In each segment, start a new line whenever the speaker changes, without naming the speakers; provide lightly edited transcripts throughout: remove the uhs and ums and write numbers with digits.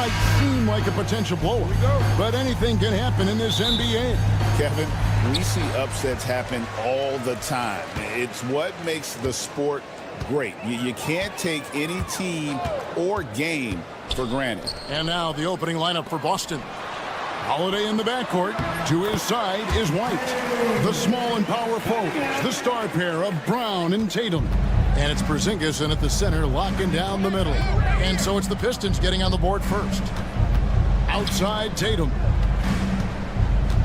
might seem like a potential blower, but anything can happen in this NBA.
Kevin, we see upsets happen all the time. It's what makes the sport great. You can't take any team or game for granted.
And now the opening lineup for Boston. Holiday in the backcourt. To his side is White. The small and power forwards, the star pair of Brown and Tatum. And it's Porzingis in at the center, locking down the middle. And so it's the Pistons getting on the board first. Outside Tatum.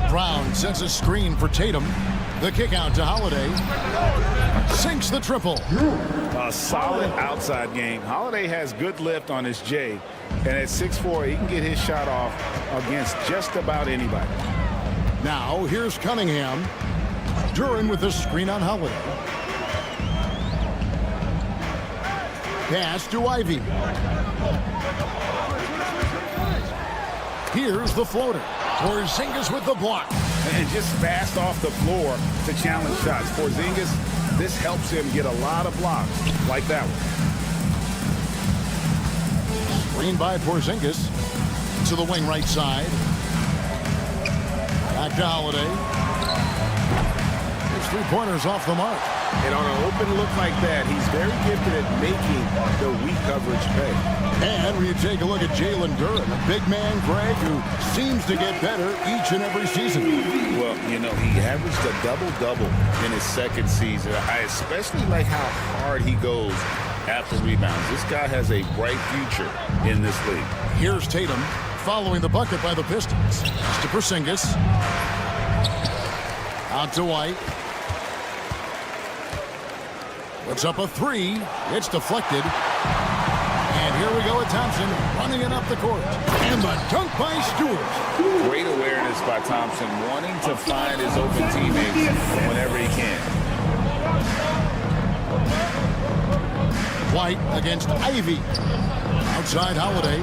Brown sets a screen for Tatum. The kick out to Holiday. Sinks the triple.
A solid outside game. Holiday has good lift on his J. And at 6'4", he can get his shot off against just about anybody.
Now, here's Cunningham. Duran with a screen on Holiday. Pass to Ivy. Here's the floater. Porzingis with the block.
And just fast off the floor to challenge shots. Porzingis, this helps him get a lot of blocks like that one.
Screen by Porzingis to the wing right side. Back to Holiday. His three-pointers off the mark.
And on an open look like that, he's very gifted at making the weak coverage pay.
And when you take a look at Jalen Duran, a big man, Greg, who seems to get better each and every season.
Well, you know, he averaged a double-double in his second season. I especially like how hard he goes after rebounds. This guy has a bright future in this league.
Here's Tatum following the bucket by the Pistons. To Porzingis. Out to White. Puts up a three. It's deflected. And here we go with Thompson running it up the court. And the dunk by Stewart.
Great awareness by Thompson, wanting to find his open teammates whenever he can.
White against Ivy. Outside Holiday.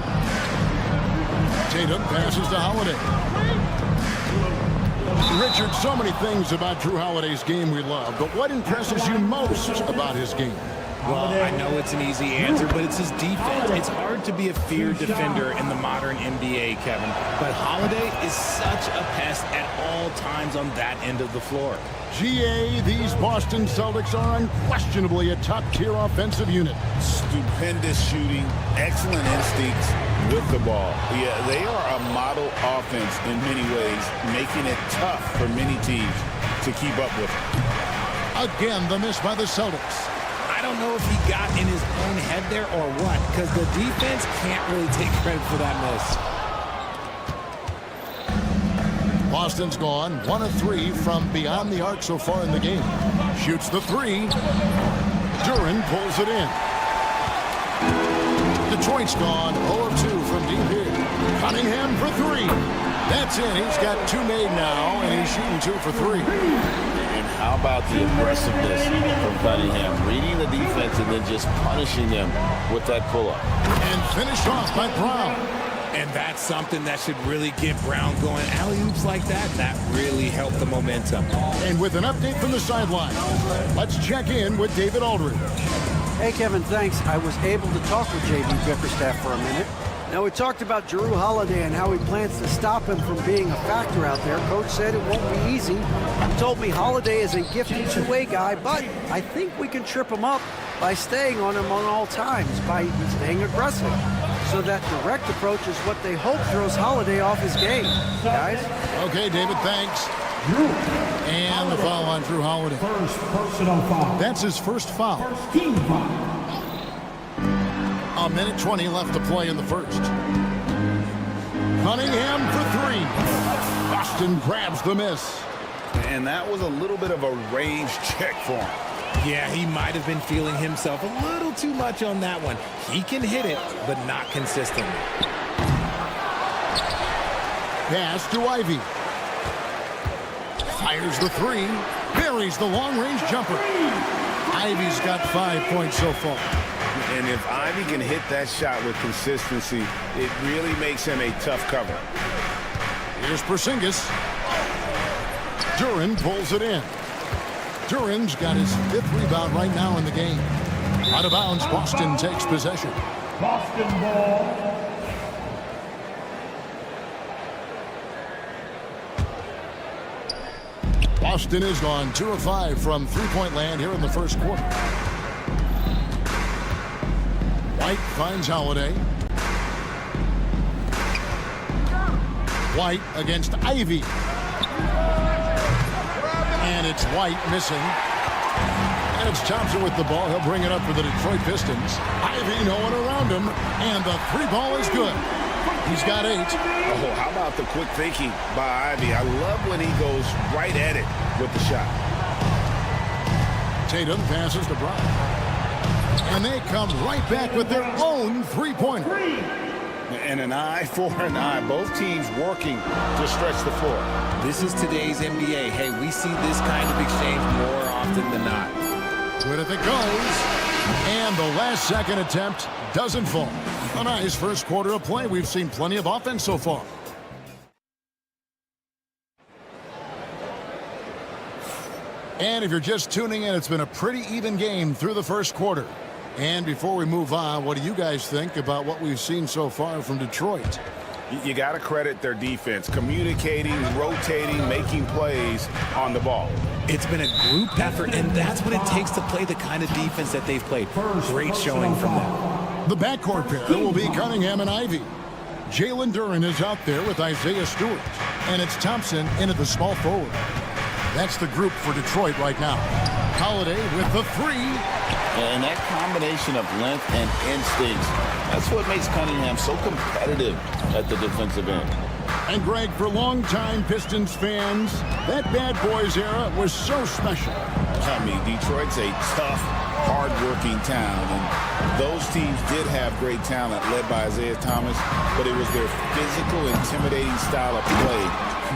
Tatum passes to Holiday. Richard, so many things about Drew Holiday's game we love, but what impresses you most about his game?
Well, I know it's an easy answer, but it's his defense. It's hard to be a feared defender in the modern NBA, Kevin. But Holiday is such a pest at all times on that end of the floor.
GA, these Boston Celtics are unquestionably a top-tier offensive unit.
Stupendous shooting, excellent instincts with the ball. Yeah, they are a model offense in many ways, making it tough for many teams to keep up with.
Again, the miss by the Celtics.
I don't know if he got in his own head there or what, because the defense can't really take credit for that miss.
Boston's gone 1 of 3 from beyond the arc so far in the game. Shoots the three. Duran pulls it in. Detroit's gone 0 of 2 from deep here. Cunningham for three. That's it. He's got 2 made now, and he's shooting 2 for 3.
And how about the aggressiveness from Cunningham, reading the defense and then just punishing them with that pull-up.
And finished off by Brown.
And that's something that should really get Brown going. Alley-oops like that really help the momentum.
And with an update from the sideline, let's check in with David Aldridge.
Hey, Kevin, thanks. I was able to talk with J.B. Bickerstaff for a minute. Now, we talked about Jrue Holiday and how he plans to stop him from being a factor out there. Coach said it won't be easy. He told me Holiday is a gifted two-way guy, but I think we can trip him up by staying on him on all times, by staying aggressive. So that direct approach is what they hope throws Holiday off his game. Guys?
Okay, David, thanks. And the foul on Jrue Holiday.
First personal foul.
That's his first foul.
First team foul.
A minute 20 left to play in the first. Cunningham for three. Boston grabs the miss.
And that was a little bit of a range check for him.
Yeah, he might have been feeling himself a little too much on that one. He can hit it, but not consistently.
Pass to Ivy. Fires the three. Buries the long-range jumper. Ivy's got 5 points so far.
And if Ivy can hit that shot with consistency, it really makes him a tough cover.
Here's Porzingis. Duran pulls it in. Duran's got his 5th rebound right now in the game. Out of bounds, Boston takes possession.
Boston ball.
Boston is gone 2 of 5 from three-point land here in the first quarter. White finds Holiday. White against Ivy. And it's White missing. And it's Thompson with the ball. He'll bring it up for the Detroit Pistons. Ivy, no one around him. And the three ball is good. He's got 8.
Oh, how about the quick thinking by Ivy? I love when he goes right at it with the shot.
Tatum passes to Brown. And they come right back with their own three-pointer.
And an eye for an eye. Both teams working to stretch the floor.
This is today's NBA. Hey, we see this kind of exchange more often than not.
Good if it goes. And the last second attempt doesn't fall. A nice first quarter of play. We've seen plenty of offense so far. And if you're just tuning in, it's been a pretty even game through the first quarter. And before we move on, what do you guys think about what we've seen so far from Detroit?
You got to credit their defense, communicating, rotating, making plays on the ball.
It's been a group effort, and that's what it takes to play the kind of defense that they've played. Great showing from them.
The backcourt pair will be Cunningham and Ivy. Jalen Duren is out there with Isaiah Stewart. And it's Thompson into the small forward. That's the group for Detroit right now. Holiday with the 3.
And that combination of length and instincts, that's what makes Cunningham so competitive at the defensive end.
And Greg, for longtime Pistons fans, that Bad Boys era was so special.
I mean, Detroit's a tough, hard-working town, and those teams did have great talent led by Isaiah Thomas, but it was their physical, intimidating style of play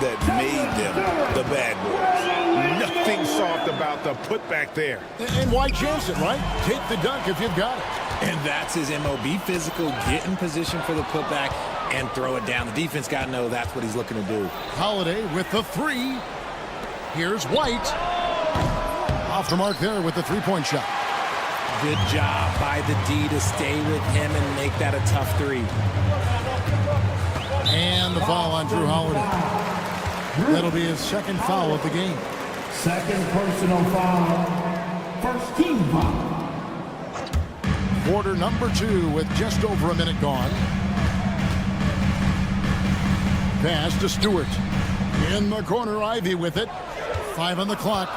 that made them the Bad Boys. Nothing soft about the putback there.
And why chance it, right? Take the dunk if you've got it.
And that's his MO. Be physical, get in position for the putback, and throw it down. The defense got to know that's what he's looking to do.
Holiday with the 3. Here's White. Off the mark there with the three-point shot.
Good job by the D to stay with him and make that a tough 3.
And the foul on Drew Holiday. That'll be his second foul of the game.
Second personal foul. First team foul.
Quarter number 2 with just over a minute gone. Pass to Stewart. In the corner, Ivy with it. 5 on the clock.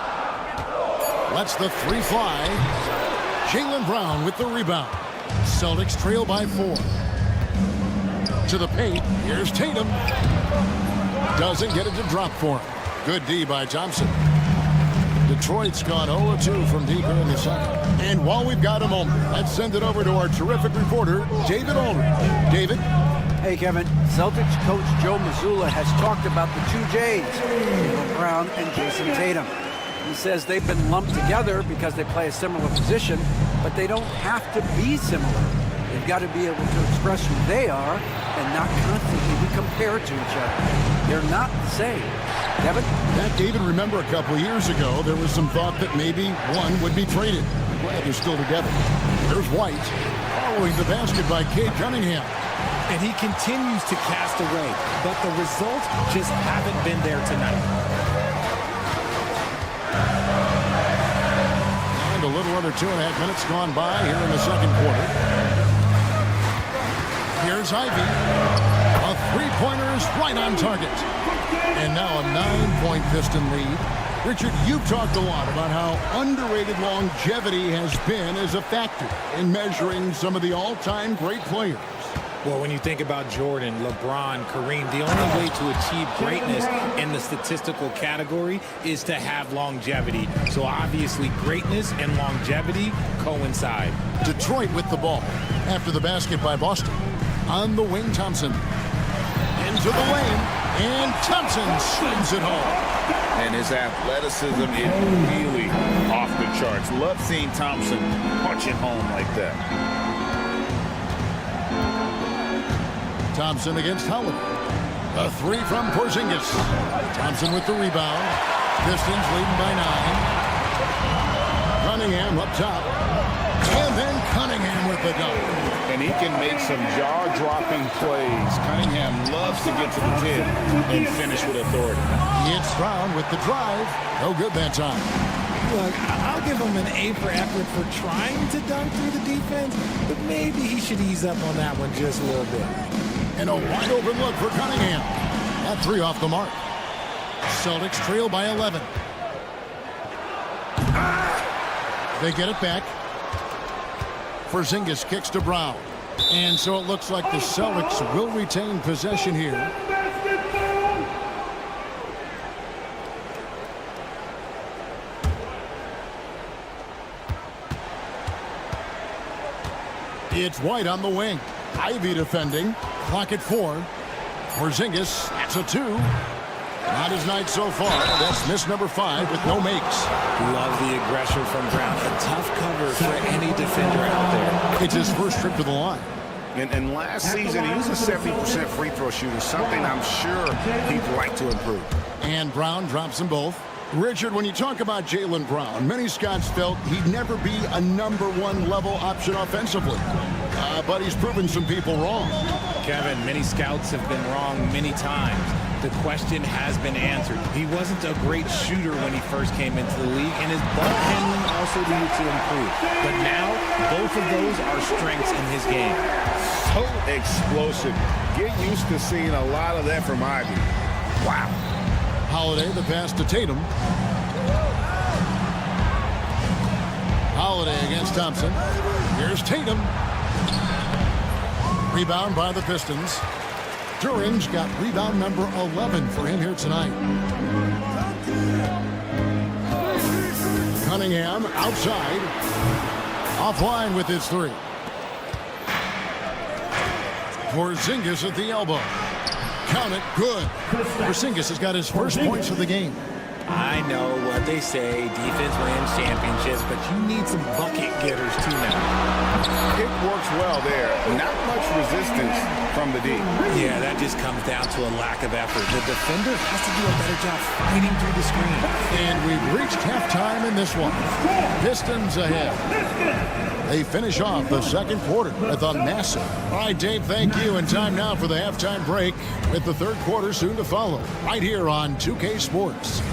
Lets the 3 fly. Jaylen Brown with the rebound. Celtics trail by 4. To the paint. Here's Tatum. Doesn't get it to drop for him. Good D by Thompson. Detroit's gone 0-2 from deep in the second. And while we've got a moment, let's send it over to our terrific reporter, David Aldridge. David?
Hey, Kevin. Celtics coach Joe Mazzulla has talked about the 2 J's, Jaylen Brown and Jason Tatum. He says they've been lumped together because they play a similar position, but they don't have to be similar. They've got to be able to express who they are and not constantly be compared to each other. They're not the same. Kevin?
That, David, remember a couple of years ago, there was some thought that maybe one would be traded. Glad they're still together. There's White, following the basket by Cade Cunningham.
And he continues to cast away, but the results just haven't been there tonight.
And a little under 2.5 minutes gone by here in the second quarter. Here's Ivy. A three-pointer is right on target. And now a 9-point Piston lead. Richard, you've talked a lot about how underrated longevity has been as a factor in measuring some of the all-time great players.
Well, when you think about Jordan, LeBron, Kareem, the only way to achieve greatness in the statistical category is to have longevity. So obviously greatness and longevity coincide.
Detroit with the ball after the basket by Boston. On the wing, Thompson. Into the lane, and Thompson swings it home.
And his athleticism is really off the charts. Love seeing Thompson punch it home like that.
Thompson against Holiday. A 3 from Porzingis. Thompson with the rebound. Pistons leading by 9. Cunningham up top. And then Cunningham with the dunk.
and he can make some jaw-dropping plays. Cunningham loves to get to the 10 and finish with authority.
It's Brown with the drive. No good that time.
Look, I'll give him an A for effort for trying to dunk through the defense, but maybe he should ease up on that one just a little bit.
And a wide open look for Cunningham. That three off the mark. Celtics trail by 11. They get it back. Porzingis kicks to Brown. And so it looks like the Celtics will retain possession here. It's White on the wing. Ivy defending. Clock at 4. Porzingis, that's a 2. Not his night so far. That's miss number 5 with no makes.
Love the aggression from Brown. A tough cover for any defender out there.
It's his first trip to the line.
And last season, he was a 70% free throw shooter, something I'm sure he'd like to improve.
And Brown drops them both. Richard, when you talk about Jaylen Brown, many scouts felt he'd never be a #1 level option offensively. But he's proven some people wrong.
Kevin, many scouts have been wrong many times. The question has been answered. He wasn't a great shooter when he first came into the league, and his ball handling also needed to improve. But now, both of those are strengths in his game.
So explosive. Get used to seeing a lot of that from Ivy. Wow.
Holiday, the pass to Tatum. Holiday against Thompson. Here's Tatum. Rebound by the Pistons. Duran's got rebound number 11 for him here tonight. Cunningham outside. Offline with his 3. Porzingis at the elbow. Count it. Good. Porzingis has got his first points of the game.
I know what they say, defense wins championships, but you need some bucket getters too now.
It works well there. Not much resistance from the D.
Yeah, that just comes down to a lack of effort. The defender has to do a better job fighting through the screen.
And we've reached halftime in this one. Pistons ahead. They finish off the second quarter with a massive. All right, Dave, thank you. And time now for the halftime break with the third quarter soon to follow. Right here on 2K Sports.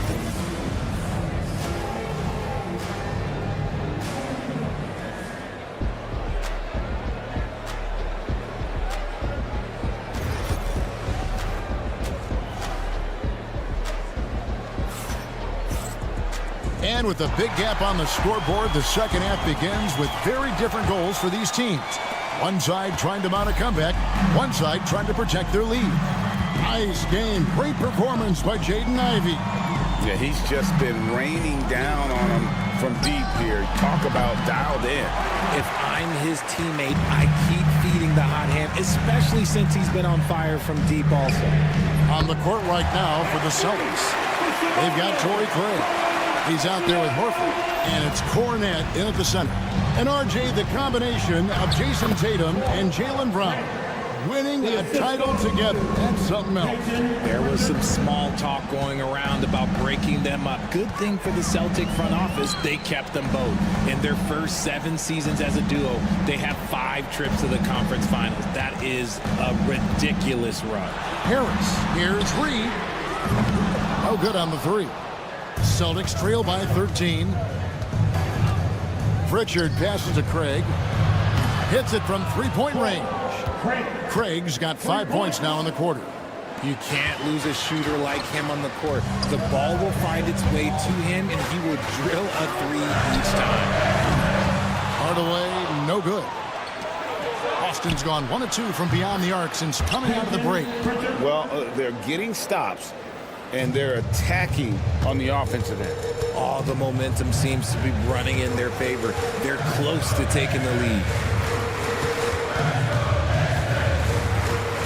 And with a big gap on the scoreboard, the second half begins with very different goals for these teams. One side trying to mount a comeback, one side trying to protect their lead. Nice game. Great performance by Jaden Ivey.
Yeah, he's just been raining down on him from deep here. Talk about dialed in.
If I'm his teammate, I keep feeding the hot hand, especially since he's been on fire from deep also.
On the court right now for the Celtics, they've got Torrey Craig. He's out there with Horford, and it's Cornette in at the center. And RJ, the combination of Jason Tatum and Jaylen Brown winning a title together. That's something else.
There was some small talk going around about breaking them up. Good thing for the Celtic front office, they kept them both. In their first 7 seasons as a duo, they have 5 trips to the conference finals. That is a ridiculous run.
Harris, here's Reed. Oh, good on the 3. Celtics trail by 13. Pritchard passes to Craig. Hits it from three-point range. Craig's got 5 points now in the quarter.
You can't lose a shooter like him on the court. The ball will find its way to him, and he will drill a 3 each time.
Hardaway, no good. Boston's gone 1 of 2 from beyond the arc since coming out of the break.
Well, they're getting stops, and they're attacking on the offensive end.
All the momentum seems to be running in their favor. They're close to taking the lead.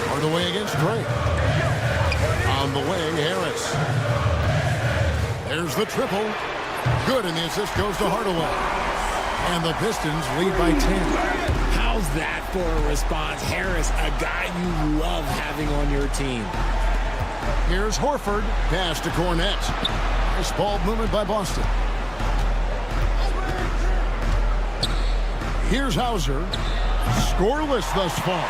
Hardaway against Craig. On the way, Harris. There's the triple. Good, and the assist goes to Hardaway. And the Pistons lead by 10.
How's that for a response? Harris, a guy you love having on your team.
Here's Horford. Pass to Cornette. Nice ball movement by Boston. Here's Hauser. Scoreless thus far.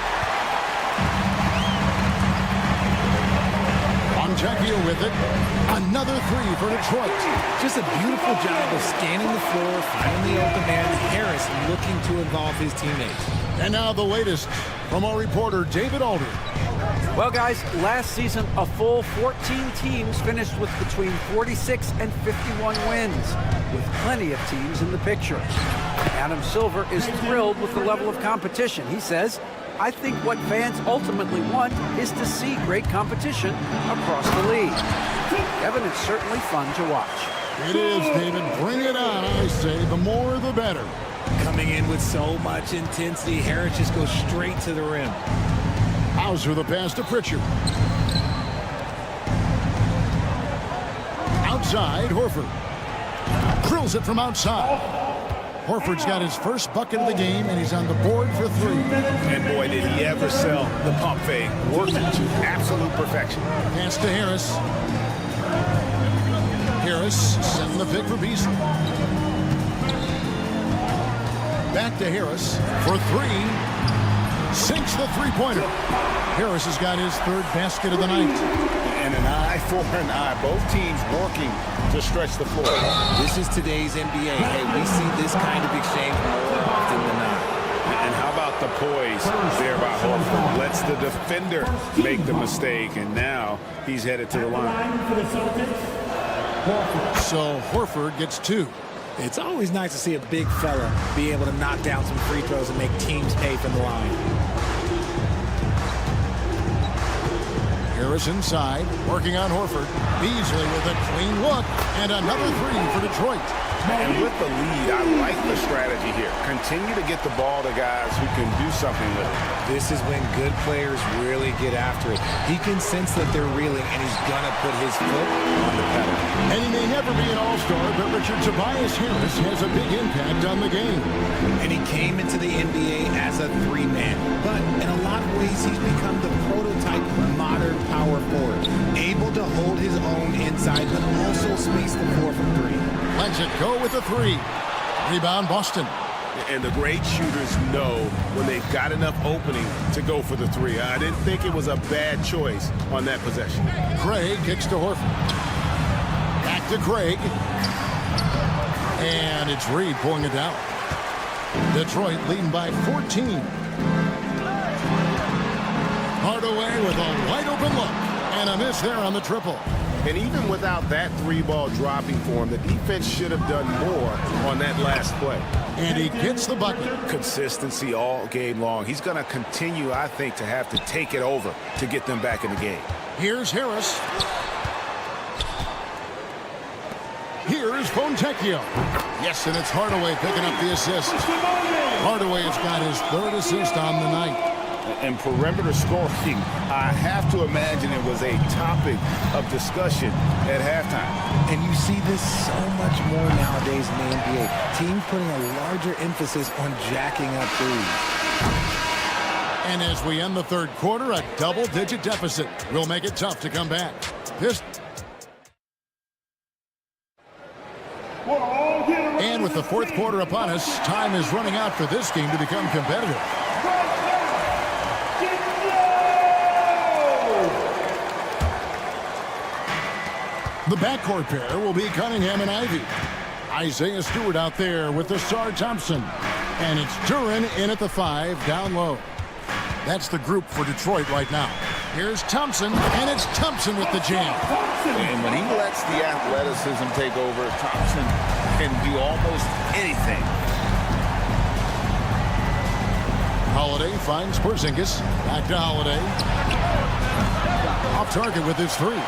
Fontecchio with it. Another three for Detroit.
Just a beautiful job of scanning the floor, finding the open man. Harris looking to involve his teammates.
And now the latest from our reporter, David Alder.
Well, guys, last season, a full 14 teams finished with between 46 and 51 wins, with plenty of teams in the picture. Adam Silver is thrilled with the level of competition. He says, I think what fans ultimately want is to see great competition across the league. Kevin, it's certainly fun to watch.
It is, David. Bring it on, I say. The more, the better.
Coming in with so much intensity, Harris just goes straight to the rim.
Hauser the pass to Pritchard. Outside, Horford. Drills it from outside. Horford's got his first bucket of the game, and he's on the board for three.
And boy, did he ever sell the pump fake. Worked it to absolute perfection.
Pass to Harris. Harris setting the pick for Beasley. Back to Harris for three. Sinks the three-pointer. Harris has got his third basket of the night.
And an eye for an eye. Both teams working to stretch the floor.
This is today's NBA. Hey, we see this kind of exchange more often than not.
And how about the poise there by Horford? Lets the defender make the mistake, and now he's headed to the line.
So Horford gets two.
It's always nice to see a big fella be able to knock down some free throws and make teams pay from the line.
Harris inside, working on Horford. Beasley with a clean look, and another three for Detroit.
And with the lead, I like the strategy here. Continue to get the ball to guys who can do something with it.
This is when good players really get after it. He can sense that they're reeling, and he's going to put his foot on the pedal.
And he may never be an all-star, but Richard, Tobias Harris has a big impact on the game.
And he came into the NBA as a three-man. But in a lot of ways, he's become the prototype modern power forward. Able to hold his own inside, but also space the floor from three.
Lets it go with the three. Rebound, Boston.
And the great shooters know when they've got enough opening to go for the three. I didn't think it was a bad choice on that possession.
Craig kicks to Horford. Back to Craig. And it's Reed pulling it down. Detroit leading by 14. Hardaway with a wide open look. And a miss there on the triple.
And even without that three ball dropping for him, the defense should have done more on that last play.
And he gets the bucket.
Consistency all game long. He's going to continue, I think, to have to take it over to get them back in the game.
Here's Harris. Here's Fontecchio. Yes, and it's Hardaway picking up the assist. Hardaway has got his third assist on the night.
And perimeter scoring, I have to imagine it was a topic of discussion at halftime.
And you see this so much more nowadays in the NBA. Teams putting a larger emphasis on jacking up threes.
And as we end the third quarter, a double-digit deficit will make it tough to come back. And with the fourth quarter upon us, time is running out for this game to become competitive. The backcourt pair will be Cunningham and Ivy. Isaiah Stewart out there with the star Thompson. And it's Duren in at the 5, down low. That's the group for Detroit right now. Here's Thompson, and it's Thompson with the jam.
And when he lets the athleticism take over, Thompson can do almost anything.
Holiday finds Porzingis. Back to Holiday. Off target with his three.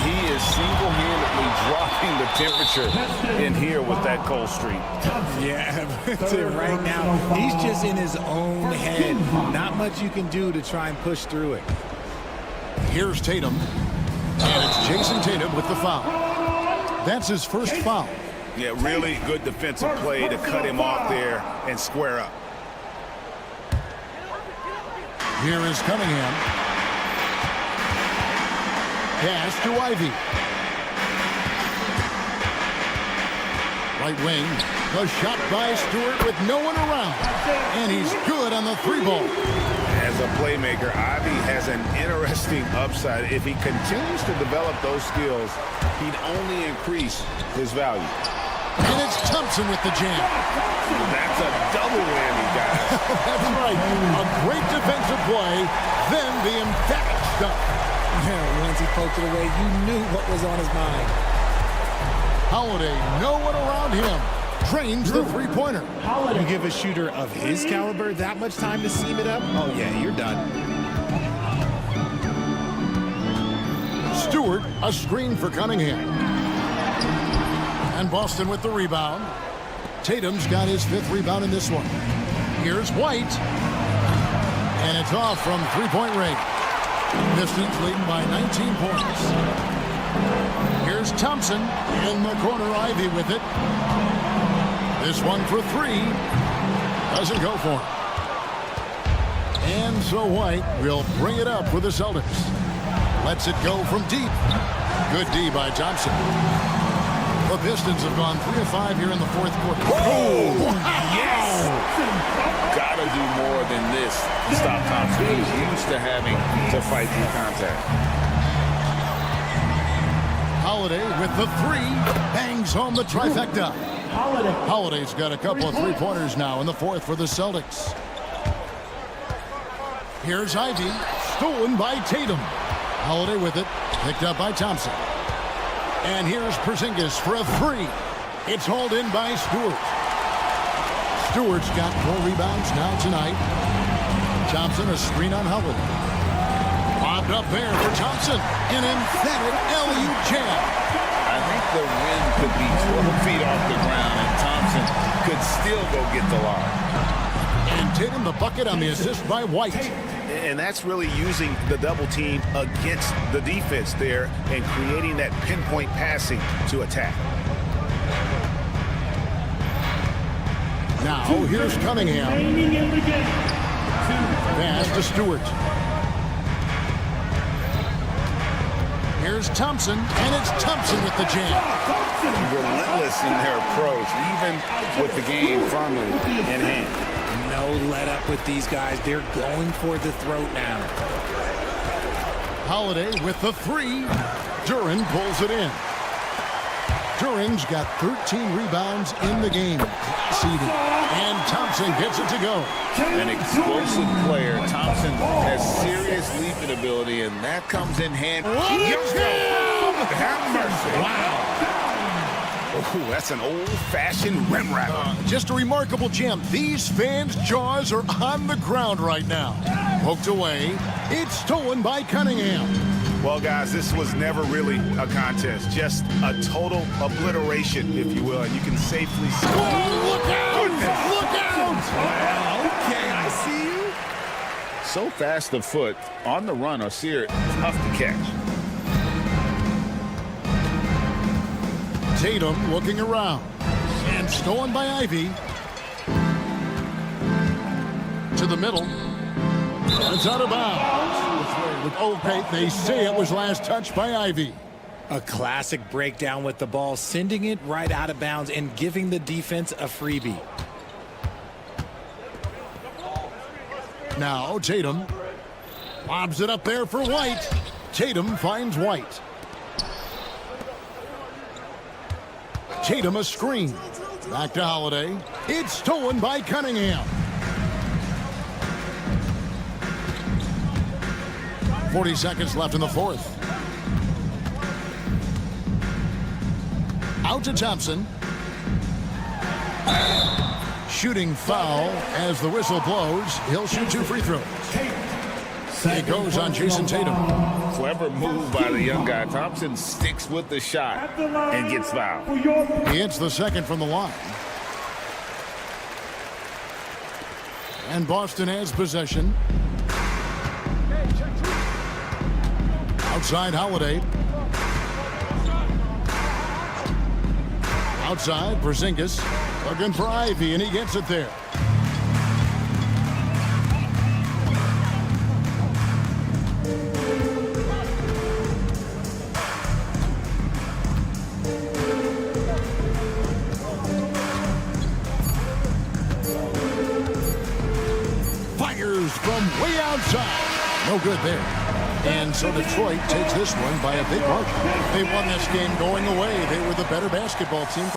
He is single-handedly dropping the temperature in here with that cold streak.
Yeah, that's it right now. He's just in his own head. Not much you can do to try and push through it.
Here's Tatum. And it's Jason Tatum with the foul. That's his first foul.
Yeah, really good defensive play to cut him off there and square up.
Here is Cunningham. Pass to Ivy. Right wing, the shot by Stewart with no one around. And he's good on the 3-ball.
As a playmaker, Ivy has an interesting upside. If he continues to develop those skills, he'd only increase his value.
And it's Thompson with the jam.
That's a double whammy, guys.
That's right. A great defensive play, then the emphatic stuff.
Yeah, once he poked it away, you knew what was on his mind.
Holiday, no one around him. Drains the three-pointer.
You give a shooter of his caliber that much time to seam it up? Oh, yeah, you're done.
Stewart, a screen for Cunningham. And Boston with the rebound. Tatum's got his 5th rebound in this one. Here's White. And it's off from three-point range. Pistons leading by 19 points. Here's Thompson in the corner. Ivy with it. This one for 3. Doesn't go for him. And so White will bring it up with the Celtics. Lets it go from deep. Good D by Thompson. The Pistons have gone 3 of 5 here in the 4th quarter.
Oh, yes! Gotta do more than this to stop Thompson. He's used to having to fight through contact.
Holiday with the 3. Bangs home the trifecta. Holiday's got a couple of 3-pointers now in the 4th for the Celtics. Here's Ivy. Stolen by Tatum. Holiday with it. Picked up by Thompson. And here's Porzingis for a 3. It's hauled in by Stewart. Stewart's got 4 rebounds now tonight. Thompson a screen on Holiday. Bobbed up there for Thompson. An emphatic alley-oop jam.
I think the rim could be 12 feet off the ground, and Thompson could still go get the lob.
And Tatum the bucket on the assist by White.
And that's really using the double team against the defense there and creating that pinpoint passing to attack.
Now here's Cunningham. Pass to Stewart. Here's Thompson, and it's Thompson with the jam.
Relentless in their approach, even with the game firmly in hand.
No let up with these guys. They're going for the throat now.
Holiday with the 3. Duran pulls it in. Duran's got 13 rebounds in the game. Seeded. And Thompson gets it to go.
An explosive player. Thompson has serious leaping ability, and that comes in hand. Have mercy.
Wow.
Oh, that's an old-fashioned rim wrap.
Just a remarkable jam. These fans' jaws are on the ground right now. Poked away. It's stolen by Cunningham.
Well, guys, this was never really a contest. Just a total obliteration, if you will. And you can safely say,
Oh, look out!
Goodness.
Look out!
Well, okay, I see you.
so fast of foot on the run, Osir, tough to catch.
Tatum looking around. And stolen by Ivy. To the middle. It's out of bounds. Okay, they say it was last touched by Ivy.
A classic breakdown with the ball, sending it right out of bounds and giving the defense a freebie.
Now Tatum lobs it up there for White. Tatum finds White. Tatum a screen. Back to Holiday. It's stolen by Cunningham. 40 seconds left in the fourth. Out to Thompson. Shooting foul as the whistle blows. He'll shoot 2 free throws. It goes on Jason Tatum.
Clever move by the young guy. Thompson sticks with the shot and gets fouled.
He hits the second from the line. And Boston has possession. Outside Holiday. Outside Porzingis. Looking for Ivy, and he gets it there. from way outside. No good there. And so Detroit takes this one by a big margin. They won this game going away. They were the better basketball team.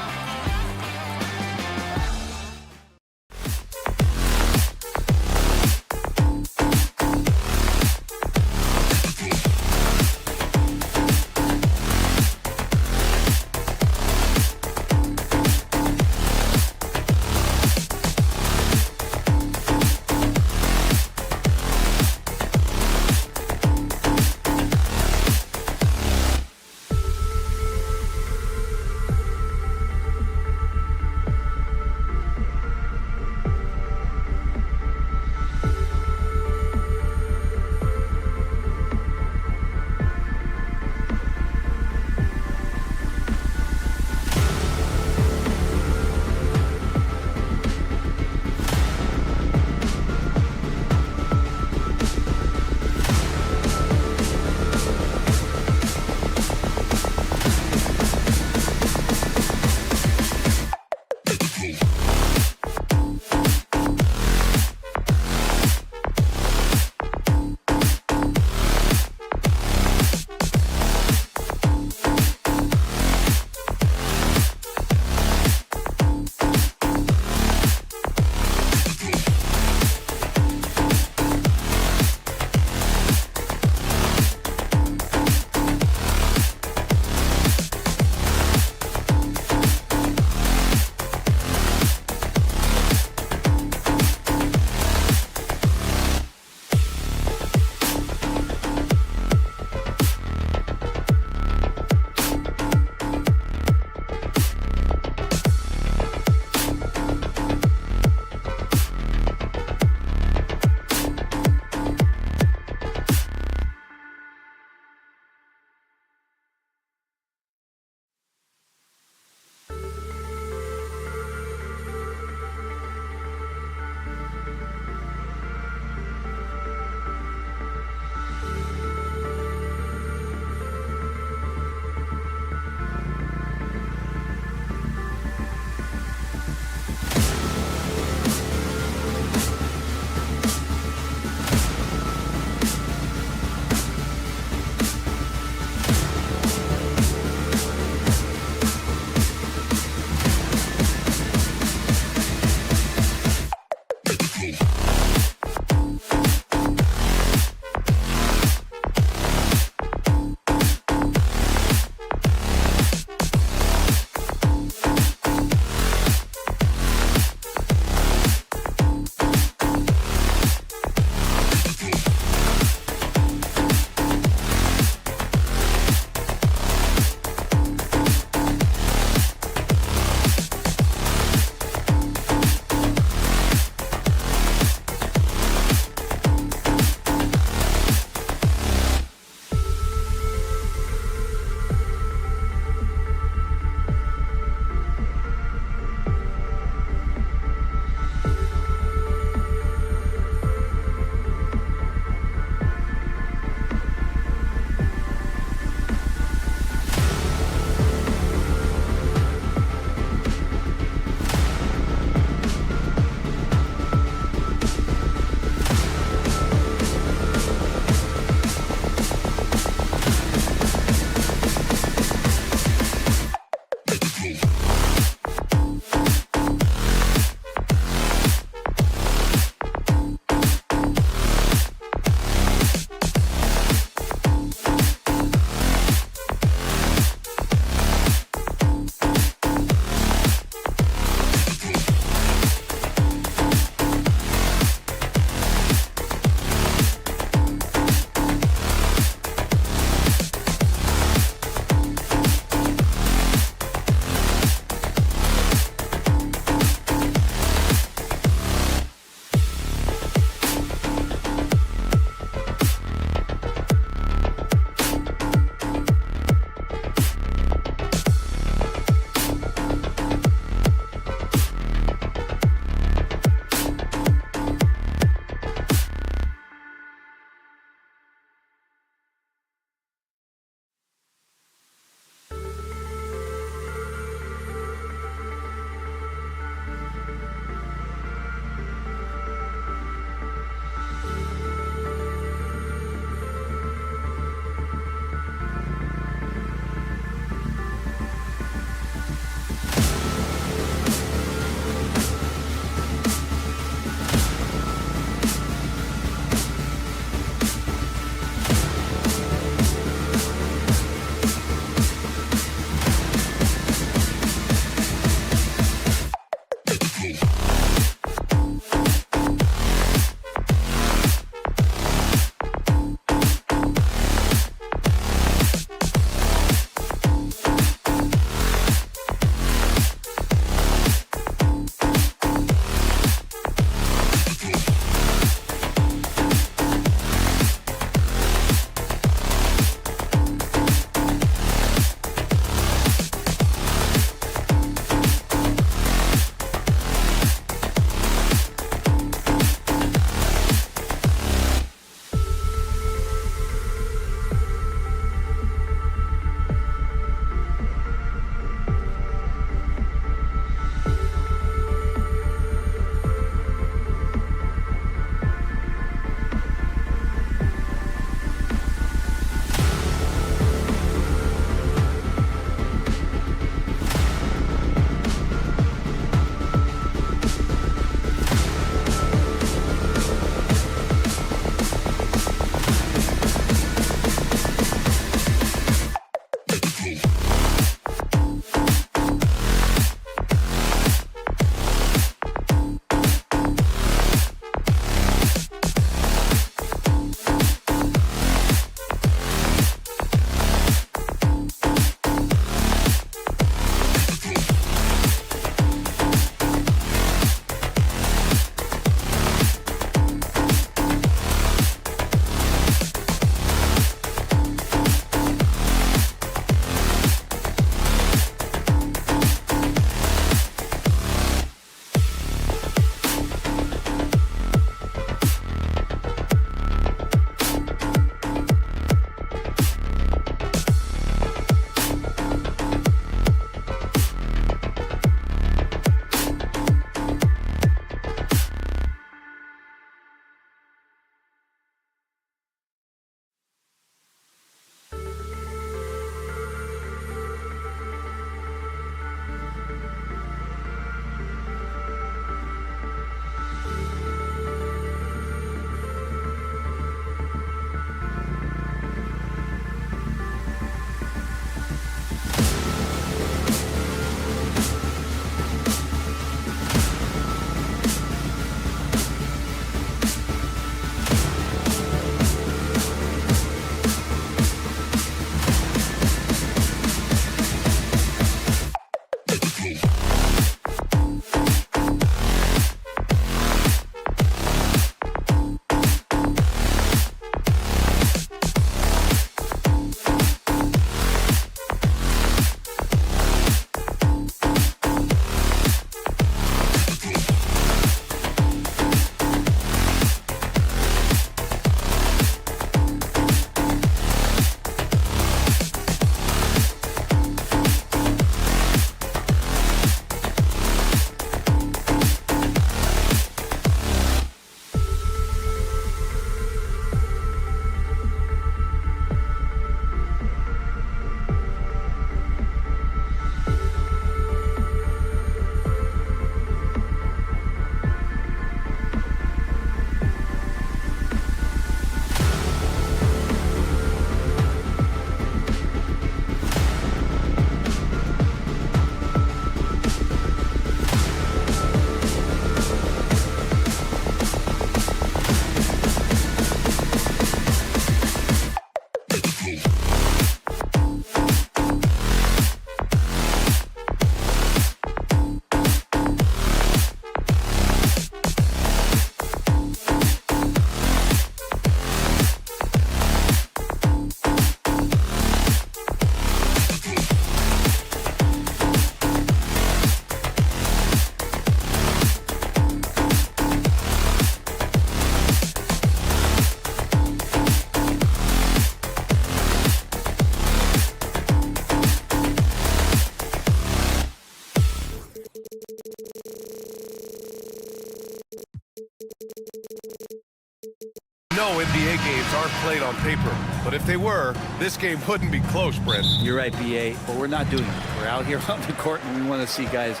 know NBA games aren't played on paper, but if they were, this game wouldn't be close, Brent.
You're right, BA, but we're not doing it. We're out here on the court, and we want to see guys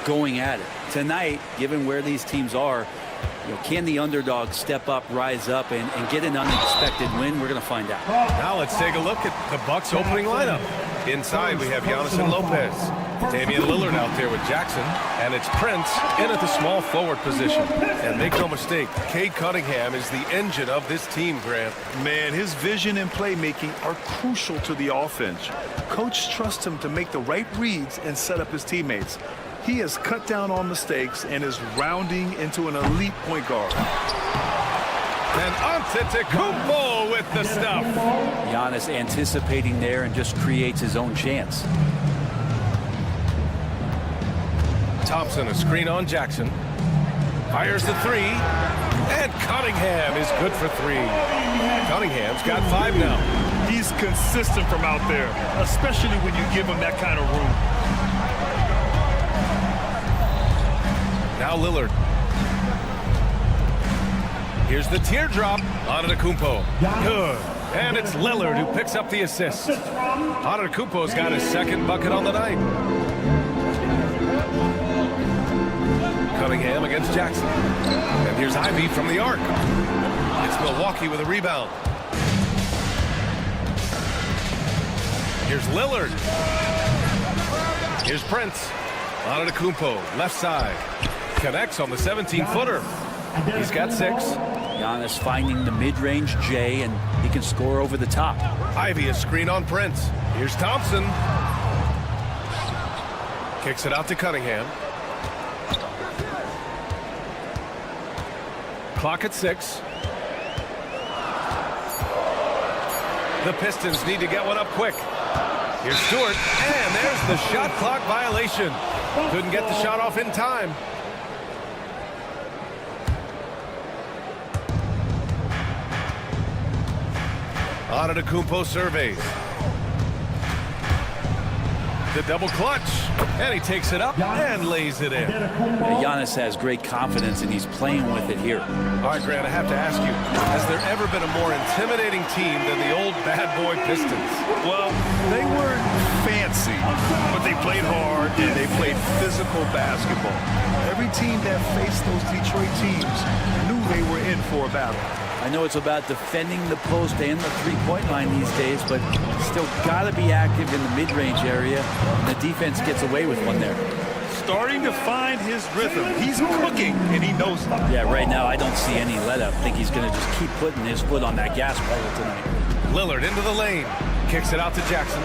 going at it. Tonight, given where these teams are, can the underdog step up, rise up, and get an unexpected win? We're going to find out.
Now let's take a look at the Bucks opening lineup. Inside, we have Giannis and Lopez. Damian Lillard out there with Jackson, and it's Prince in at the small forward position. And make no mistake, Cade Cunningham is the engine of this team, Grant.
Man, his vision and playmaking are crucial to the offense. Coach trusts him to make the right reads and set up his teammates. He has cut down on mistakes and is rounding into an elite point guard.
And Antetokounmpo with the stuff.
Giannis anticipating there and just creates his own chance.
Thompson, a screen on Jackson. Fires the three. And Cunningham is good for three. Cunningham's got 5 now.
He's consistent from out there, especially when you give him that kind of room.
Now Lillard. Here's the teardrop. Antetokounmpo. Good. And it's Lillard who picks up the assist. Antetokounmpo's got his second bucket on the night. Cunningham against Jackson. And here's Ivy from the arc. It's Milwaukee with a rebound. Here's Lillard. Here's Prince. Antetokounmpo, left side. Connects on the 17-footer. He's got 6.
Giannis finding the mid-range J, and he can score over the top.
Ivy a screen on Prince. Here's Thompson. Kicks it out to Cunningham. Clock at 6. The Pistons need to get one up quick. Here's Stewart, and there's the shot clock violation. Couldn't get the shot off in time. Antetokounmpo surveys. The double clutch, and he takes it up and lays it in.
Giannis has great confidence, and he's playing with it here.
All right, Grant, I have to ask you, has there ever been a more intimidating team than the old bad boy Pistons?
Well, they weren't fancy, but they played hard and they played physical basketball. Every team that faced those Detroit teams knew they were in for a battle.
I know it's about defending the post and the three-point line these days, but still got to be active in the mid-range area, and the defense gets away with one there.
Starting to find his rhythm. He's cooking, and he knows it.
Yeah, right now I don't see any let-up. I think he's going to just keep putting his foot on that gas pedal tonight.
Lillard into the lane. Kicks it out to Jackson.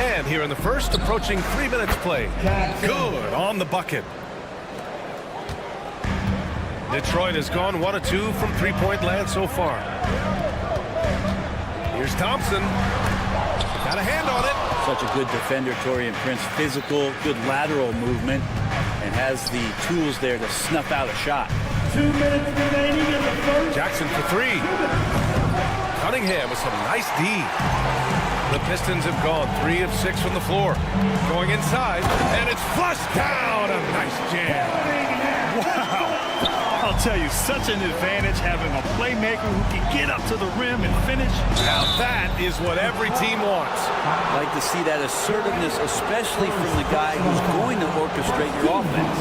And here in the first, approaching 3 minutes play. Good on the bucket. Detroit has gone 1 of 2 from three-point land so far. Here's Thompson. Got a hand on it.
Such a good defender, Taurean Prince. Physical, good lateral movement, and has the tools there to snuff out a shot.
2 minutes remaining in the first.
Jackson for 3. Cunningham with some nice D. The Pistons have gone 3 of 6 from the floor. Going inside, and it's flushed down. A nice jam.
Wow. I'll tell you, such an advantage having a playmaker who can get up to the rim and finish.
Now that is what every team wants.
I like to see that assertiveness, especially from the guy who's going to orchestrate your offense.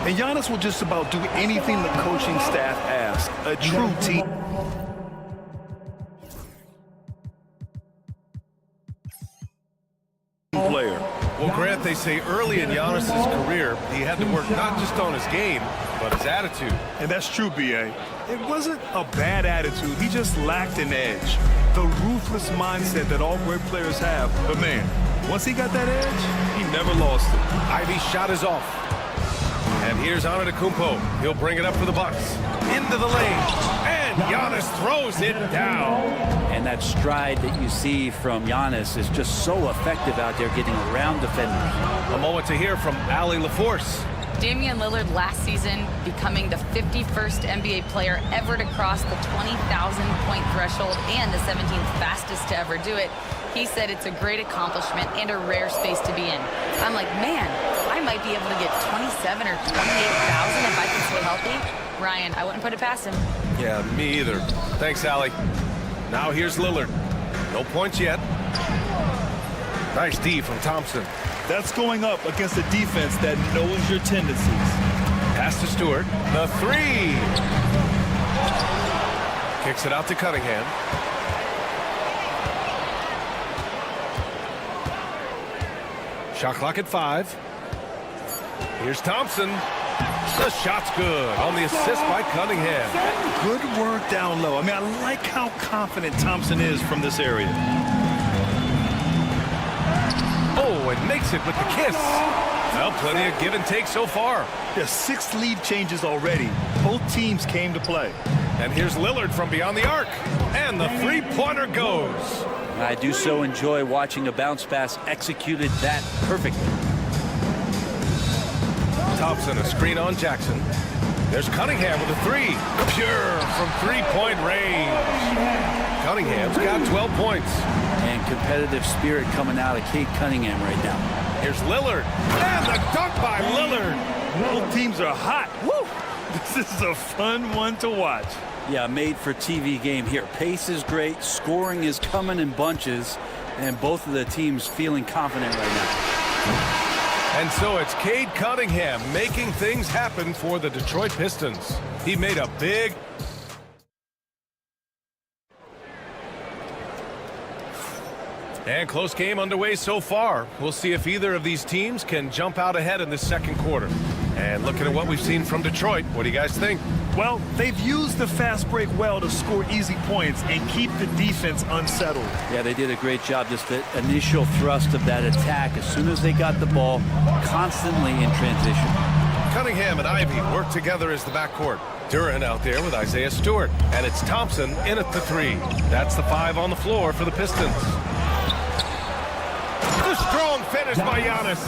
And Giannis will just about do anything the coaching staff asks. A true team player.
Well, Grant, they say early in Giannis' career, he had to work not just on his game, but his attitude.
And that's true, B.A. It wasn't a bad attitude. He just lacked an edge. The ruthless mindset that all great players have. But, man, once he got that edge, he never lost it.
Ivy's shot is off. And here's Antetokounmpo. He'll bring it up for the Bucks. Into the lane. And Giannis throws it down.
And that stride that you see from Giannis is just so effective out there getting around defenders.
A moment to hear from Allie LaForce.
Damian Lillard last season becoming the 51st NBA player ever to cross the 20,000-point threshold and the 17th fastest to ever do it. He said it's a great accomplishment and a rare space to be in. I'm like, man, I'm might be able to get 27 or 28,000 if I can stay healthy. Ryan, I wouldn't put it past him.
Yeah, me either. Thanks, Allie. Now here's Lillard. No points yet. Nice D from Thompson.
That's going up against a defense that knows your tendencies.
Pass to Stewart. The three. Kicks it out to Cunningham. Shot clock at 5. Here's Thompson. The shot's good on the assist by Cunningham.
Good work down low. I mean, I like how confident Thompson is from this area.
Oh, and makes it with the kiss. Well, plenty of give and take so far.
There's 6 lead changes already. Both teams came to play.
And here's Lillard from beyond the arc. And the three-pointer goes.
I do so enjoy watching a bounce pass executed that perfectly.
Thompson, a screen on Jackson. There's Cunningham with a three. Pure from three-point range. Cunningham's got 12 points.
And competitive spirit coming out of Cade Cunningham right now.
Here's Lillard. And the dunk by Lillard.
Both teams are hot. Woo! This is a fun one to watch.
Yeah, made for TV game here. Pace is great. Scoring is coming in bunches. And both of the teams feeling confident right now.
And so it's Cade Cunningham making things happen for the Detroit Pistons. He made a big... And close game underway so far. We'll see if either of these teams can jump out ahead in this second quarter. And looking at what we've seen from Detroit, what do you guys think?
Well, they've used the fast break well to score easy points and keep the defense unsettled.
Yeah, they did a great job. Just the initial thrust of that attack as soon as they got the ball, constantly in transition.
Cunningham and Ivy work together as the backcourt. Duran out there with Isaiah Stewart. And it's Thompson in at the 3. That's the 5 on the floor for the Pistons. The strong finish by Giannis.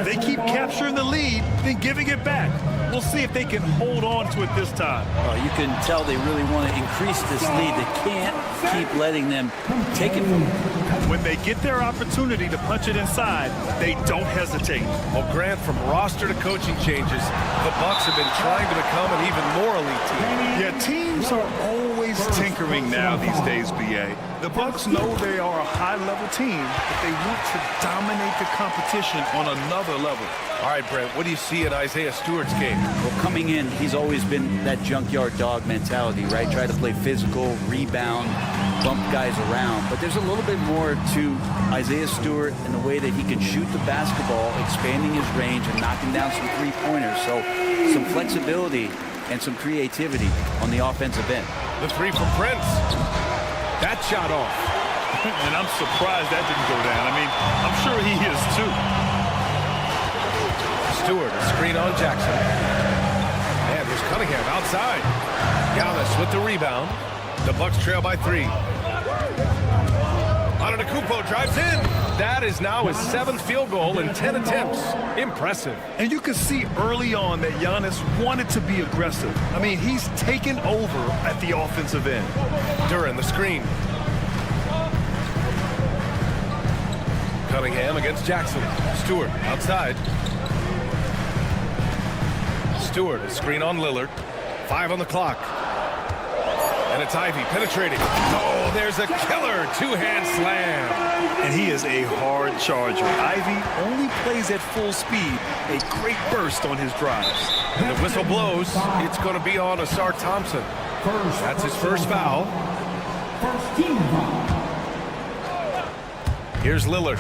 They keep capturing the lead, then giving it back. We'll see if they can hold on to it this time.
You can tell they really want to increase this lead. They can't keep letting them take it from them.
When they get their opportunity to punch it inside, they don't hesitate.
Well, Grant, from roster to coaching changes, the Bucks have been trying to become an even more elite team.
Yeah, teams are always tinkering now these days, B.A. The Bucks know they are a high-level team, but they want to dominate the competition on another level.
All right, Brent, what do you see in Isaiah Stewart's game?
Well, coming in, he's always been that junkyard dog mentality, right? Try to play physical, rebound, bump guys around. But there's a little bit more to Isaiah Stewart in the way that he can shoot the basketball, expanding his range and knocking down some three-pointers. So some flexibility and some creativity on the offensive end.
The 3 from Prince. That shot off.
And I'm surprised that didn't go down. I mean, I'm sure he is too.
Stewart, a screen on Jackson. And there's Cunningham outside. Giannis with the rebound. The Bucks trail by 3. Antetokounmpo drives in. That is now his 7th field goal in 10 attempts. Impressive.
And you can see early on that Giannis wanted to be aggressive. I mean, he's taken over at the offensive end.
Duran, the screen. Cunningham against Jackson. Stewart outside. Stewart, a screen on Lillard. 5 on the clock. And it's Ivy penetrating. Oh, there's a killer two-hand slam.
And he is a hard charger. Ivy only plays at full speed. A great burst on his drives.
And the whistle blows. It's going to be on Asar Thompson. That's his first foul.
First team foul.
Here's Lillard.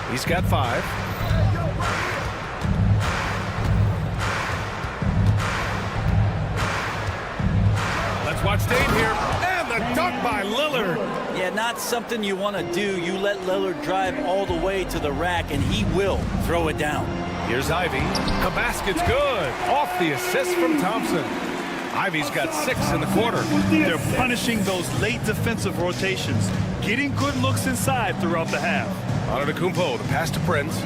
He's got 5. Let's watch Dame here. And the dunk by Lillard.
Yeah, not something you want to do. You let Lillard drive all the way to the rack, and he will throw it down.
Here's Ivy. The basket's good. Off the assist from Thompson. Ivy's got 6 in the quarter.
They're punishing those late defensive rotations, getting good looks inside throughout the half.
Antetokounmpo, the pass to Prince.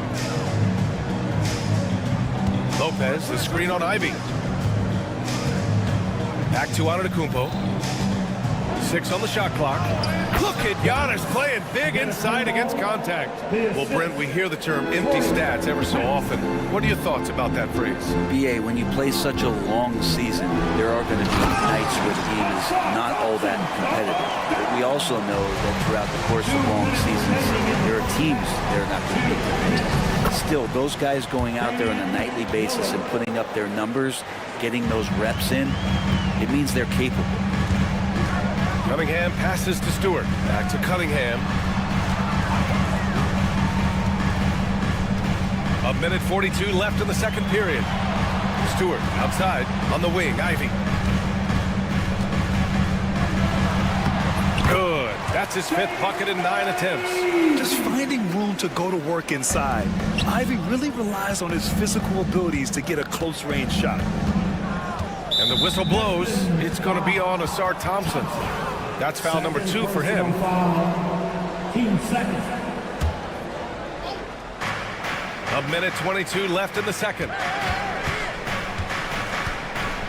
Lopez, the screen on Ivy. Back to Antetokounmpo. 6 on the shot clock. Look at Giannis playing big inside against contact. Well, Brent, we hear the term empty stats ever so often. What are your thoughts about that phrase?
BA, when you play such a long season, there are going to be nights where the game is not all that competitive. But we also know that throughout the course of long seasons, there are teams that are not going to be competitive. Still, those guys going out there on a nightly basis and putting up their numbers, getting those reps in, it means they're capable.
Cunningham passes to Stewart. Back to Cunningham. 1:42 left in the second period. Stewart outside on the wing. Ivy. Good. That's his 5th bucket in 9 attempts.
Just finding room to go to work inside. Ivy really relies on his physical abilities to get a close-range shot.
And the whistle blows. It's going to be on Asar Thompson. That's foul number 2 for him.
Team second.
1:22 left in the second.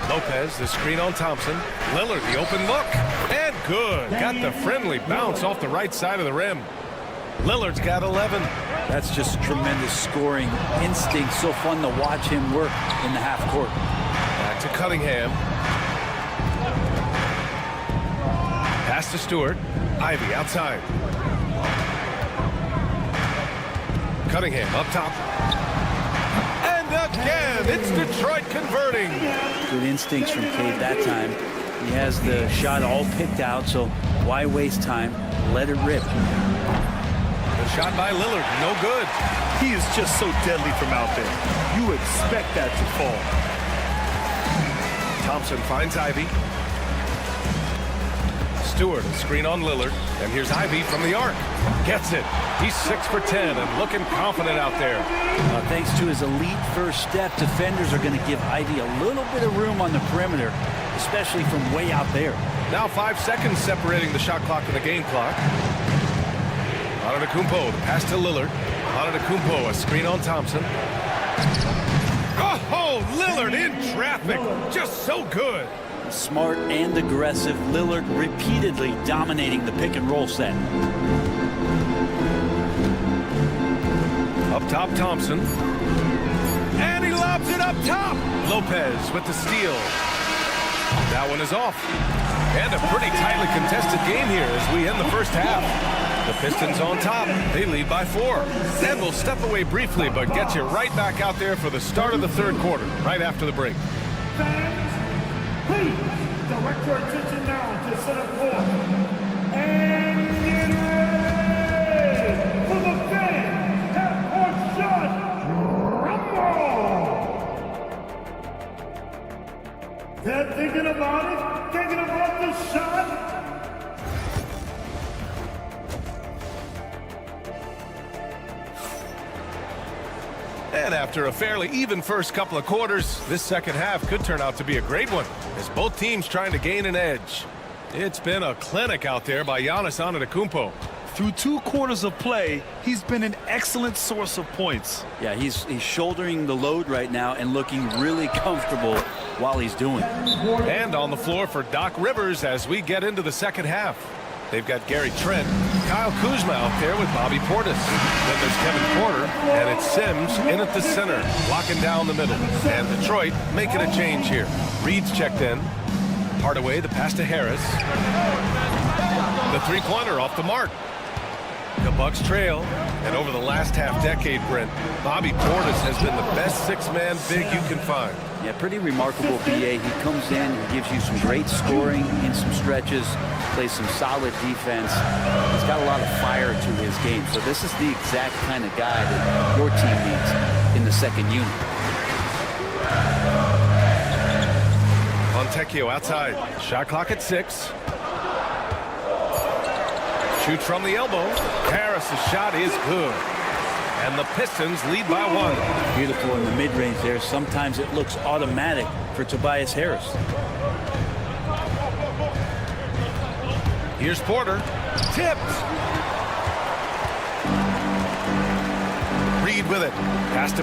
Lopez, the screen on Thompson. Lillard, the open look. And good. Got the friendly bounce off the right side of the rim. Lillard's got 11.
That's just tremendous scoring instinct. So fun to watch him work in the half court.
Back to Cunningham. Pass to Stewart. Ivy outside. Cunningham up top. And again, it's Detroit converting.
Good instincts from Cade that time. He has the shot all picked out, so why waste time? Let it rip.
The shot by Lillard, no good.
He is just so deadly from out there. You expect that to fall.
Thompson finds Ivy. Stewart, a screen on Lillard. And here's Ivy from the arc. Gets it. He's 6 for 10 and looking confident out there.
Thanks to his elite first step, defenders are going to give Ivy a little bit of room on the perimeter, especially from way out there.
Now 5 seconds separating the shot clock and the game clock. Antetokounmpo, the pass to Lillard. Antetokounmpo, a screen on Thompson. Oh, Lillard in traffic. Just so good.
Smart and aggressive, Lillard repeatedly dominating the pick and roll set.
Up top, Thompson. And he lobs it up top. Lopez with the steal. That one is off. And a pretty tightly contested game here as we end the first half. The Pistons on top. They lead by 4. And we'll step away briefly, but get you right back out there for the start of the third quarter, right after the break.
Please direct your attention now to set up court. And get ready for the fan half-court shot. Rumble! They're thinking about it, thinking about the shot.
And after a fairly even first couple of quarters, this second half could turn out to be a great one as both teams trying to gain an edge. It's been a clinic out there by Giannis Antetokounmpo.
Through 2 quarters of play, he's been an excellent source of points.
Yeah, he's shouldering the load right now and looking really comfortable while he's doing it.
And on the floor for Doc Rivers as we get into the second half. They've got Gary Trent, Kyle Kuzma out there with Bobby Portis. Then there's Kevin Porter, and it's Sims in at the center, locking down the middle. And Detroit making a change here. Reed's checked in. Hardaway, the pass to Harris. The three-pointer off the mark. The Bucks trail, and over the last half-decade, Brent, Bobby Portis has been the best 6-man big you can find.
Yeah, pretty remarkable, BA. He comes in and gives you some great scoring in some stretches, plays some solid defense. He's got a lot of fire to his game. So this is the exact kind of guy that your team needs in the second unit.
Fontecchio outside. Shot clock at 6. Shoots from the elbow. Harris's shot is good. And the Pistons lead by 1.
Beautiful in the mid-range there. Sometimes it looks automatic for Tobias Harris.
Here's Porter. Tipped. Reed with it. Pass to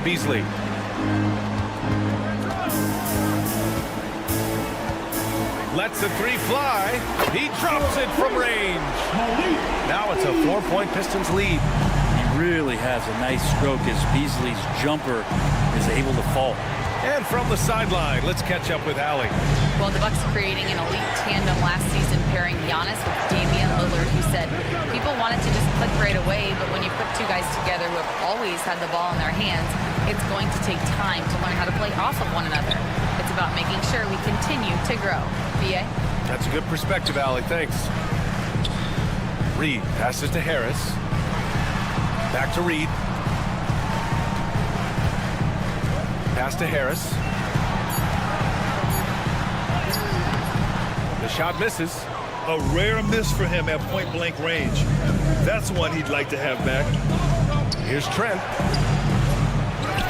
Lets the three fly. He drops it from range. Now it's a 4-point Pistons lead.
He really has a nice stroke as Beasley's jumper is able to fall.
And from the sideline, let's catch up with Allie.
Well, the Bucks creating an elite tandem last season, pairing Giannis with Damian Lillard, who said people wanted to just click right away, but when you put two guys together who have always had the ball in their hands, it's going to take time to learn how to play off of one another. It's about making sure we continue to grow. B.A.?
That's a good perspective, Allie. Thanks. Reed passes to Harris. Back to Reed. Pass to Harris. The shot misses.
A rare miss for him at point-blank range. That's one he'd like to have back.
Here's Trent.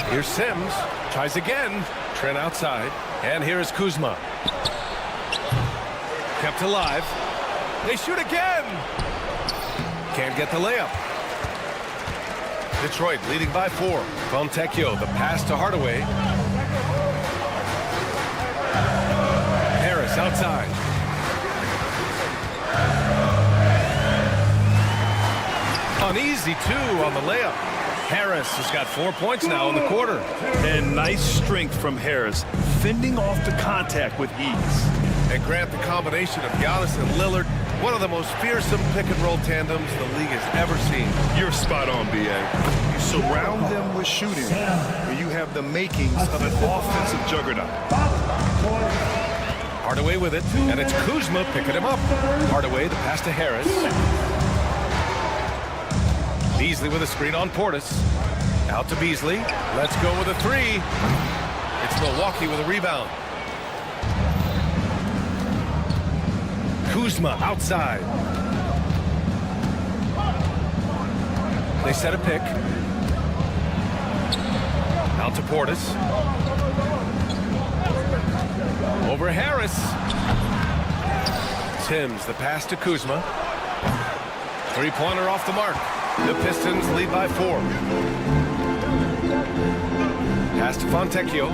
Here's Sims. Tries again. Trent outside. And here is Kuzma. Kept alive. They shoot again. Can't get the layup. Detroit leading by 4. Fontecchio, the pass to Hardaway. Harris outside. Uneasy, too, on the layup. Harris has got 4 points now in the quarter.
And nice strength from Harris, fending off the contact with ease.
And Grant, the combination of Giannis and Lillard, one of the most fearsome pick-and-roll tandems the league has ever seen.
You're spot on, B.A. You surround them with shooting, and you have the makings of an offensive juggernaut.
Hardaway with it, and it's Kuzma picking him up. Hardaway, the pass to Harris. Beasley with a screen on Portis. Out to Beasley. Let's go with a 3. It's Milwaukee with a rebound. Kuzma outside. They set a pick. Out to Portis. Over Harris. Timms, the pass to Kuzma. Three-pointer off the mark. The Pistons lead by 4. Pass to Fontecchio.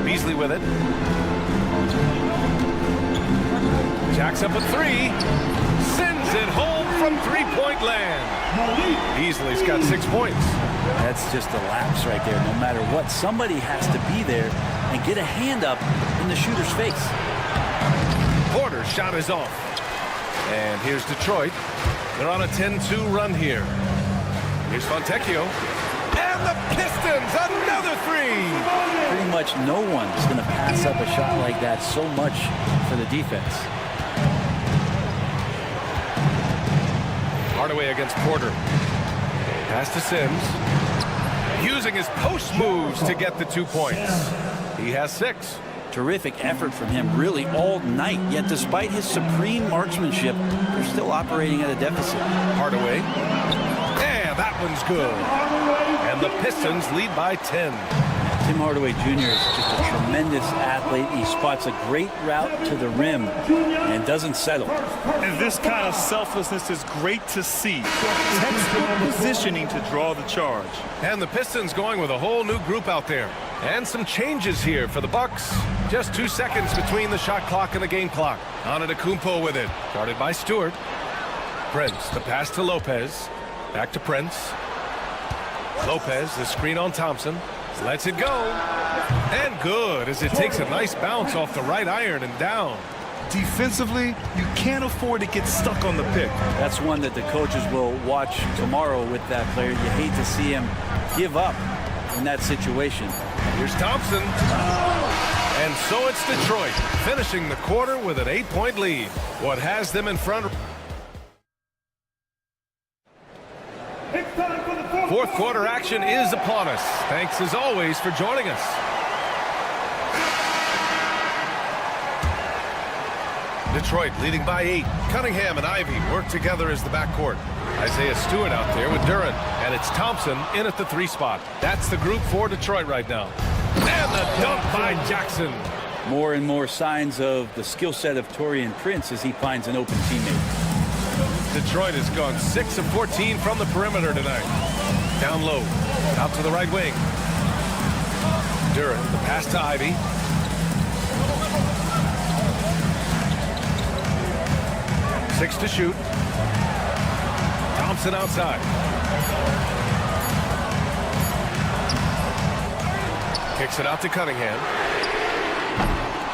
Beasley with it. Jacks up a 3. Sends it home from three-point land. Beasley's got 6 points.
That's just a lapse right there. No matter what, somebody has to be there and get a hand up in the shooter's face.
Porter's shot is off. And here's Detroit. They're on a 10-2 run here. Here's Fontecchio. And the Pistons, another 3.
Pretty much no one's going to pass up a shot like that so much for the defense.
Hardaway against Porter. Pass to Sims. Using his post moves to get the 2 points. He has 6.
Terrific effort from him really all night, yet despite his supreme marksmanship, they're still operating at a deficit.
Hardaway. Yeah, that one's good. And the Pistons lead by 10.
Tim Hardaway Jr. is just a tremendous athlete. He spots a great route to the rim and doesn't settle.
And this kind of selflessness is great to see. Textbook positioning to draw the charge.
And the Pistons going with a whole new group out there. And some changes here for the Bucks. Just 2 seconds between the shot clock and the game clock. Antetokounmpo with it. Guarded by Stewart. Prince, the pass to Lopez. Back to Prince. Lopez, the screen on Thompson. Lets it go. And good, as it takes a nice bounce off the right iron and down.
Defensively, you can't afford to get stuck on the pick.
That's one that the coaches will watch tomorrow with that player. You hate to see him give up in that situation.
Here's Thompson. And so it's Detroit, finishing the quarter with an 8-point lead. What has them in front? Fourth quarter action is upon us. Thanks as always for joining us. Detroit leading by 8. Cunningham and Ivy work together as the backcourt. Isaiah Stewart out there with Duran. And it's Thompson in at the 3 spot. That's the group for Detroit right now. And the dunk by Jackson.
More and more signs of the skill set of Taurean Prince as he finds an open teammate.
Detroit has gone 6 of 14 from the perimeter tonight. Down low, out to the right wing. Duran, the pass to Ivy. 6 to shoot. Thompson outside. Kicks it out to Cunningham.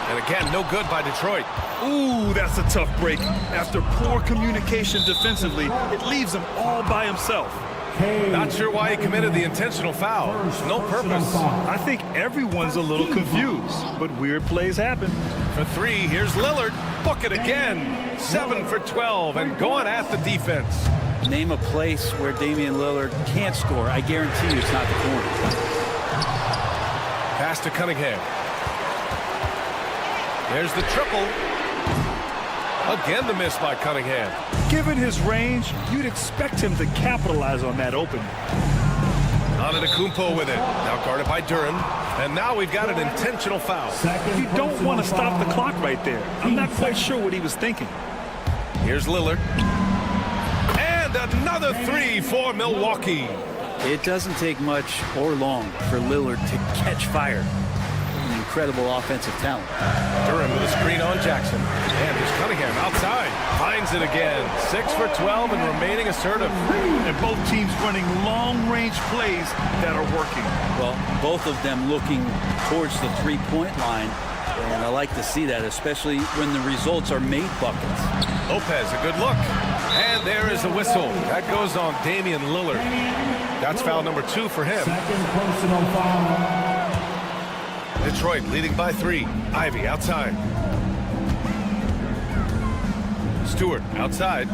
And again, no good by Detroit.
Ooh, that's a tough break. After poor communication defensively, it leaves him all by himself.
Not sure why he committed the intentional foul. No purpose.
I think everyone's a little confused, but weird plays happen.
For 3, here's Lillard. Book it again. 7 for 12 and going at the defense.
Name a place where Damian Lillard can't score. I guarantee you it's not the corner.
Pass to Cunningham. There's the triple. Again, the miss by Cunningham.
Given his range, you'd expect him to capitalize on that opening.
Antetokounmpo with it. Now guarded by Duren. And now we've got an intentional foul.
You don't want to stop the clock right there. I'm not quite sure what he was thinking.
Here's Lillard. And another 3 for Milwaukee.
It doesn't take much or long for Lillard to catch fire. An incredible offensive talent.
Duren with a screen on Jackson. And here's Cunningham outside. Finds it again. 6 for 12 and remaining assertive.
And both teams running long-range plays that are working.
Well, both of them looking towards the three-point line. And I like to see that, especially when the results are made buckets.
Lopez, a good look. And there is a whistle. That goes on Damian Lillard. That's foul number 2 for him.
Second personal foul.
Detroit leading by 3. Ivy outside. Stewart outside.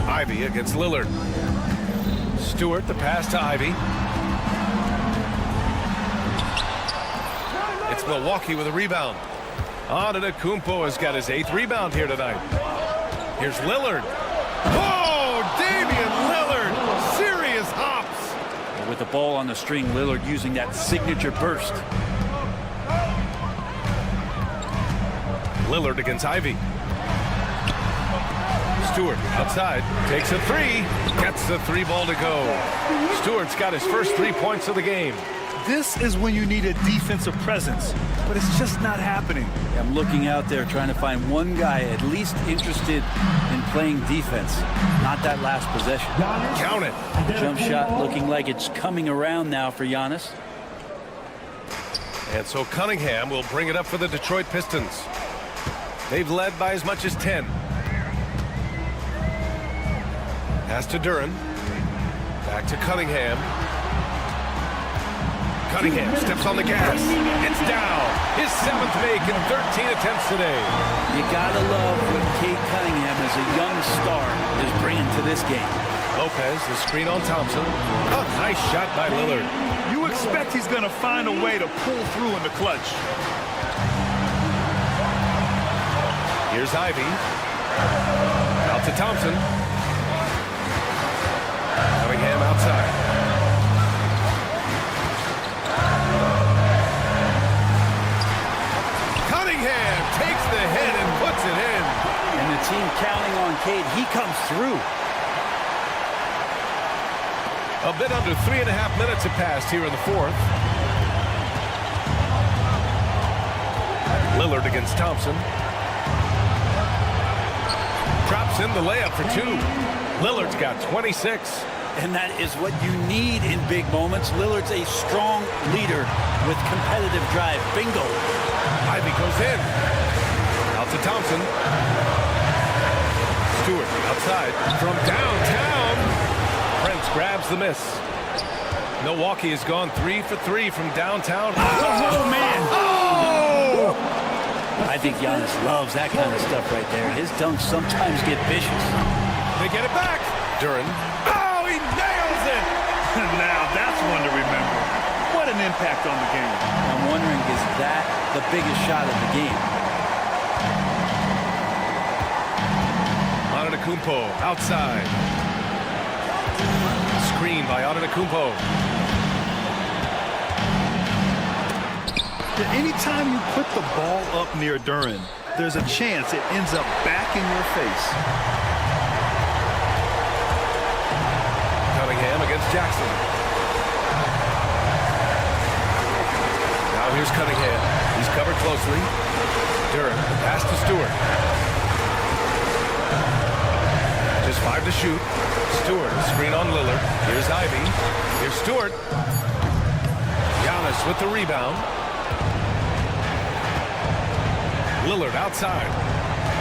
Ivy against Lillard. Stewart, the pass to Ivy. It's Milwaukee with a rebound. Antetokounmpo has got his 8th rebound here tonight. Here's Lillard. Oh, Damian Lillard! Serious hops.
With the ball on the string, Lillard using that signature burst.
Lillard against Ivy. Stewart outside, takes a 3, gets the 3 ball to go. Stewart's got his first 3 points of the game.
This is when you need a defensive presence, but it's just not happening.
I'm looking out there trying to find one guy at least interested in playing defense, not that last possession.
Count it.
Jump shot looking like it's coming around now for Giannis.
And so Cunningham will bring it up for the Detroit Pistons. They've led by as much as 10. Pass to Duren. Back to Cunningham. Cunningham steps on the gas. It's down. His 7th make in 13 attempts today.
You gotta love what Cade Cunningham as a young star is bringing to this game.
Lopez, the screen on Thompson. A nice shot by Lillard.
You expect he's going to find a way to pull through in the clutch.
Here's Ivy. Out to Thompson. Cunningham outside. Cunningham takes the hit and puts it in.
And the team counting on Cade. He comes through.
A bit under 3.5 minutes have passed here in the 4th. Lillard against Thompson. Drops in the layup for 2. Lillard's got 26.
And that is what you need in big moments. Lillard's a strong leader with competitive drive. Bingo.
Ivy goes in. Out to Thompson. Stewart outside from downtown. Prince grabs the miss. Milwaukee has gone 3 for 3 from downtown.
Oh, man.
Oh!
I think Giannis loves that kind of stuff right there. His dunks sometimes get vicious.
They get it back. Duren. Oh, he nails it.
Now that's one to remember. What an impact on the game.
I'm wondering, is that the biggest shot of the game?
Antetokounmpo outside. Screen by Antetokounmpo.
Anytime you put the ball up near Duren, there's a chance it ends up back in your face.
Cunningham against Jackson. Now here's Cunningham. He's covered closely. Durant, pass to Stewart. Just 5 to shoot. Stewart, screen on Lillard. Here's Ivy. Here's Stewart. Giannis with the rebound. Lillard outside.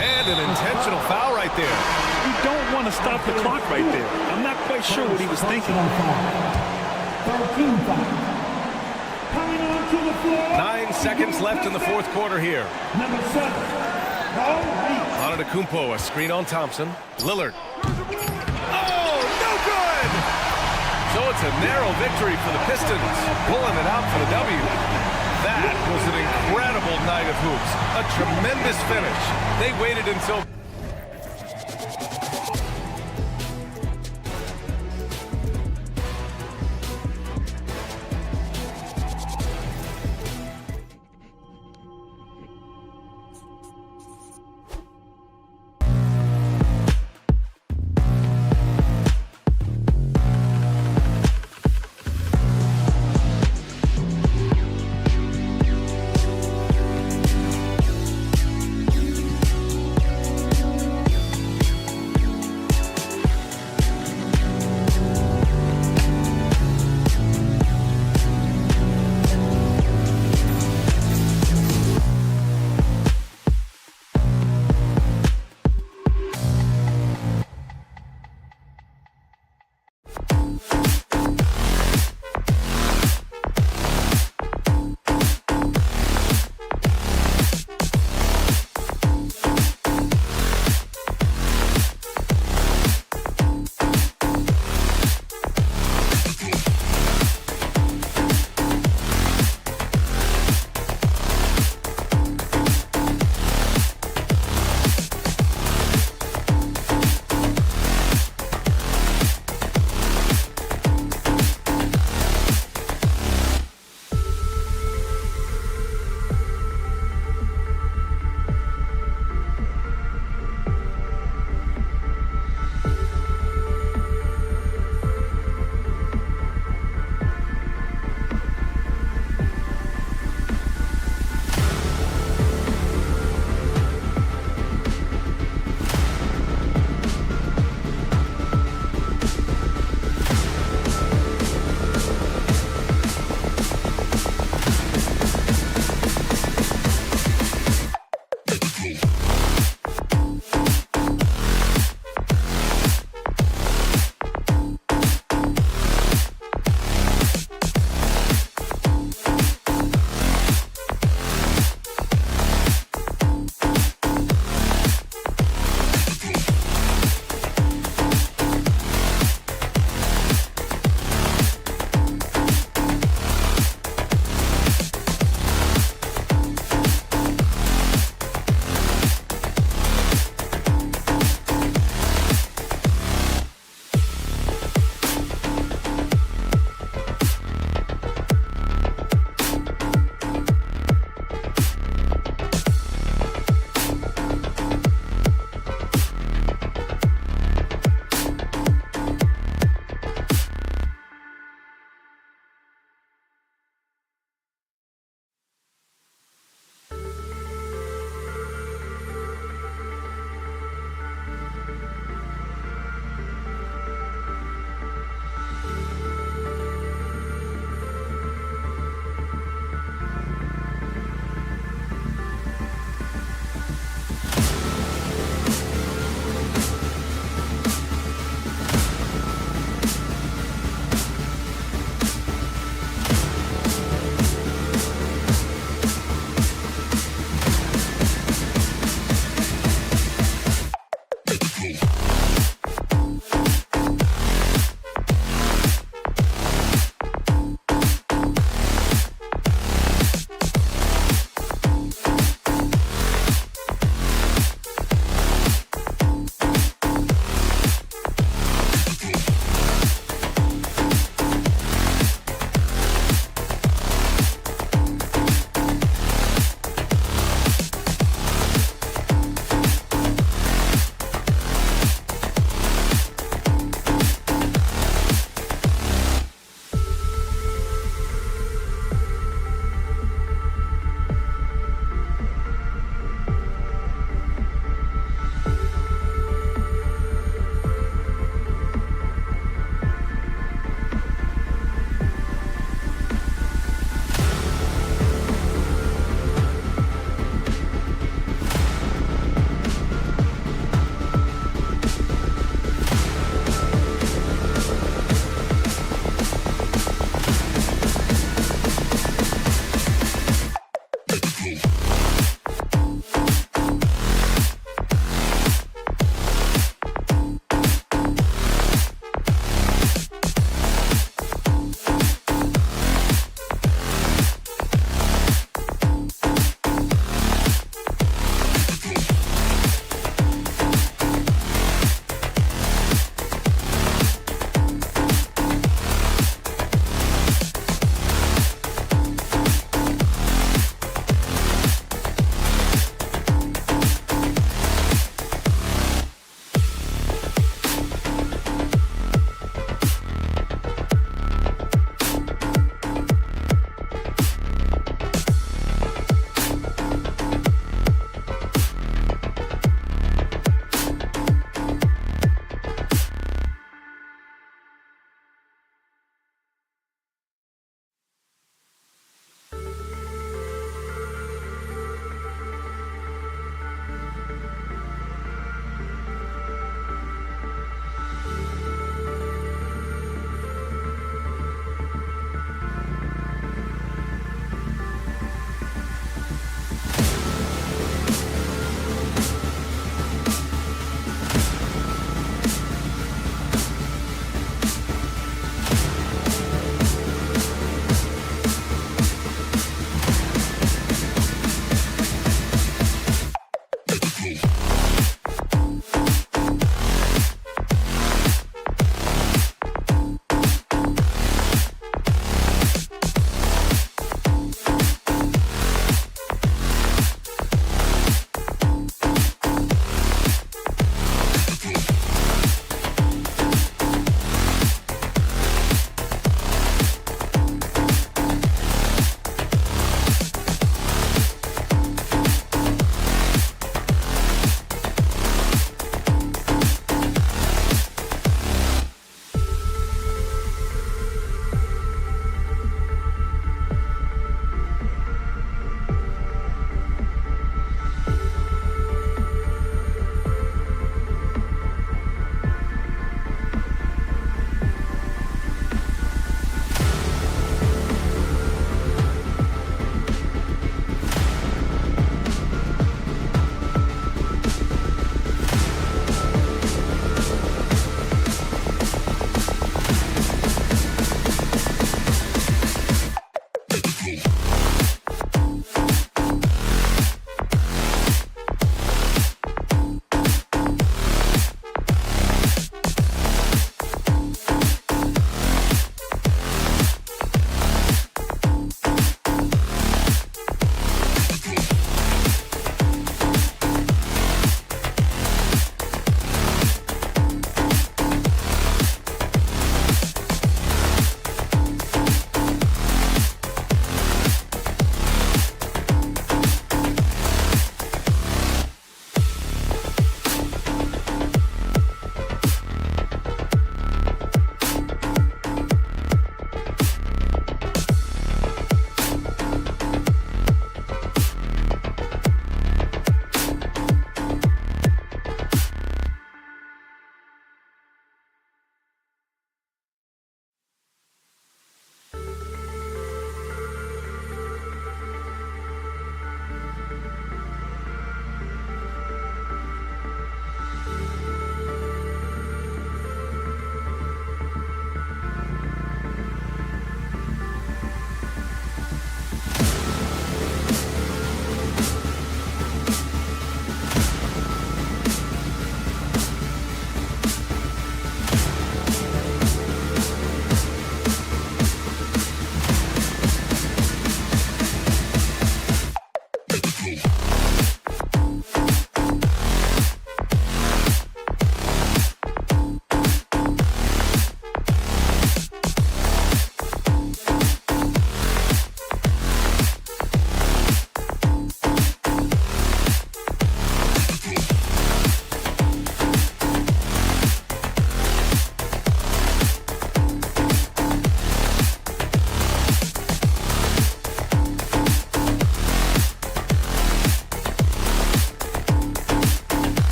And an intentional foul right there.
You don't want to stop the clock right there. I'm not quite sure what he was thinking.
13 foul. Coming onto the floor.
9 seconds left in the fourth quarter here.
Number 7.
Antetokounmpo, a screen on Thompson. Lillard. Oh, no good! So it's a narrow victory for the Pistons, pulling it out for the W. That was an incredible night of hoops. A tremendous finish. They waited until...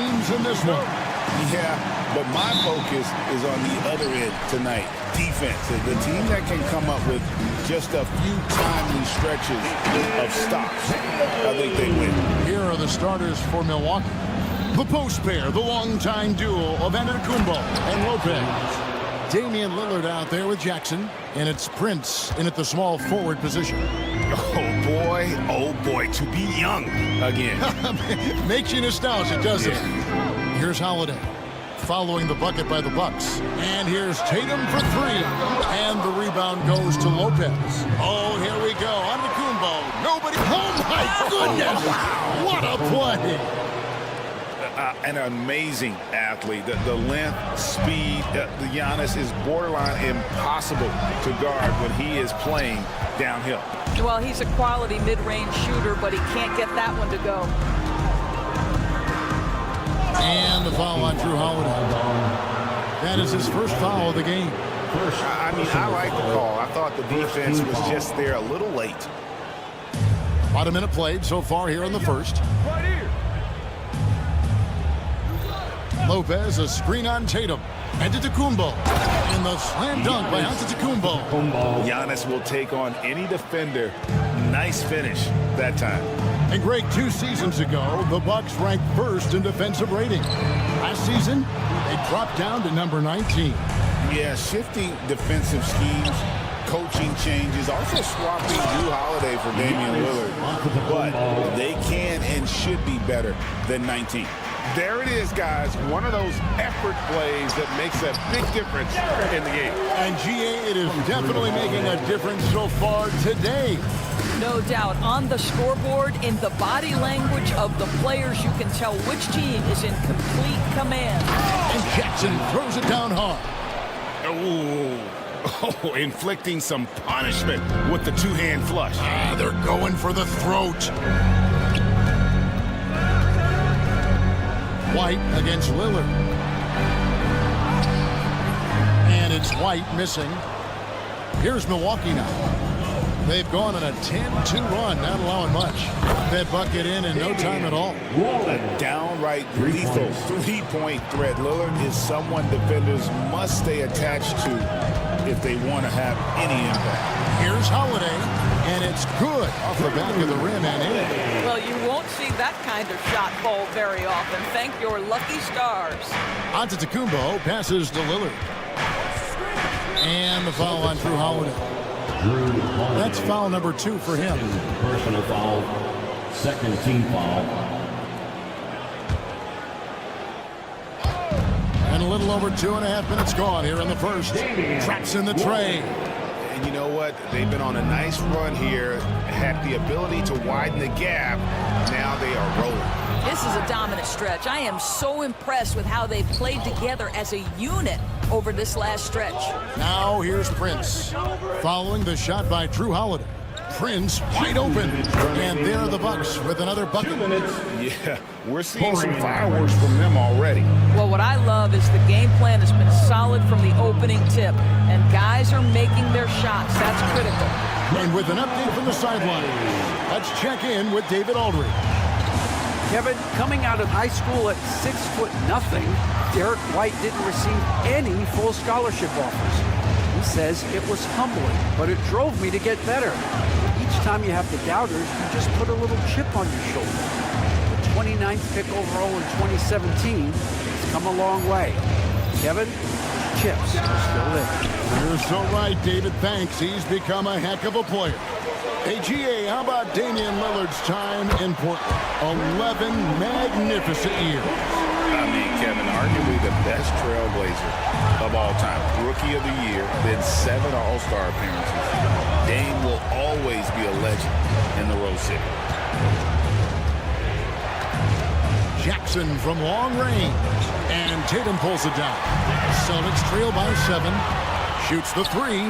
teams in this one.
Yeah, but my focus is on the other end tonight. Defense. The team that can come up with just a few timely stretches of stops, I think they win.
Here are the starters for Milwaukee. The post pair, the longtime duo of Antetokounmpo and Lopez. Damian Lillard out there with Jackson, and it's Prince in at the small forward position.
Oh boy, to be young again.
Makes you nostalgic, doesn't it? Here's Holiday, following the bucket by the Bucks. And here's Tatum for three. And the rebound goes to Lopez. Oh, here we go. Antetokounmpo. Nobody. Oh, my goodness. What a play.
An amazing athlete. The length, speed, the Giannis is borderline impossible to guard when he is playing downhill.
Well, he's a quality mid-range shooter, but he can't get that one to go.
And the foul on Drew Holiday. That is his first foul of the game.
I mean, I like the call. I thought the defense was just there a little late.
About a minute played so far here in the first. Lopez, a screen on Tatum. Antetokounmpo. And the slam dunk by Antetokounmpo.
Giannis will take on any defender. Nice finish that time.
And Greg, 2 seasons ago, the Bucks ranked first in defensive rating. Last season, they dropped down to number 19.
Yeah, shifting defensive schemes, coaching changes, also swapping Drew Holiday for Damian Lillard. But they can and should be better than 19. There it is, guys. One of those effort plays that makes a big difference in the game.
And GA, it is definitely making a difference so far today.
No doubt. On the scoreboard, in the body language of the players, you can tell which team is in complete command.
And Jackson throws it down hard.
Oh, inflicting some punishment with the two-hand flush.
They're going for the throat. White against Lillard. And it's White missing. Here's Milwaukee now. They've gone on a 10-2 run, not allowing much. That bucket in no time at all.
A downright lethal three-point threat. Lillard is someone defenders must stay attached to if they want to have any impact.
Here's Holiday, and it's good off the back of the rim and in.
Well, you won't see that kind of shot fall very often. Thank your lucky stars.
Antetokounmpo passes to Lillard. And the foul on Drew Holiday. That's foul number 2 for him.
Personal foul, second team foul.
And a little over 2.5 minutes gone here in the first. Traps in the tray.
And you know what? They've been on a nice run here, had the ability to widen the gap. Now they are rolling.
This is a dominant stretch. I am so impressed with how they played together as a unit over this last stretch.
Now here's Prince. Following the shot by Drew Holiday. Prince wide open. And there are the Bucks with another bucket.
Yeah, we're seeing some fireworks from them already.
Well, what I love is the game plan has been solid from the opening tip. And guys are making their shots. That's critical.
And with an update from the sideline, let's check in with David Aldridge.
Kevin, coming out of high school at 6'0", Derek White didn't receive any full scholarship offers. He says it was humbling, but it drove me to get better. Each time you have the doubters, you just put a little chip on your shoulder. The 29th pick overall in 2017 has come a long way. Kevin, chips are still there.
You're so right, David. Thanks. He's become a heck of a player. Hey, GA, how about Damian Lillard's time in Portland? 11 magnificent years.
I mean, Kevin, arguably the best trailblazer of all time. Rookie of the year, then 7 All-Star appearances. Dame will always be a legend in the Rose City.
Jackson from long range. And Tatum pulls it down. Celtics trail by 7. Shoots the 3.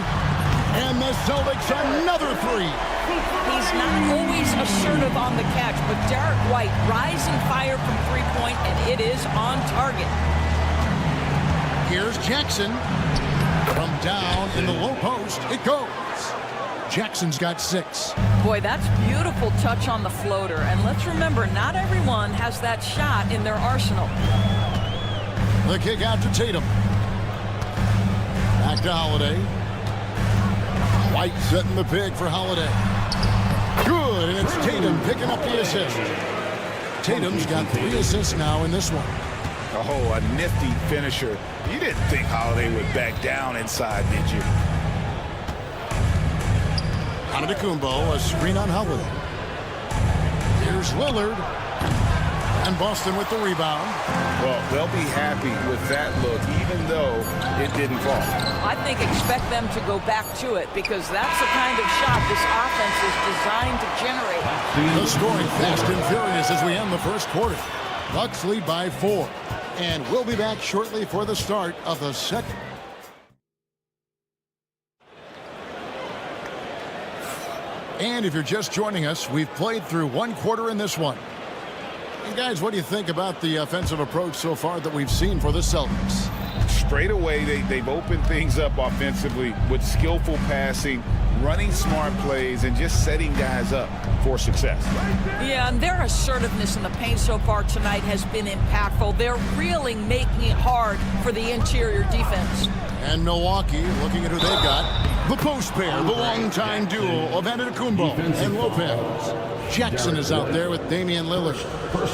And the Celtics another 3.
He's not always assertive on the catch, but Derek White rise and fire from three-point, and it is on target.
Here's Jackson. From down in the low post, it goes. Jackson's got 6.
Boy, that's beautiful touch on the floater. And let's remember, not everyone has that shot in their arsenal.
The kick out to Tatum. Back to Holiday. White setting the pick for Holiday. Good, and it's Tatum picking up the assist. Tatum's got 3 assists now in this one.
Oh, a nifty finisher. You didn't think Holiday would back down inside, did you?
Antetokounmpo, a screen on Holiday. Here's Lillard. And Boston with the rebound.
Well, they'll be happy with that look, even though it didn't fall.
I think expect them to go back to it because that's the kind of shot this offense is designed to generate.
The scoring fast and furious as we end the first quarter. Bucks lead by 4. And we'll be back shortly for the start of the second. And if you're just joining us, we've played through 1 quarter in this one. And guys, what do you think about the offensive approach so far that we've seen for the Celtics?
Straight away, they've opened things up offensively with skillful passing, running smart plays, and just setting guys up for success.
Yeah, and their assertiveness in the paint so far tonight has been impactful. They're really making it hard for the interior defense.
And Milwaukee, looking at who they've got, the post pair, the longtime duo of Antetokounmpo and Lopez. Jackson is out there with Damian Lillard.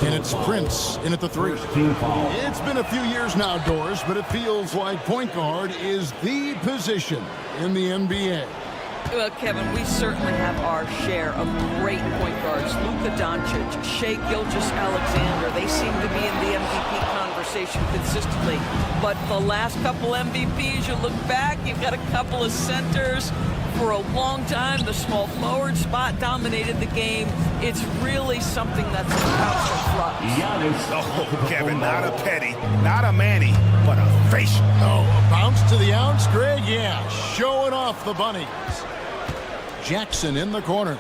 And it's Prince in at the 3. It's been a few years now, Doris, but it feels like point guard is the position in the NBA.
Well, Kevin, we certainly have our share of great point guards. Luka Doncic, Shai Gilgeous-Alexander, they seem to be in the MVP conversation consistently. But the last couple MVPs, you look back, you've got a couple of centers. For a long time, the small forward spot dominated the game. It's really something that's a constant flux.
Oh, Kevin, not a petty, not a Manny, but a facial.
Oh, a bounce to the ounce, Greg? Yeah, showing off the bunnies. Jackson in the corner.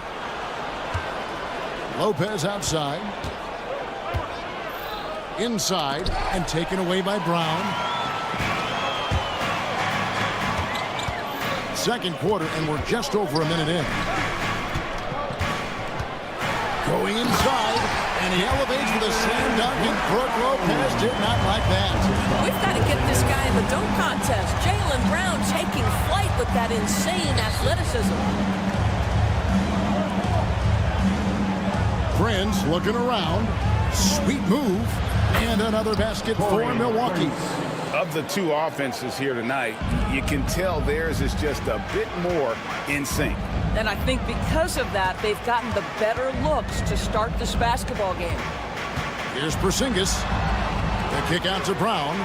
Lopez outside. Inside and taken away by Brown. Second quarter, and we're just over a minute in. Going inside, and he elevates with a slam dunk, and Brook Lopez did not like that.
We've got to get this guy in the dunk contest. Jaylen Brown taking flight with that insane athleticism.
Prince looking around. Sweet move. And another basket for Milwaukee.
Of the 2 offenses here tonight, you can tell theirs is just a bit more in sync.
And I think because of that, they've gotten the better looks to start this basketball game.
Here's Porzingis. The kick out to Brown.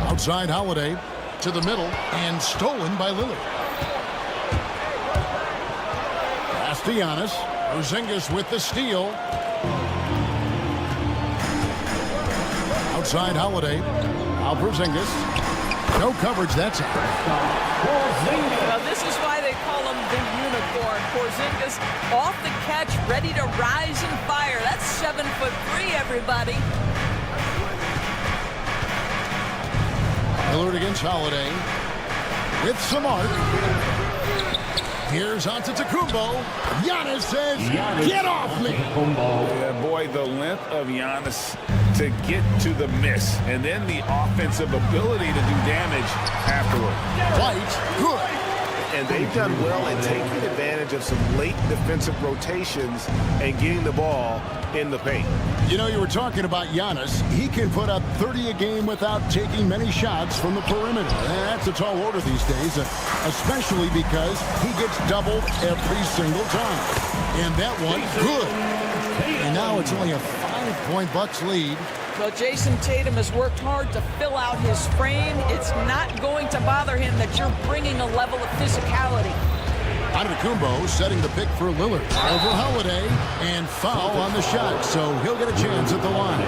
Outside Holiday to the middle and stolen by Lillard. Pass to Giannis. Porzingis with the steal. Outside Holiday. Now Porzingis. No coverage that time.
Now this is why they call him the unicorn. Porzingis off the catch, ready to rise and fire. That's 7'3", everybody.
Lillard against Holiday. With some arc. Here's Antetokounmpo. Giannis says, get off me.
Yeah, boy, the length of Giannis to get to the miss, and then the offensive ability to do damage afterward.
White, good.
And they've done well in taking advantage of some late defensive rotations and getting the ball in the paint.
You know, you were talking about Giannis. He can put up 30 a game without taking many shots from the perimeter. And that's a tall order these days, especially because he gets doubled every single time. And that one, good. And now it's only a 5-point Bucks lead.
Well, Jason Tatum has worked hard to fill out his frame. It's not going to bother him that you're bringing a level of physicality.
Antetokounmpo setting the pick for Lillard over Holiday, and foul on the shot, so he'll get a chance at the line.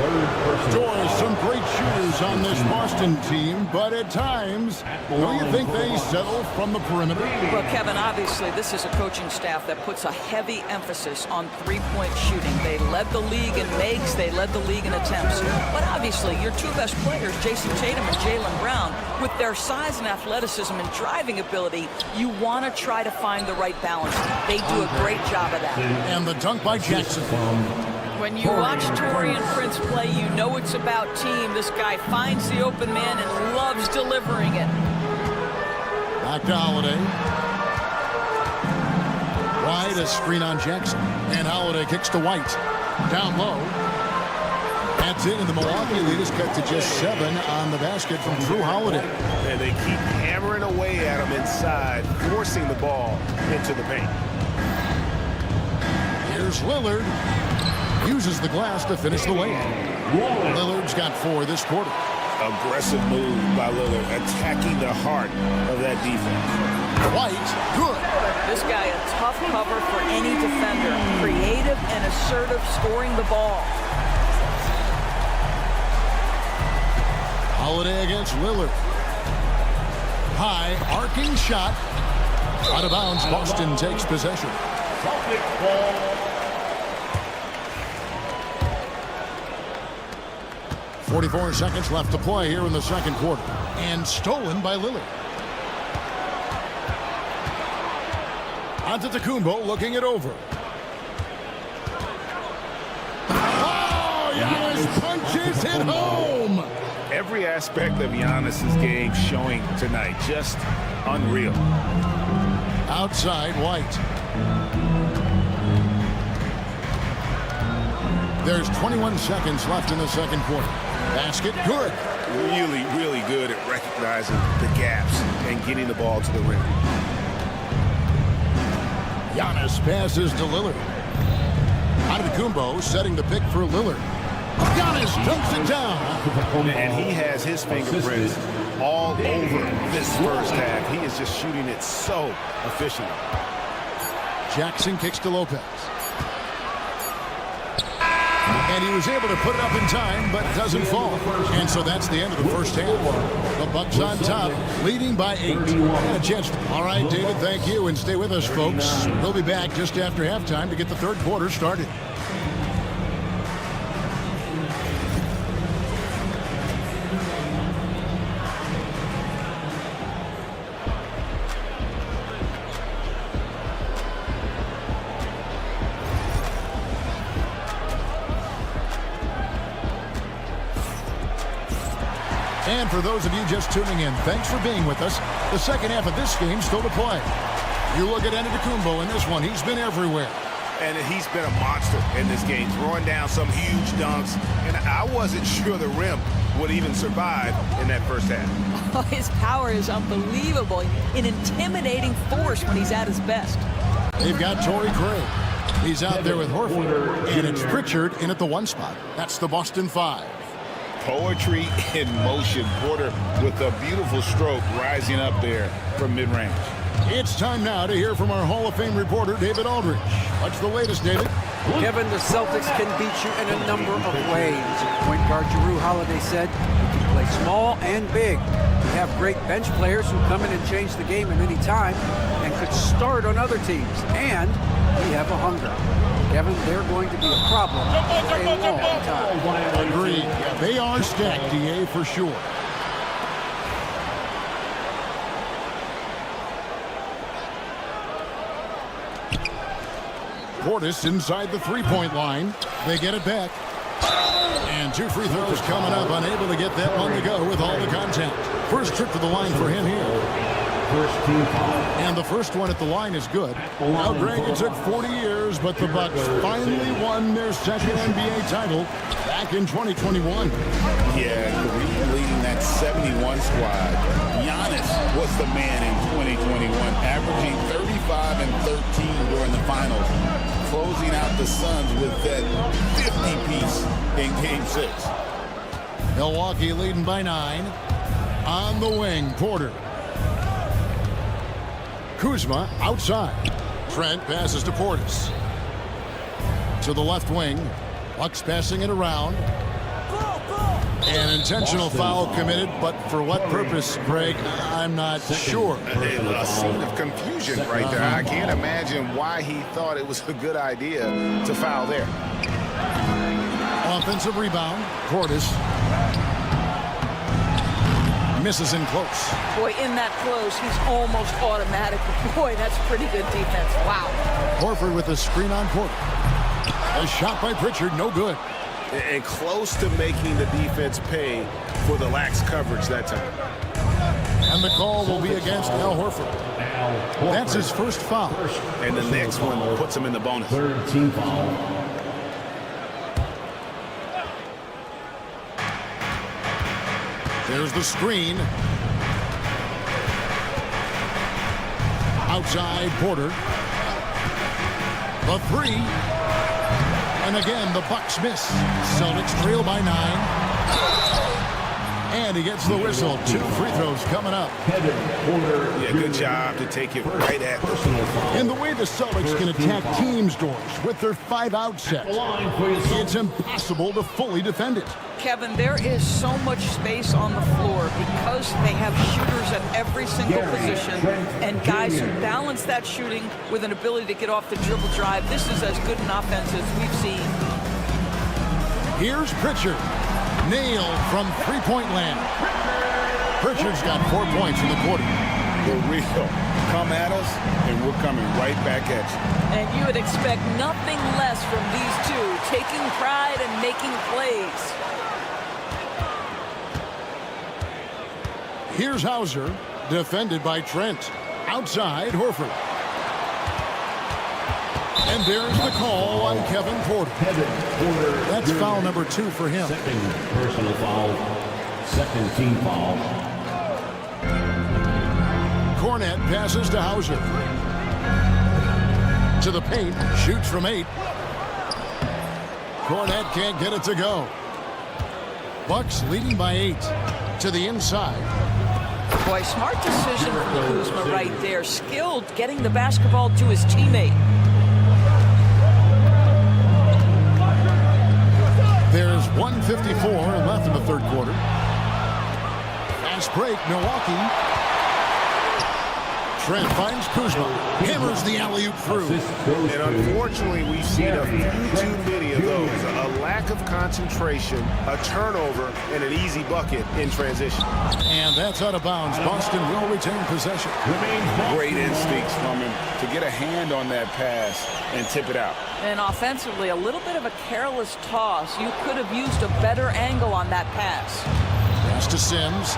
Doors, some great shooters on this Boston team, but at times, do you think they settle from the perimeter?
Well, Kevin, obviously, this is a coaching staff that puts a heavy emphasis on three-point shooting. They led the league in makes, they led the league in attempts. But obviously, your two best players, Jason Tatum and Jaylen Brown, with their size and athleticism and driving ability, you want to try to find the right balance. They do a great job of that.
And the dunk by Jackson.
When you watch Taurean Prince play, you know it's about team. This guy finds the open man and loves delivering it.
Back to Holiday. Wide, a screen on Jackson. And Holiday kicks to White. Down low. That's it, and the Milwaukee lead is cut to just 7 on the basket from Drew Holiday.
And they keep hammering away at him inside, forcing the ball into the paint.
Here's Lillard. Uses the glass to finish the layup. Lillard's got 4 this quarter.
Aggressive move by Lillard, attacking the heart of that defense.
White, good.
This guy a tough cover for any defender. Creative and assertive scoring the ball.
Holiday against Lillard. High, arcing shot. Out of bounds, Boston takes possession. 44 seconds left to play here in the second quarter. And stolen by Lillard. Antetokounmpo looking it over. Oh, Giannis punches it home.
Every aspect of Giannis's game showing tonight. Just unreal.
Outside, White. There's 21 seconds left in the second quarter. Basket, good.
Really, really good at recognizing the gaps and getting the ball to the rim.
Giannis passes to Lillard. Antetokounmpo setting the pick for Lillard. Giannis dumps it down.
And he has his fingerprints all over this first half. He is just shooting it so efficiently.
Jackson kicks to Lopez. And he was able to put it up in time, but it doesn't fall. And so that's the end of the first half. The Bucks on top, leading by 8. And a chance. All right, David, thank you. And stay with us, folks. We'll be back just after halftime to get the third quarter started. And for those of you just tuning in, thanks for being with us. The second half of this game still to play. You look at Antetokounmpo in this one. He's been everywhere.
And he's been a monster in this game, throwing down some huge dunks. And I wasn't sure the rim would even survive in that first half.
Oh, his power is unbelievable. An intimidating force when he's at his best.
They've got Torrey Craig. He's out there with Horford. And it's Pritchard in at the 1 spot. That's the Boston 5.
Poetry in motion. Porter with a beautiful stroke rising up there from mid-range.
It's time now to hear from our Hall of Fame reporter, David Aldridge. What's the latest, David?
Kevin, the Celtics can beat you in a number of ways. Point guard Drew Holiday said he can play small and big. We have great bench players who come in and change the game at any time and could start on other teams. And we have a hunger. Kevin, they're going to be a problem for a long time.
Agreed. They are stacked, DA, for sure. Portis inside the three-point line. They get it back. And 2 free throws coming up. Unable to get that one to go with all the contact. First trip to the line for him here. And the first one at the line is good. Now, Greg, it took 40 years, but the Bucks finally won their second NBA title back in 2021.
Yeah, Kareem leading that 71 squad. Giannis was the man in 2021, averaging 35 and 13 during the finals, closing out the Suns with that 50-piece in Game 6.
Milwaukee leading by 9. On the wing, Porter. Kuzma outside. Trent passes to Portis. To the left wing. Bucks passing it around. An intentional foul committed, but for what purpose, Greg? I'm not sure.
A scene of confusion right there. I can't imagine why he thought it was a good idea to foul there.
Offensive rebound. Portis misses in close.
Boy, in that close, he's almost automatic. Boy, that's pretty good defense. Wow.
Horford with a screen on Porter. A shot by Pritchard, no good.
And close to making the defense pay for the lax coverage that time.
And the call will be against Al Horford. That's his first foul.
And the next one puts him in the bonus.
Third team foul.
There's the screen. Outside Porter. The three. And again, the Bucks miss. Celtics trail by 9. And he gets the whistle. 2 free throws coming up.
Yeah, good job to take it right at the
And the way the Celtics can attack teams' doors with their 5-out set, it's impossible to fully defend it.
Kevin, there is so much space on the floor because they have shooters at every single position and guys who balance that shooting with an ability to get off the dribble drive. This is as good an offense as we've seen.
Here's Pritchard. Nailed from three-point land. Pritchard's got 4 points in the quarter.
For real. Come at us, and we're coming right back at you.
And you would expect nothing less from these two, taking pride and making plays.
Here's Hauser, defended by Trent. Outside, Horford. And there's the call on Kevin Porter. That's foul number 2 for him.
Second personal foul. Second team foul.
Cornet passes to Hauser. To the paint, shoots from 8. Cornet can't get it to go. Bucks leading by 8. To the inside.
Boy, smart decision from Kuzma right there. Skilled getting the basketball to his teammate.
There's 1:54 left in the third quarter. Fast break, Milwaukee. Trent finds Kuzma. Hammers the alley-oop through.
And unfortunately, we've seen a few too many of those. A lack of concentration, a turnover, and an easy bucket in transition.
And that's out of bounds. Boston will retain possession.
Great instincts from him to get a hand on that pass and tip it out.
And offensively, a little bit of a careless toss. You could have used a better angle on that pass.
Pass to Sims.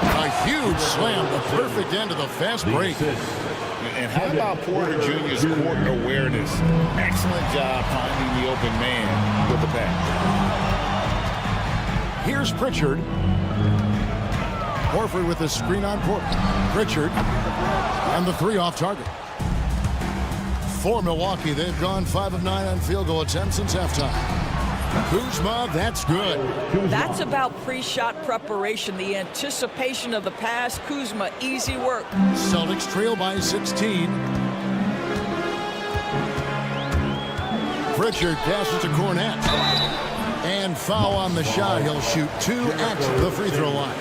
A huge slam, the perfect end of the fast break.
And how about Porter Jr.'s court awareness? Excellent job finding the open man with the pass.
Here's Pritchard. Horford with a screen on Porter. Pritchard. And the 3 off target. For Milwaukee, they've gone 5 of 9 on field goal attempts since halftime. Kuzma, that's good.
That's about pre-shot preparation, the anticipation of the pass. Kuzma, easy work.
Celtics trail by 16. Pritchard passes to Cornet. And foul on the shot. He'll shoot 2 at the free throw line.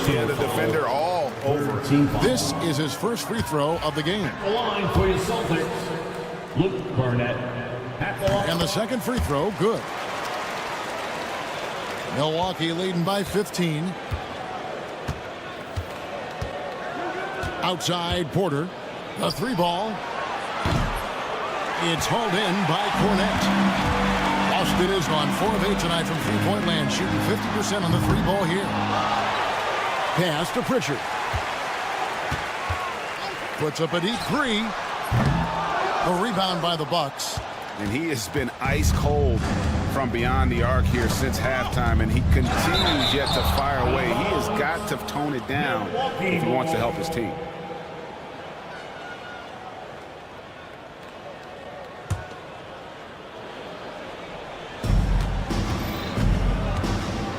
Yeah, the defender all over.
This is his first free throw of the game.
The line for your Celtics, Luke Barnett.
And the second free throw, good. Milwaukee leading by 15. Outside Porter. The 3 ball. It's hauled in by Cornet. Boston is on 4 of 8 tonight from three-point land, shooting 50% on the 3 ball here. Pass to Pritchard. Puts up a deep 3. A rebound by the Bucks.
And he has been ice cold from beyond the arc here since halftime, and he continues yet to fire away. He has got to tone it down if he wants to help his team.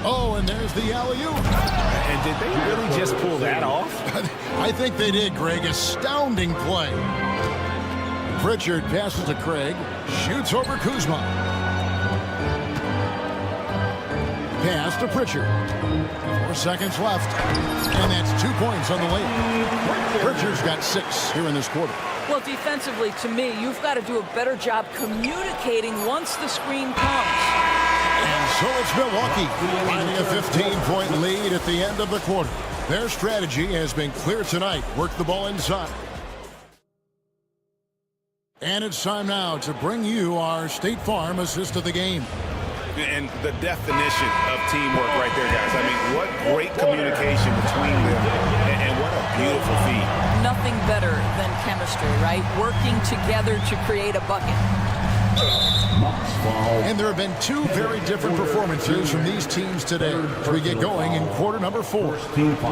Oh, and there's the alley-oop.
And did they really just pull that off?
I think they did, Greg. Astounding play. Pritchard passes to Craig. Shoots over Kuzma. Pass to Pritchard. 4 seconds left. And that's 2 points on the layup. Pritchard's got 6 here in this quarter.
Well, defensively, to me, you've got to do a better job communicating once the screen comes.
And so it's Milwaukee finding a 15-point lead at the end of the quarter. Their strategy has been clear tonight. Work the ball inside. And it's time now to bring you our State Farm assist of the game.
And the definition of teamwork right there, guys. I mean, what great communication between them, and what a beautiful feed.
Nothing better than chemistry, right? Working together to create a bucket.
And there have been 2 very different performances from these teams today as we get going in quarter number 4.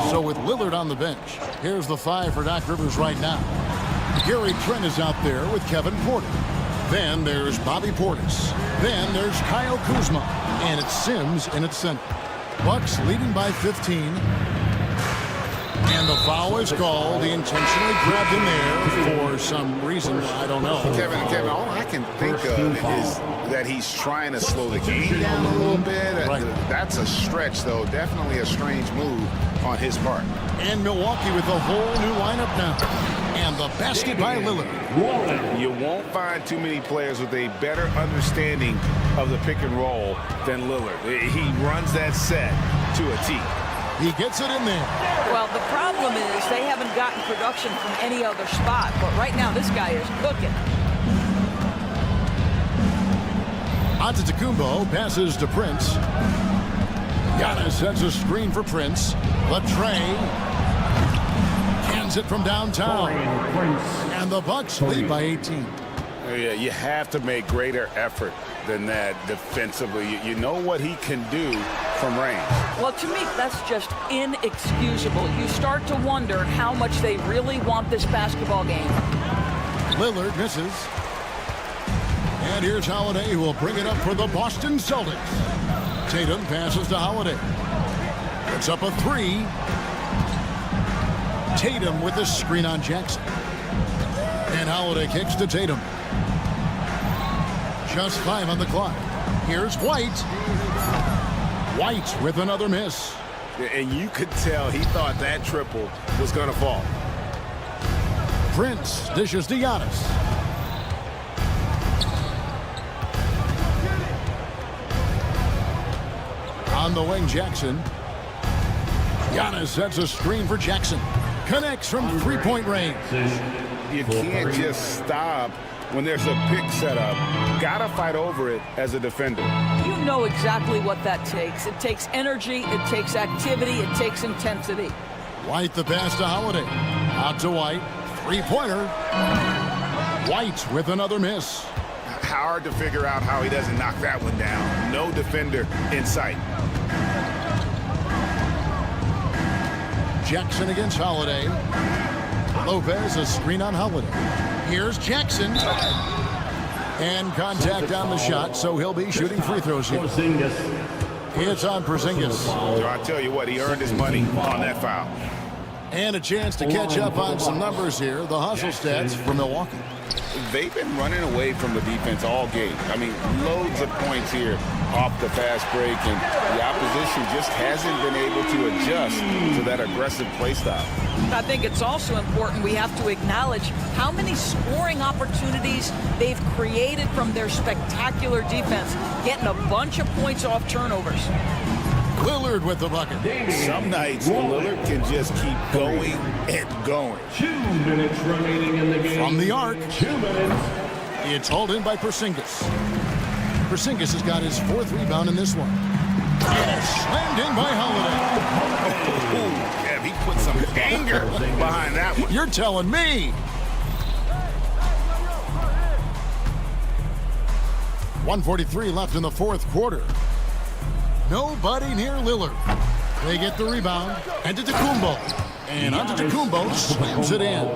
So with Lillard on the bench, here's the 5 for Doc Rivers right now. Gary Trent is out there with Kevin Porter. Then there's Bobby Portis. Then there's Kyle Kuzma. And it's Sims in its center. Bucks leading by 15. And the foul is called. He intentionally grabbed him there for some reason. I don't know.
Kevin, all I can think of is that he's trying to slow the game down a little bit.
Right.
That's a stretch, though. Definitely a strange move on his part.
And Milwaukee with a whole new lineup now. And the basket by Lillard.
You won't find too many players with a better understanding of the pick and roll than Lillard. He runs that set to a T.
He gets it in there.
Well, the problem is they haven't gotten production from any other spot. But right now, this guy is cooking.
Antetokounmpo passes to Prince. Giannis sets a screen for Prince. Latrey cans it from downtown. And the Bucks lead by 18.
Yeah, you have to make greater effort than that defensively. You know what he can do from range.
Well, to me, that's just inexcusable. You start to wonder how much they really want this basketball game.
Lillard misses. And here's Holiday, who will bring it up for the Boston Celtics. Tatum passes to Holiday. It's up a 3. Tatum with the screen on Jackson. And Holiday kicks to Tatum. Just 5 on the clock. Here's White. White with another miss.
And you could tell he thought that triple was going to fall.
Prince dishes to Giannis. On the wing, Jackson. Giannis sets a screen for Jackson. Connects from 3-point range.
You can't just stop when there's a pick set up. Gotta fight over it as a defender.
You know exactly what that takes. It takes energy, it takes activity, it takes intensity.
White the pass to Holiday. Out to White. 3-pointer. White with another miss.
Hard to figure out how he doesn't knock that one down. No defender in sight.
Jackson against Holiday. Lopez a screen on Holiday. Here's Jackson. And contact on the shot, so he'll be shooting free throws here. It's on Porzingis.
So I tell you what, he earned his money on that foul.
And a chance to catch up on some numbers here. The hustle stats for Milwaukee.
They've been running away from the defense all game. I mean, loads of points here off the fast break, and the opposition just hasn't been able to adjust to that aggressive play style.
I think it's also important we have to acknowledge how many scoring opportunities they've created from their spectacular defense, getting a bunch of points off turnovers.
Lillard with the bucket.
Some nights Lillard can just keep going and going.
2 minutes remaining in the game.
From the arc.
2 minutes.
It's hauled in by Porzingis. Porzingis has got his 4th rebound in this one. And it's slammed in by Holiday.
Oh, yeah, he put some anger behind that one.
You're telling me. 1:43 left in the 4th quarter. Nobody near Lillard. They get the rebound. Antetokounmpo. And Antetokounmpo slams it in.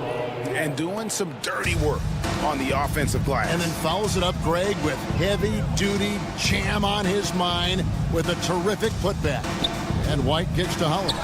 And doing some dirty work on the offensive glass.
And then fouls it up, Greg, with heavy-duty jam on his mind with a terrific putback. And White kicks to Holiday.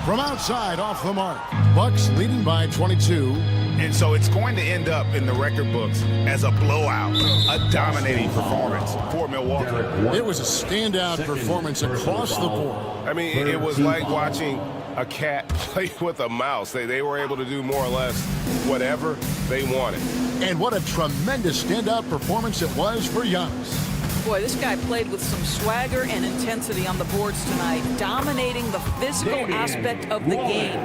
From outside, off the mark. Bucks leading by 22.
And so it's going to end up in the record books as a blowout, a dominating performance for Milwaukee.
It was a standout performance across the board.
I mean, it was like watching a cat play with a mouse. They were able to do more or less whatever they wanted.
And what a tremendous standout performance it was for Giannis.
Boy, this guy played with some swagger and intensity on the boards tonight, dominating the physical aspect of the game.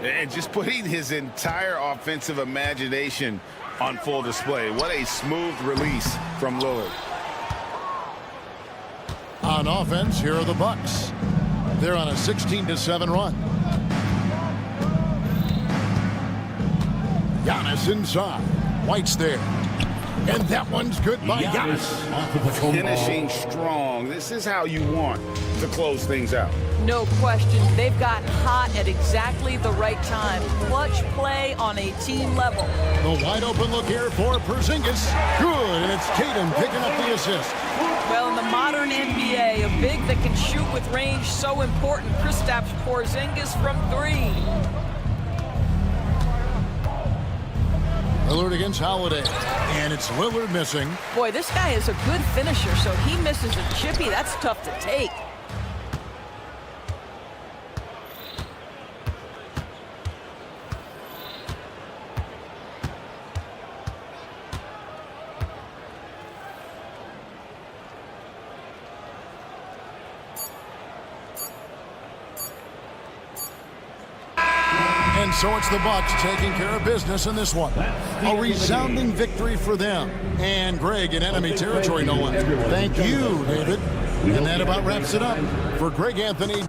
And just putting his entire offensive imagination on full display. What a smooth release from Lillard.
On offense, here are the Bucks. They're on a 16-7 run. Giannis inside. White's there. And that one's good by Giannis.
Finishing strong. This is how you want to close things out.
No question. They've gotten hot at exactly the right time. Clutch play on a team level.
The wide open look here for Porzingis. Good, and it's Tatum picking up the assist.
Well, in the modern NBA, a big that can shoot with range, so important. Kristaps Porzingis from 3.
Lillard against Holiday, and it's Lillard missing.
Boy, this guy is a good finisher, so he misses a chippy. That's tough to take.
And so it's the Bucks taking care of business in this one. A resounding victory for them. And Greg in enemy territory, no less. Thank you, David. And that about wraps it up for Greg Anthony.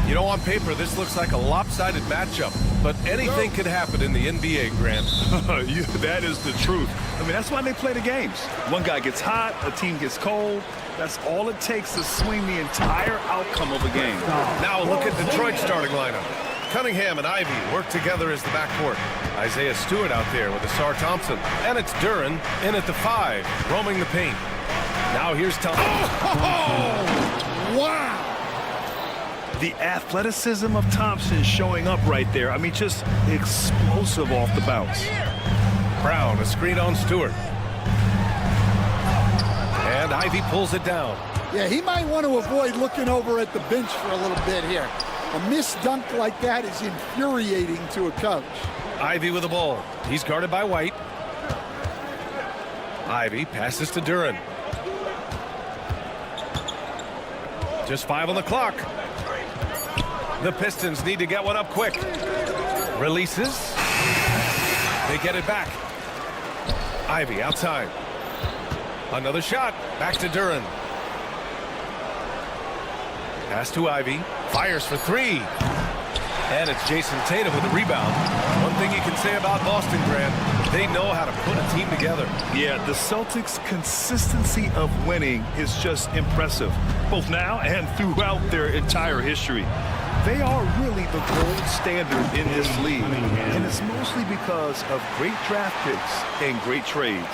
You know, on paper, this looks like a lopsided matchup, but anything could happen in the NBA, Grant.
That is the truth. I mean, that's why they play the games. One guy gets hot, a team gets cold. That's all it takes to swing the entire outcome of a game.
Now look at Detroit's starting lineup. Cunningham and Ivy work together as the backcourt. Isaiah Stewart out there with Asar Thompson. And it's Duren in at the 5, roaming the paint. Now here's Thompson.
Oh! Wow!
The athleticism of Thompson showing up right there. I mean, just explosive off the bounce.
Brown, a screen on Stewart. And Ivy pulls it down.
Yeah, he might want to avoid looking over at the bench for a little bit here. A missed dunk like that is infuriating to a coach.
Ivy with the ball. He's guarded by White. Ivy passes to Duren. Just 5 on the clock. The Pistons need to get one up quick. Releases. They get it back. Ivy outside. Another shot. Back to Duren. Pass to Ivy. Fires for 3. And it's Jason Tatum with the rebound. One thing you can say about Boston, Grant, they know how to put a team together.
Yeah, the Celtics' consistency of winning is just impressive, both now and throughout their entire history. They are really the gold standard in this league, and it's mostly because of great draft picks and great trades.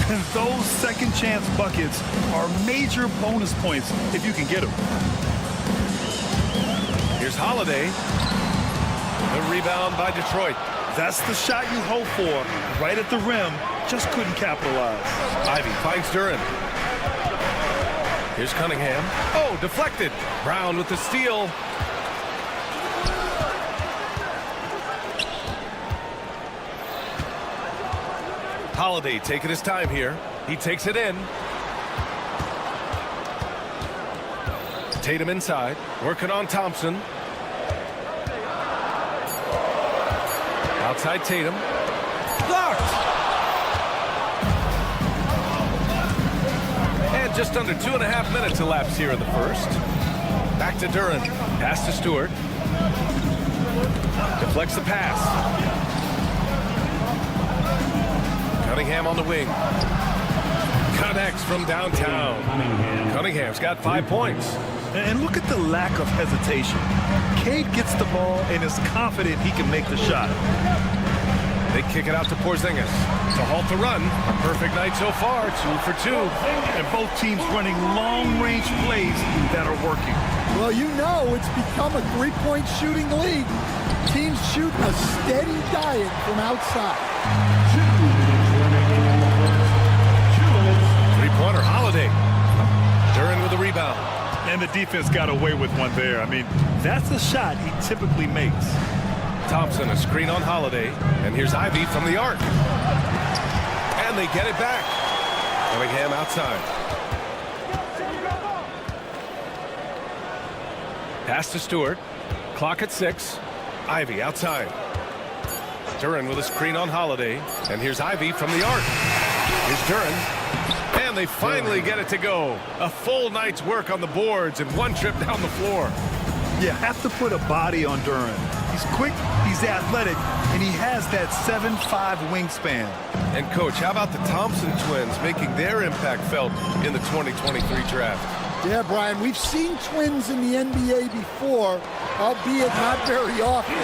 And those second chance buckets are major bonus points if you can get them.
Here's Holiday. The rebound by Detroit.
That's the shot you hope for, right at the rim. Just couldn't capitalize.
Ivy finds Duren. Here's Cunningham. Oh, deflected. Brown with the steal. Holiday taking his time here. He takes it in. Tatum inside, working on Thompson. Outside Tatum. Blocked! And just under 2.5 minutes elapsed here in the first. Back to Duren. Pass to Stewart. Deflects the pass. Cunningham on the wing. Connects from downtown. Cunningham's got 5 points.
And look at the lack of hesitation. Cade gets the ball and is confident he can make the shot.
They kick it out to Porzingis to halt the run. A perfect night so far, 2 for 2.
And both teams running long-range plays that are working.
Well, you know it's become a three-point shooting league. Teams shoot a steady diet from outside.
Three-pointer, Holiday. Duren with the rebound.
And the defense got away with one there. I mean, that's the shot he typically makes.
Thompson, a screen on Holiday. And here's Ivy from the arc. And they get it back. Cunningham outside. Pass to Stewart. Clock at 6. Ivy outside. Duren with a screen on Holiday. And here's Ivy from the arc. Here's Duren. And they finally get it to go. A full night's work on the boards and one trip down the floor.
You have to put a body on Duren. He's quick, he's athletic, and he has that 7'5" wingspan.
And, Coach, how about the Thompson twins making their impact felt in the 2023 draft?
Yeah, Brian, we've seen twins in the NBA before, albeit not very often.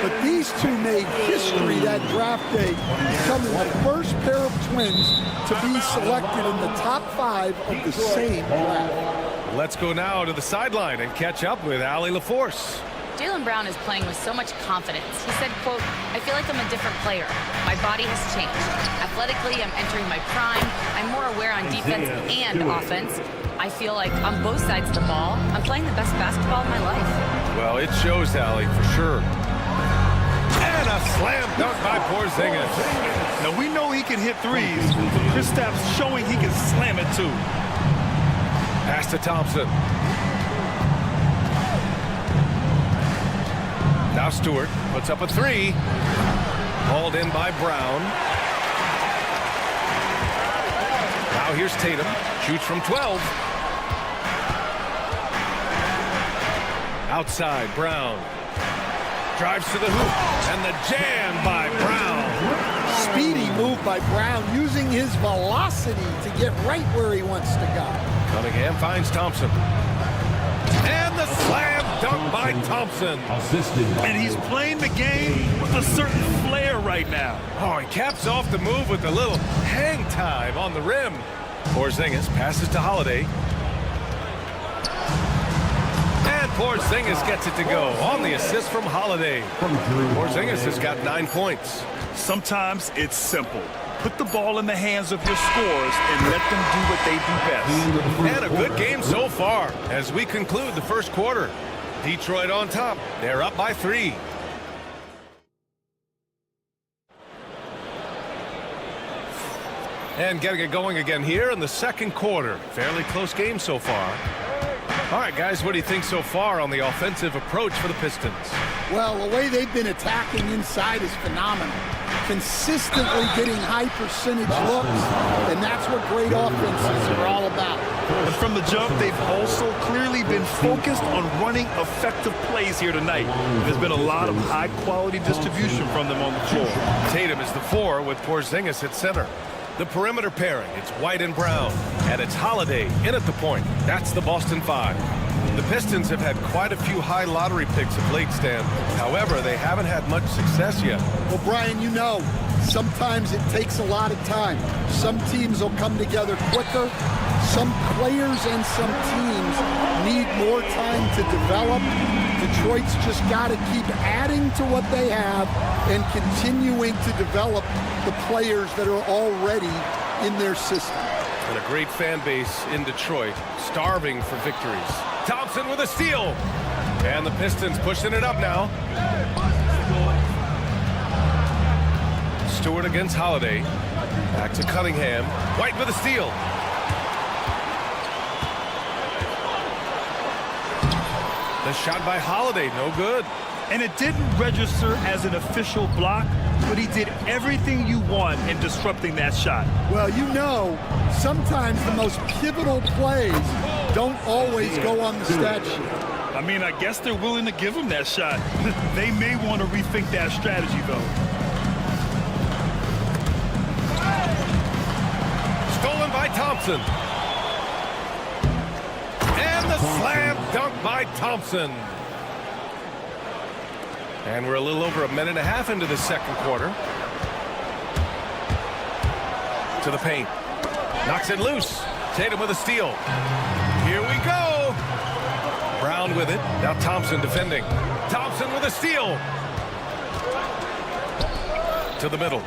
But these two made history that draft day, becoming the first pair of twins to be selected in the top 5 of the same draft.
Let's go now to the sideline and catch up with Allie LaForce.
Jaylen Brown is playing with so much confidence. He said, quote, "I feel like I'm a different player. My body has changed. Athletically, I'm entering my prime. I'm more aware on defense and offense. I feel like on both sides of the ball, I'm playing the best basketball of my life."
Well, it shows, Allie, for sure. And a slam dunk by Porzingis.
Now, we know he can hit threes. Kristaps showing he can slam it, too.
Pass to Thompson. Now Stewart puts up a 3. Hauled in by Brown. Now here's Tatum. Shoots from 12. Outside, Brown. Drives to the hoop, and the jam by Brown.
Speedy move by Brown, using his velocity to get right where he wants to go.
Cunningham finds Thompson. And the slam dunk by Thompson.
And he's playing the game with a certain flair right now.
Oh, he caps off the move with a little hang time on the rim. Porzingis passes to Holiday. And Porzingis gets it to go on the assist from Holiday. Porzingis has got 9 points.
Sometimes it's simple. Put the ball in the hands of your scorers and let them do what they do best.
And a good game so far as we conclude the first quarter. Detroit on top. They're up by 3. And getting it going again here in the second quarter. Fairly close game so far. All right, guys, what do you think so far on the offensive approach for the Pistons?
Well, the way they've been attacking inside is phenomenal. Consistently getting high percentage looks, and that's what great offenses are all about.
And from the jump, they've also clearly been focused on running effective plays here tonight. There's been a lot of high-quality distribution from them on the floor.
Tatum is the 4 with Porzingis at center. The perimeter pairing, it's White and Brown, and it's Holiday in at the point. That's the Boston 5. The Pistons have had quite a few high lottery picks of late, Stan. However, they haven't had much success yet.
Well, Brian, you know, sometimes it takes a lot of time. Some teams will come together quicker. Some players and some teams need more time to develop. Detroit's just got to keep adding to what they have and continuing to develop the players that are already in their system.
And a great fan base in Detroit, starving for victories. Thompson with a steal. And the Pistons pushing it up now. Stewart against Holiday. Back to Cunningham. White with a steal. The shot by Holiday, no good.
And it didn't register as an official block, but he did everything you want in disrupting that shot.
Well, you know, sometimes the most pivotal plays don't always go on the stat sheet.
I mean, I guess they're willing to give him that shot. They may want to rethink that strategy, though.
Stolen by Thompson. And the slam dunk by Thompson. And we're a little over a minute and a half into the second quarter. To the paint. Knocks it loose. Tatum with a steal. Here we go. Brown with it. Now Thompson defending. Thompson with a steal. To the middle.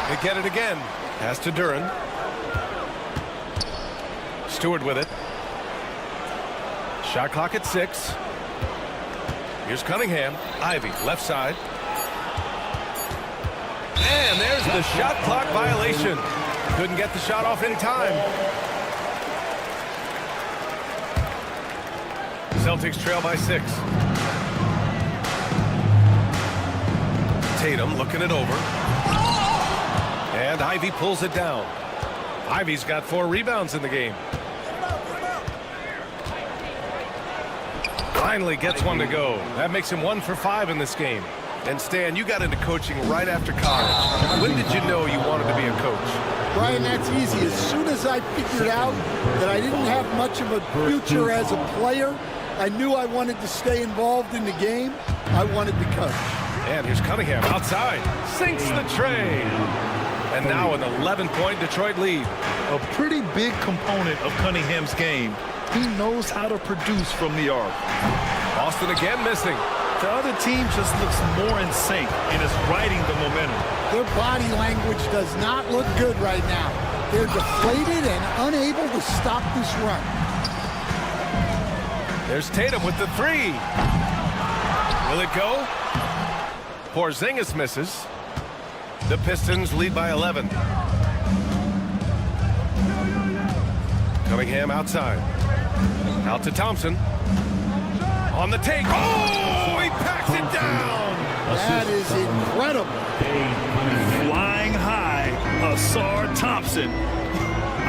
They get it again. Pass to Duran. Stewart with it. Shot clock at 6. Here's Cunningham. Ivy, left side. And there's the shot clock violation. Couldn't get the shot off in time. Celtics trail by 6. Tatum looking it over. And Ivy pulls it down. Ivy's got 4 rebounds in the game. Finally gets one to go. That makes him 1 for 5 in this game. And Stan, you got into coaching right after college. When did you know you wanted to be a coach?
Brian, that's easy. As soon as I figured out that I didn't have much of a future as a player, I knew I wanted to stay involved in the game. I wanted to coach.
And here's Cunningham outside. Sinks the tray. And now an 11-point Detroit lead.
A pretty big component of Cunningham's game. He knows how to produce from the arc.
Boston again missing.
The other team just looks more in sync and is riding the momentum.
Their body language does not look good right now. They're deflated and unable to stop this run.
There's Tatum with the 3. Will it go? Porzingis misses. The Pistons lead by 11. Cunningham outside. Out to Thompson. On the take. Oh, he packs it down.
That is incredible.
Flying high, Asar Thompson.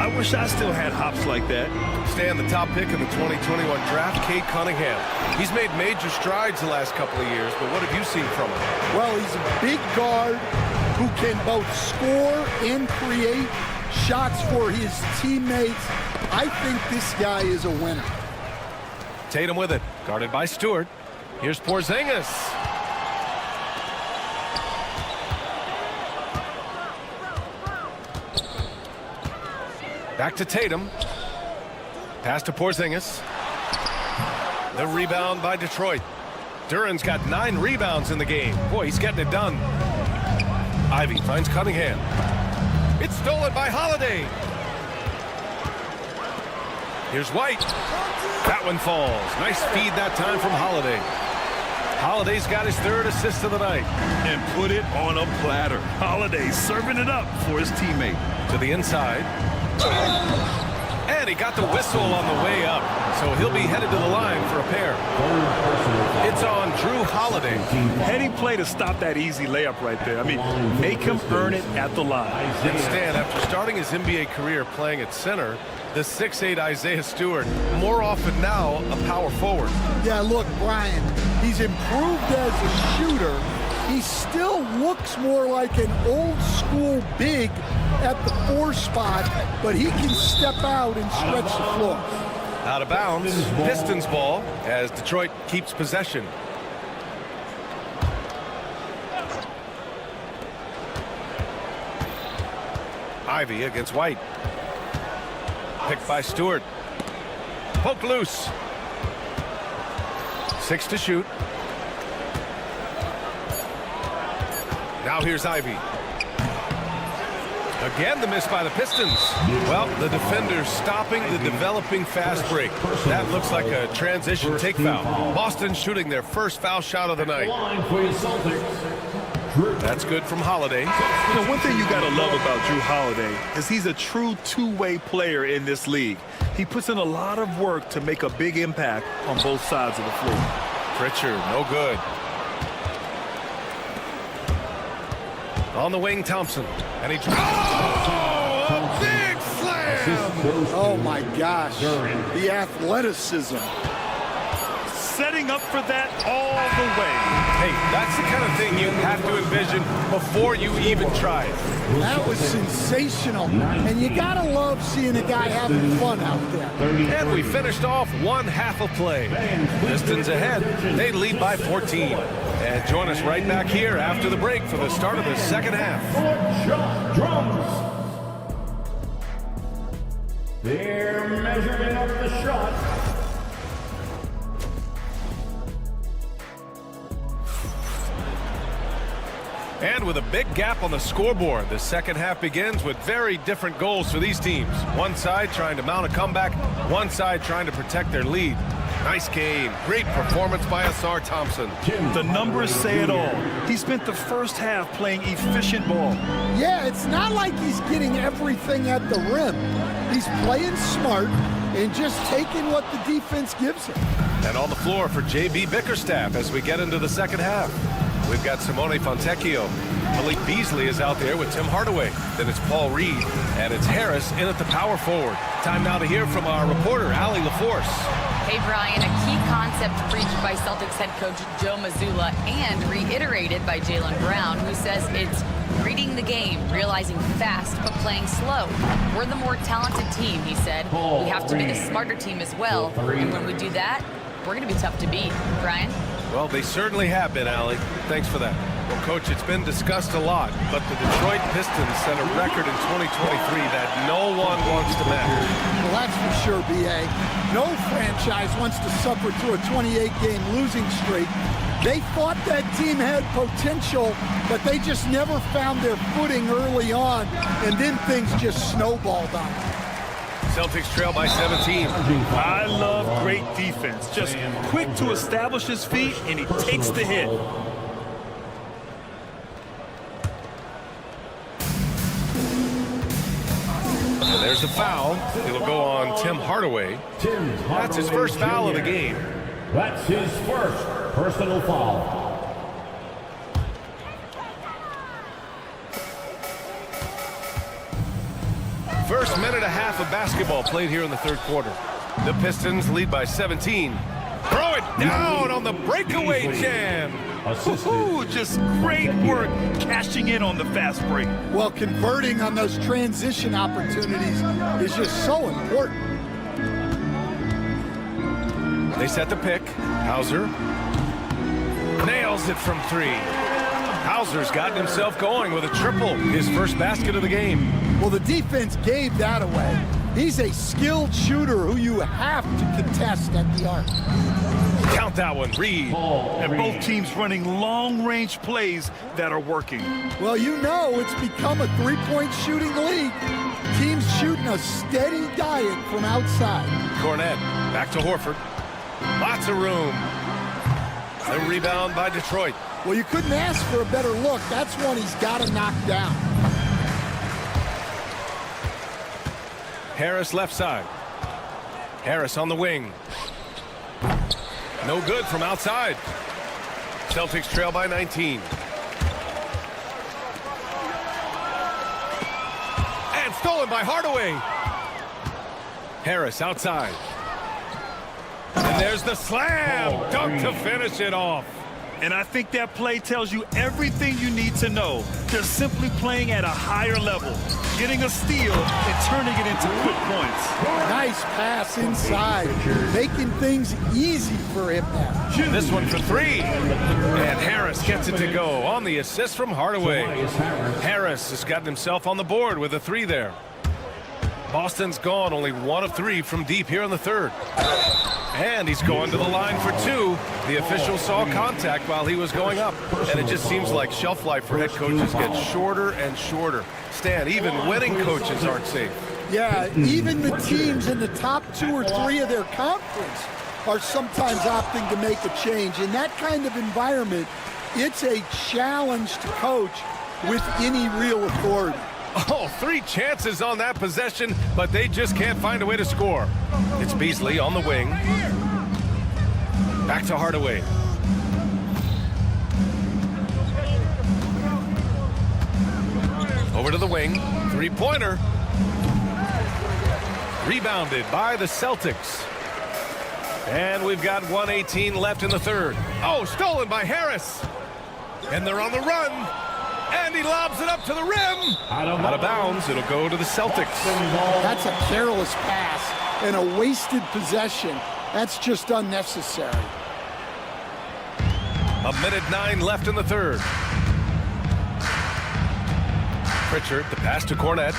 I wish I still had hops like that.
Stay on the top pick of the 2021 draft, Cade Cunningham. He's made major strides the last couple of years, but what have you seen from him?
Well, he's a big guard who can both score and create shots for his teammates. I think this guy is a winner.
Tatum with it, guarded by Stewart. Here's Porzingis. Back to Tatum. Pass to Porzingis. The rebound by Detroit. Duran's got 9 rebounds in the game. Boy, he's getting it done. Ivy finds Cunningham. It's stolen by Holiday. Here's White. That one falls. Nice feed that time from Holiday. Holiday's got his 3rd assist of the night.
And put it on a platter. Holiday serving it up for his teammate.
To the inside. And he got the whistle on the way up. So he'll be headed to the line for a pair. It's on Drew Holiday.
Heady play to stop that easy layup right there. I mean, make him earn it at the line.
And Stan, after starting his NBA career playing at center, the 6'8" Isaiah Stewart, more often now a power forward.
Yeah, look, Brian, he's improved as a shooter. He still looks more like an old-school big at the 4 spot, but he can step out and stretch the floor.
Out of bounds, Pistons ball as Detroit keeps possession. Ivy against White. Picked by Stewart. Poke loose. 6 to shoot. Now here's Ivy. Again, the miss by the Pistons. Well, the defenders stopping the developing fast break. That looks like a transition take foul. Boston shooting their first foul shot of the night. That's good from Holiday.
You know, one thing you got to love about Drew Holiday is he's a true two-way player in this league. He puts in a lot of work to make a big impact on both sides of the floor.
Pritchard, no good. On the wing, Thompson. And he... Oh, a big slam!
Oh, my gosh. The athleticism.
Setting up for that all the way.
Hey, that's the kind of thing you have to envision before you even try it.
That was sensational. And you got to love seeing a guy having fun out there.
And we finished off one half of play. Pistons ahead. They lead by 14. And join us right back here after the break for the start of the second half.
Shot drums. They're measuring up the shot.
And with a big gap on the scoreboard, the second half begins with very different goals for these teams. One side trying to mount a comeback, one side trying to protect their lead. Nice game. Great performance by Asar Thompson.
The numbers say it all. He spent the first half playing efficient ball.
Yeah, it's not like he's getting everything at the rim. He's playing smart and just taking what the defense gives him.
And on the floor for J.B. Bickerstaff as we get into the second half. We've got Simone Fontecchio. Malik Beasley is out there with Tim Hardaway. Then it's Paul Reed, and it's Harris in at the power forward. Time now to hear from our reporter, Allie LaForce.
Hey, Brian, a key concept preached by Celtics head coach Joe Mazzulla and reiterated by Jaylen Brown, who says it's reading the game, realizing fast, but playing slow. We're the more talented team, he said. We have to be the smarter team as well. And when we do that, we're going to be tough to beat. Brian?
Well, they certainly have been, Allie. Thanks for that. Well, Coach, it's been discussed a lot, but the Detroit Pistons set a record in 2023 that no one wants to match.
Well, that's for sure, B.A. No franchise wants to suffer through a 28-game losing streak. They thought that team had potential, but they just never found their footing early on, and then things just snowballed on them.
Celtics trail by 17.
I love great defense. Just quick to establish his feet, and he takes the hit.
And there's a foul. It'll go on Tim Hardaway. That's his first foul of the game.
That's his first personal foul.
First minute and a half of basketball played here in the third quarter. The Pistons lead by 17. Throw it down on the breakaway jam.
Ooh, just great work cashing in on the fast break.
Well, converting on those transition opportunities is just so important.
They set the pick. Hauser nails it from three. Hauser's gotten himself going with a triple, his first basket of the game.
Well, the defense gave that away. He's a skilled shooter who you have to contest at the arc.
Count that one, Reed.
And both teams running long-range plays that are working.
Well, you know it's become a three-point shooting league. Teams shooting a steady diet from outside.
Cornette, back to Horford. Lots of room. The rebound by Detroit.
Well, you couldn't ask for a better look. That's one he's got to knock down.
Harris left side. Harris on the wing. No good from outside. Celtics trail by 19. And stolen by Hardaway. Harris outside. And there's the slam dunk to finish it off.
And I think that play tells you everything you need to know. They're simply playing at a higher level, getting a steal and turning it into quick points.
Nice pass inside, making things easy for him now.
This one for three. And Harris gets it to go on the assist from Hardaway. Harris has gotten himself on the board with a three there. Boston's gone only 1 of 3 from deep here in the third. And he's going to the line for 2. The official saw contact while he was going up. And it just seems like shelf life for head coaches gets shorter and shorter. Stan, even winning coaches aren't safe.
Yeah, even the teams in the top 2 or 3 of their conference are sometimes opting to make a change. In that kind of environment, it's a challenge to coach with any real authority.
Oh, 3 chances on that possession, but they just can't find a way to score. It's Beasley on the wing. Back to Hardaway. Over to the wing. 3-pointer. Rebounded by the Celtics. And we've got 1:18 left in the third. Oh, stolen by Harris. And they're on the run. And he lobs it up to the rim. Out of bounds. It'll go to the Celtics.
That's a careless pass and a wasted possession. That's just unnecessary.
1:09 left in the third. Pritchard, the pass to Cornette.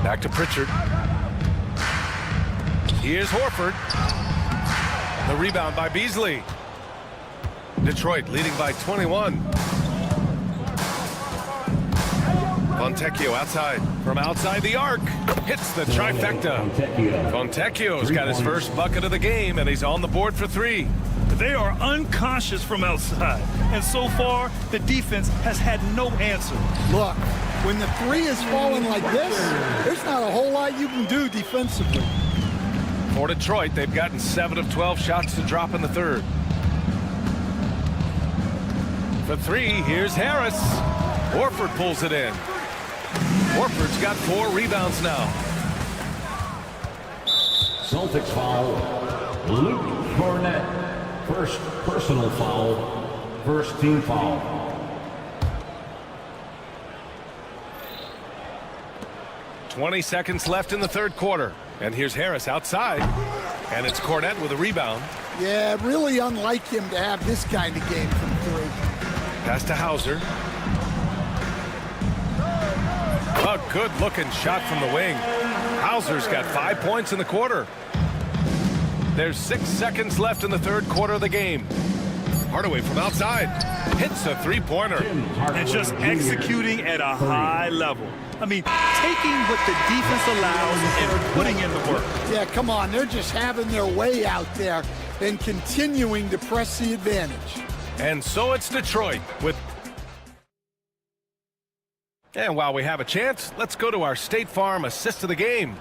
Back to Pritchard. Here's Horford. The rebound by Beasley. Detroit leading by 21. Fontecchio outside. From outside the arc. Hits the trifecta. Fontecchio's got his first bucket of the game, and he's on the board for 3.
They are unconscious from outside. And so far, the defense has had no answer.
Look, when the 3 is falling like this, there's not a whole lot you can do defensively.
For Detroit, they've gotten 7 of 12 shots to drop in the third. For 3, here's Harris. Horford pulls it in. Horford's got 4 rebounds now.
Celtics foul. Luke Cornette. First personal foul. First team foul.
.20 seconds left in the third quarter. And here's Harris outside. And it's Cornette with a rebound.
Yeah, really unlike him to have this kind of game from 3.
Pass to Hauser. A good-looking shot from the wing. Hauser's got 5 points in the quarter. There's 6 seconds left in the third quarter of the game. Hardaway from outside. Hits a 3-pointer.
And just executing at a high level. I mean, taking what the defense allows and putting in the work.
Yeah, come on. They're just having their way out there and continuing to press the advantage.
And so it's Detroit with... And while we have a chance, let's go to our State Farm assist of the game.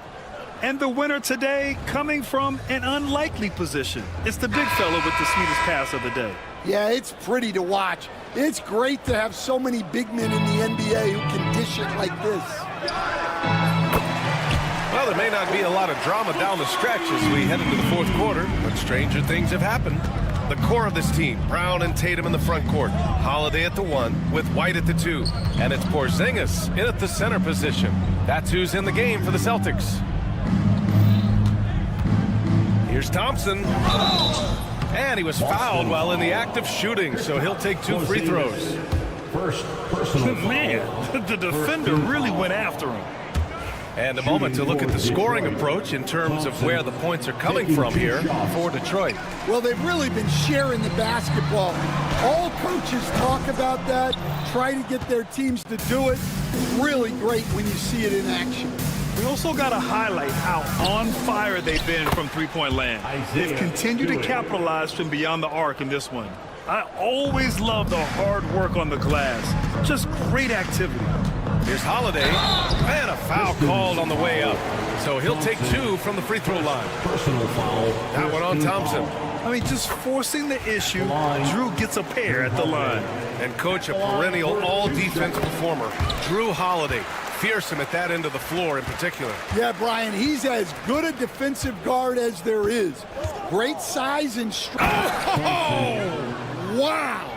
And the winner today coming from an unlikely position. It's the big fella with the sweetest pass of the day.
Yeah, it's pretty to watch. It's great to have so many big men in the NBA who can dish it like this.
Well, there may not be a lot of drama down the stretch as we head into the fourth quarter, but stranger things have happened. The core of this team, Brown and Tatum in the front court, Holiday at the 1 with White at the 2, and it's Porzingis in at the center position. That's who's in the game for the Celtics. Here's Thompson. And he was fouled while in the act of shooting, so he'll take 2 free throws.
First personal
Man, the defender really went after him.
And a moment to look at the scoring approach in terms of where the points are coming from here for Detroit.
Well, they've really been sharing the basketball. All coaches talk about that, try to get their teams to do it. Really great when you see it in action.
We also got to highlight how on fire they've been from three-point land. They've continued to capitalize from beyond the arc in this one. I always love the hard work on the glass. Just great activity.
Here's Holiday, and a foul called on the way up. So he'll take 2 from the free throw line.
personal foul.
That one on Thompson.
I mean, just forcing the issue, Drew gets a pair at the line.
And coach, a perennial all-defense performer, Drew Holiday. Fearsome at that end of the floor in particular.
Yeah, Brian, he's as good a defensive guard as there is. Great size and strength. Oh, wow.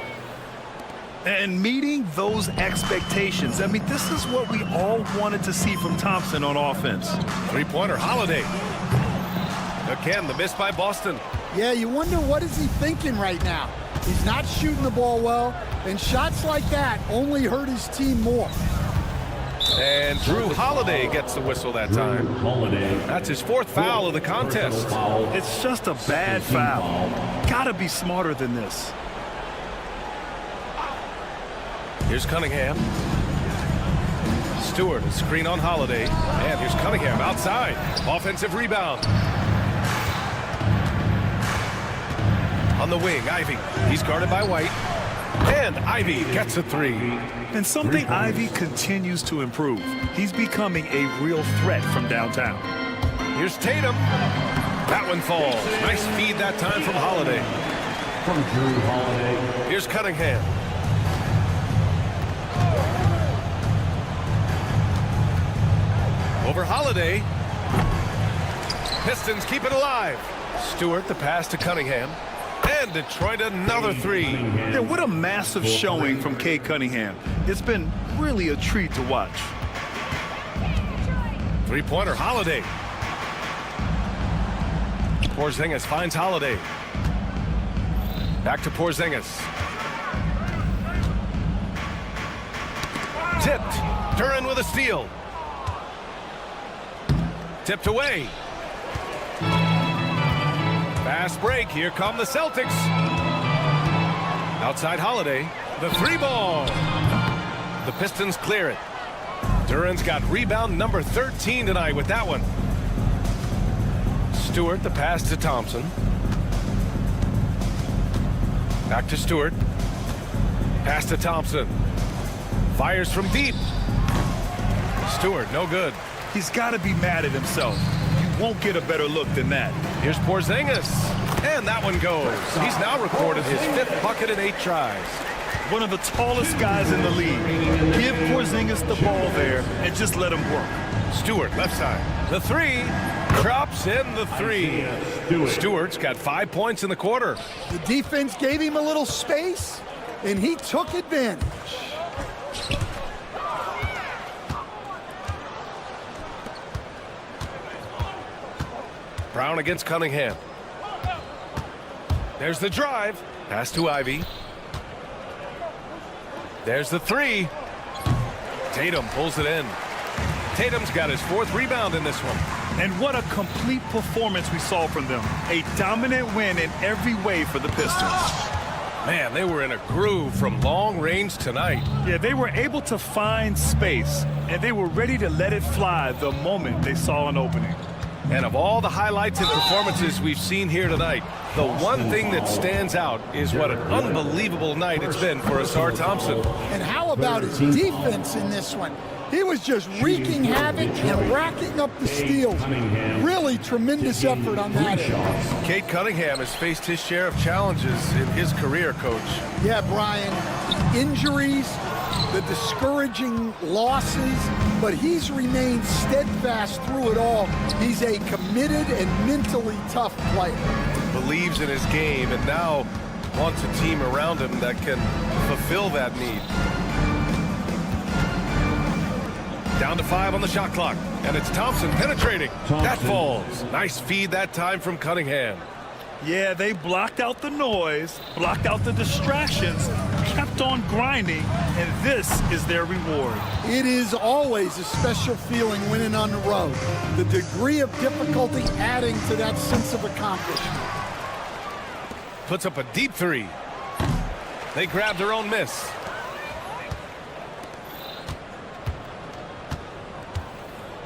And meeting those expectations. I mean, this is what we all wanted to see from Thompson on offense.
Three-pointer, Holiday. Again, the miss by Boston.
Yeah, you wonder what is he thinking right now. He's not shooting the ball well, and shots like that only hurt his team more.
And Drew Holiday gets the whistle that time. That's his 4th foul of the contest.
It's just a bad foul. Gotta be smarter than this.
Here's Cunningham. Stewart, a screen on Holiday. And here's Cunningham outside. Offensive rebound. On the wing, Ivy. He's guarded by White. And Ivy gets a 3.
And something Ivy continues to improve. He's becoming a real threat from downtown.
Here's Tatum. That one falls. Nice feed that time from Holiday.
From Drew Holiday.
Here's Cunningham. Over Holiday. Pistons keep it alive. Stewart, the pass to Cunningham. And Detroit another 3.
Yeah, what a massive showing from Cade Cunningham. It's been really a treat to watch.
Three-pointer, Holiday. Porzingis finds Holiday. Back to Porzingis. Tipped. Duran with a steal. Tipped away. Fast break. Here come the Celtics. Outside Holiday. The 3 ball. The Pistons clear it. Duran's got rebound number 13 tonight with that one. Stewart, the pass to Thompson. Back to Stewart. Pass to Thompson. Fires from deep. Stewart, no good.
He's got to be mad at himself. You won't get a better look than that.
Here's Porzingis. And that one goes. He's now recorded his 5th bucket in 8 tries.
One of the tallest guys in the league. Give Porzingis the ball there and just let him work.
Stewart, left side. The 3. Drops in the 3. Stewart's got 5 points in the quarter.
The defense gave him a little space, and he took advantage.
Brown against Cunningham. There's the drive. Pass to Ivy. There's the 3. Tatum pulls it in. Tatum's got his 4th rebound in this one.
And what a complete performance we saw from them. A dominant win in every way for the Pistons.
Man, they were in a groove from long range tonight.
Yeah, they were able to find space, and they were ready to let it fly the moment they saw an opening.
And of all the highlights and performances we've seen here tonight, the one thing that stands out is what an unbelievable night it's been for Asar Thompson.
And how about his defense in this one? He was just wreaking havoc and racking up the steals. Really tremendous effort on that end.
Cade Cunningham has faced his share of challenges in his career, Coach.
Yeah, Brian. Injuries, the discouraging losses, but he's remained steadfast through it all. He's a committed and mentally tough player.
Believes in his game and now wants a team around him that can fulfill that need. Down to 5 on the shot clock, and it's Thompson penetrating. That falls. Nice feed that time from Cunningham.
Yeah, they blocked out the noise, blocked out the distractions, kept on grinding, and this is their reward.
It is always a special feeling winning on the road. The degree of difficulty adding to that sense of accomplishment.
Puts up a deep 3. They grab their own miss.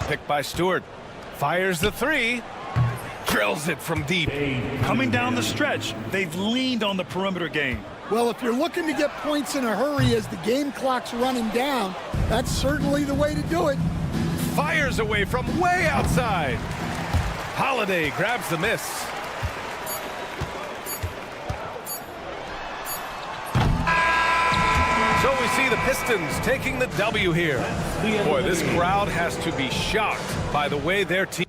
Picked by Stewart. Fires the 3. Drills it from deep.
Coming down the stretch, they've leaned on the perimeter game.
Well, if you're looking to get points in a hurry as the game clock's running down, that's certainly the way to do it.
Fires away from way outside. Holiday grabs the miss. So we see the Pistons taking the W here. Boy, this crowd has to be shocked by the way their team.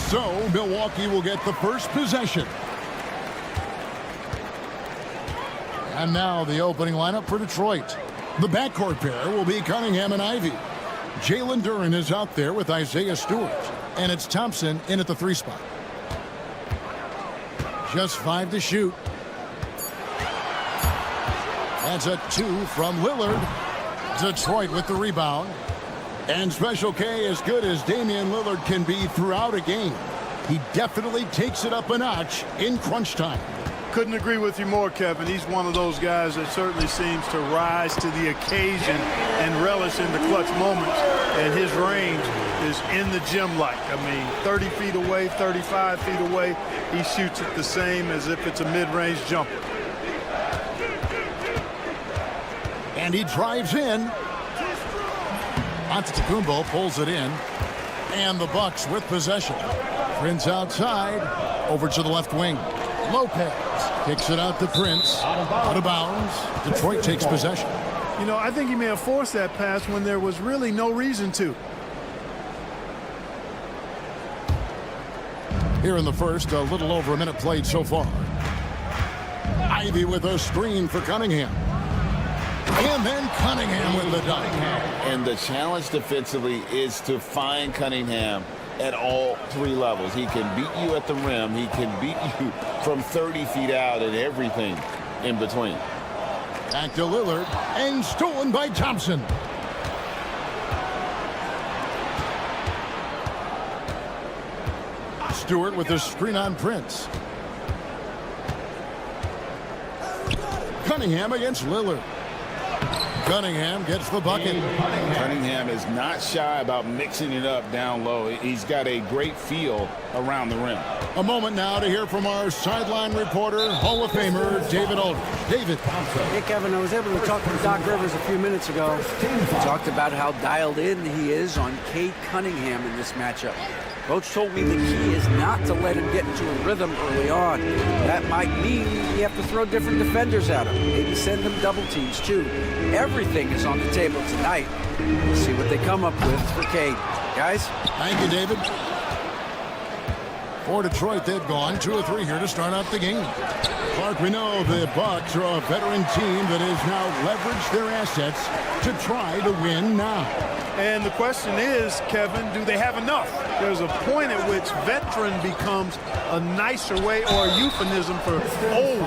So Milwaukee will get the first possession. And now the opening lineup for Detroit. The backcourt pair will be Cunningham and Ivy. Jalen Duren is out there with Isaiah Stewart. And it's Thompson in at the 3 spot. Just 5 to shoot. That's a 2 from Lillard. Detroit with the rebound. And Special K, as good as Damian Lillard can be throughout a game, he definitely takes it up a notch in crunch time.
Couldn't agree with you more, Kevin. He's one of those guys that certainly seems to rise to the occasion and relish in the clutch moments. And his range is in the gym-like. I mean, 30 feet away, 35 feet away, he shoots it the same as if it's a mid-range jumper.
And he drives in. Antetokounmpo pulls it in. And the Bucks with possession. Prince outside. Over to the left wing. Lopez kicks it out to Prince. Out of bounds. Detroit takes possession.
You know, I think he may have forced that pass when there was really no reason to.
Here in the first, a little over a minute played so far. Ivy with a screen for Cunningham. And then Cunningham with the dunk.
And the challenge defensively is to find Cunningham at all 3 levels. He can beat you at the rim. He can beat you from 30 feet out and everything in between.
Back to Lillard. And stolen by Thompson. Stewart with the screen on Prince. Cunningham against Lillard. Cunningham gets the bucket.
Cunningham is not shy about mixing it up down low. He's got a great feel around the rim.
A moment now to hear from our sideline reporter, Hall of Famer David Aldridge. David.
Hey, Kevin, I was able to talk to Doc Rivers a few minutes ago. He talked about how dialed in he is on Cade Cunningham in this matchup. Coach told me the key is not to let him get into a rhythm early on. That might mean you have to throw different defenders at him. Maybe send them double teams, too. Everything is on the table tonight. We'll see what they come up with for Cade. Guys?
Thank you, David. For Detroit, they've gone 2 of 3 here to start out the game. Clark, we know the Bucks are a veteran team that has now leveraged their assets to try to win now.
And the question is, Kevin, do they have enough? There's a point at which veteran becomes a nicer way or a euphemism for old,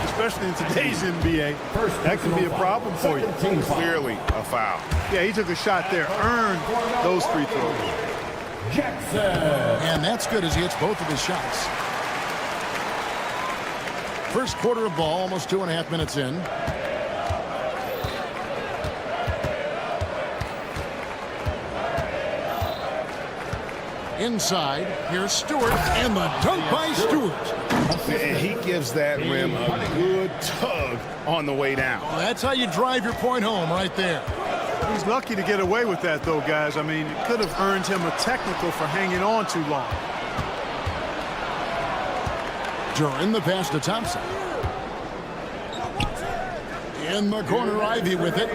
especially in today's NBA. That can be a problem for you.
Clearly a foul.
Yeah, he took a shot there, earned those free throws.
And that's good as he hits both of his shots. First quarter of ball, almost 2.5 minutes in. Inside, here's Stewart, and the dunk by Stewart.
And he gives that rim a good tug on the way down.
Well, that's how you drive your point home right there.
He's lucky to get away with that, though, guys. I mean, it could have earned him a technical for hanging on too long.
During the pass to Thompson. In the corner, Ivy with it.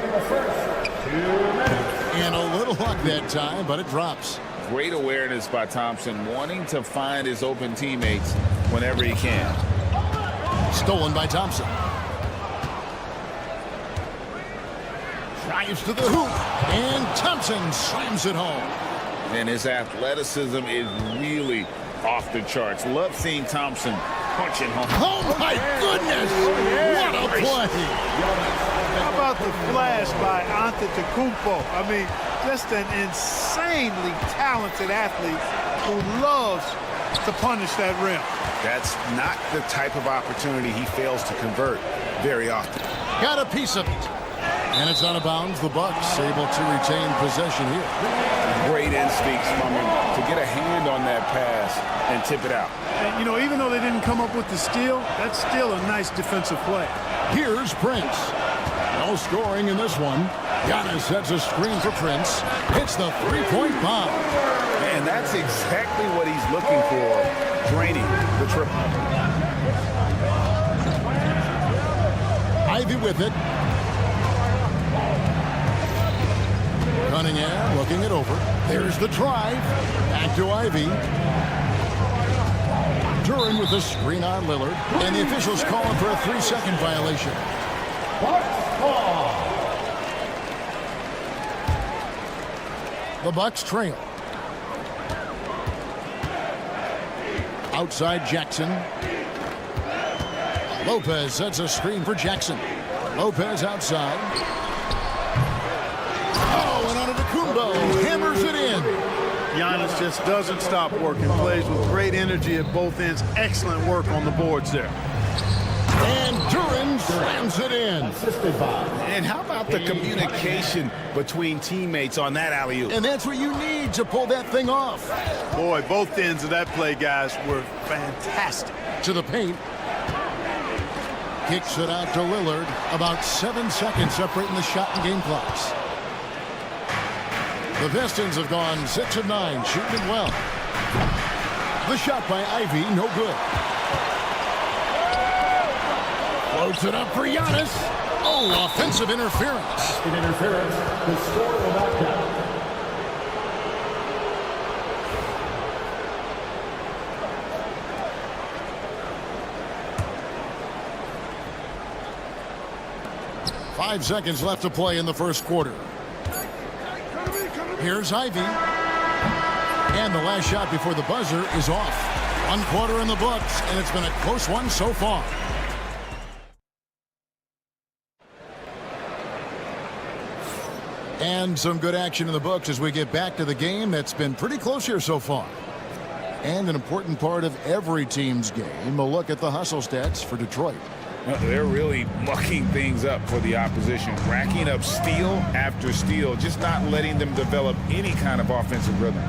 And a little luck that time, but it drops.
Great awareness by Thompson, wanting to find his open teammates whenever he can.
Stolen by Thompson. Drives to the hoop, and Thompson slams it home.
And his athleticism is really off the charts. Love seeing Thompson punching home.
Oh, my goodness! What a play!
How about the flash by Antetokounmpo? I mean, just an insanely talented athlete who loves to punish that rim.
That's not the type of opportunity he fails to convert very often.
Got a piece of it. And it's out of bounds. The Bucks able to retain possession here.
Great instincts from him to get a hand on that pass and tip it out.
And, you know, even though they didn't come up with the steal, that's still a nice defensive play.
Here's Prince. No scoring in this one. Giannis sets a screen for Prince. Hits the three-point bomb.
And that's exactly what he's looking for, draining the triple.
Ivy with it. Cunningham looking it over. There's the drive. Back to Ivy. Duran with the screen on Lillard. And the officials calling for a 3-second violation. The Bucks trail. Outside Jackson. Lopez sets a screen for Jackson. Lopez outside. Oh, and Antetokounmpo hammers it in.
Giannis just doesn't stop working. Plays with great energy at both ends. Excellent work on the boards there.
And Duran slams it in.
And how about the communication between teammates on that alley-oop?
And that's what you need to pull that thing off.
Boy, both ends of that play, guys, were fantastic.
To the paint. Kicks it out to Lillard. About 7 seconds separating the shot and game clocks. The Pistons have gone 6 of 9, shooting it well. The shot by Ivy, no good. Floats it up for Giannis. Oh, offensive interference.
The score will not count.
Five seconds left to play in the first quarter. Here's Ivy. And the last shot before the buzzer is off. 1 quarter in the books, and it's been a close one so far. And some good action in the books as we get back to the game that's been pretty close here so far. And an important part of every team's game, a look at the hustle stats for Detroit.
They're really mucking things up for the opposition, racking up steal after steal, just not letting them develop any kind of offensive rhythm.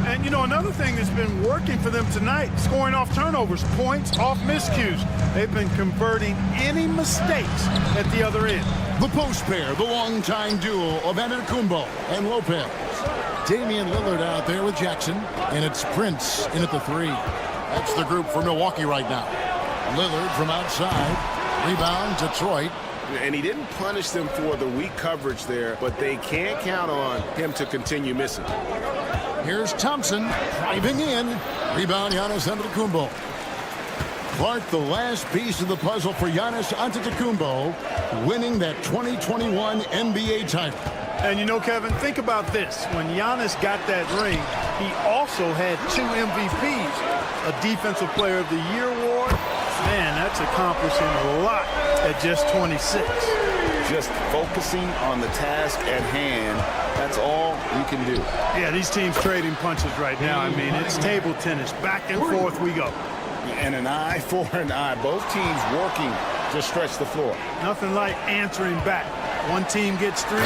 And, you know, another thing that's been working for them tonight, scoring off turnovers, points off miscues. They've been converting any mistakes at the other end.
The post pair, the longtime duo of Antetokounmpo and Lopez. Damian Lillard out there with Jackson, and it's Prince in at the 3. That's the group for Milwaukee right now. Lillard from outside. Rebound, Detroit.
And he didn't punish them for the weak coverage there, but they can't count on him to continue missing.
Here's Thompson driving in. Rebound, Giannis Antetokounmpo. Clark, the last piece of the puzzle for Giannis Antetokounmpo, winning that 2021 NBA title.
And you know, Kevin, think about this. When Giannis got that ring, he also had 2 MVPs, a Defensive Player of the Year award. Man, that's accomplishing a lot at just 26.
Just focusing on the task at hand, that's all you can do.
Yeah, these teams trading punches right now. I mean, it's table tennis. Back and forth we go.
And an eye for an eye. Both teams working to stretch the floor.
Nothing like answering back. One team gets 3,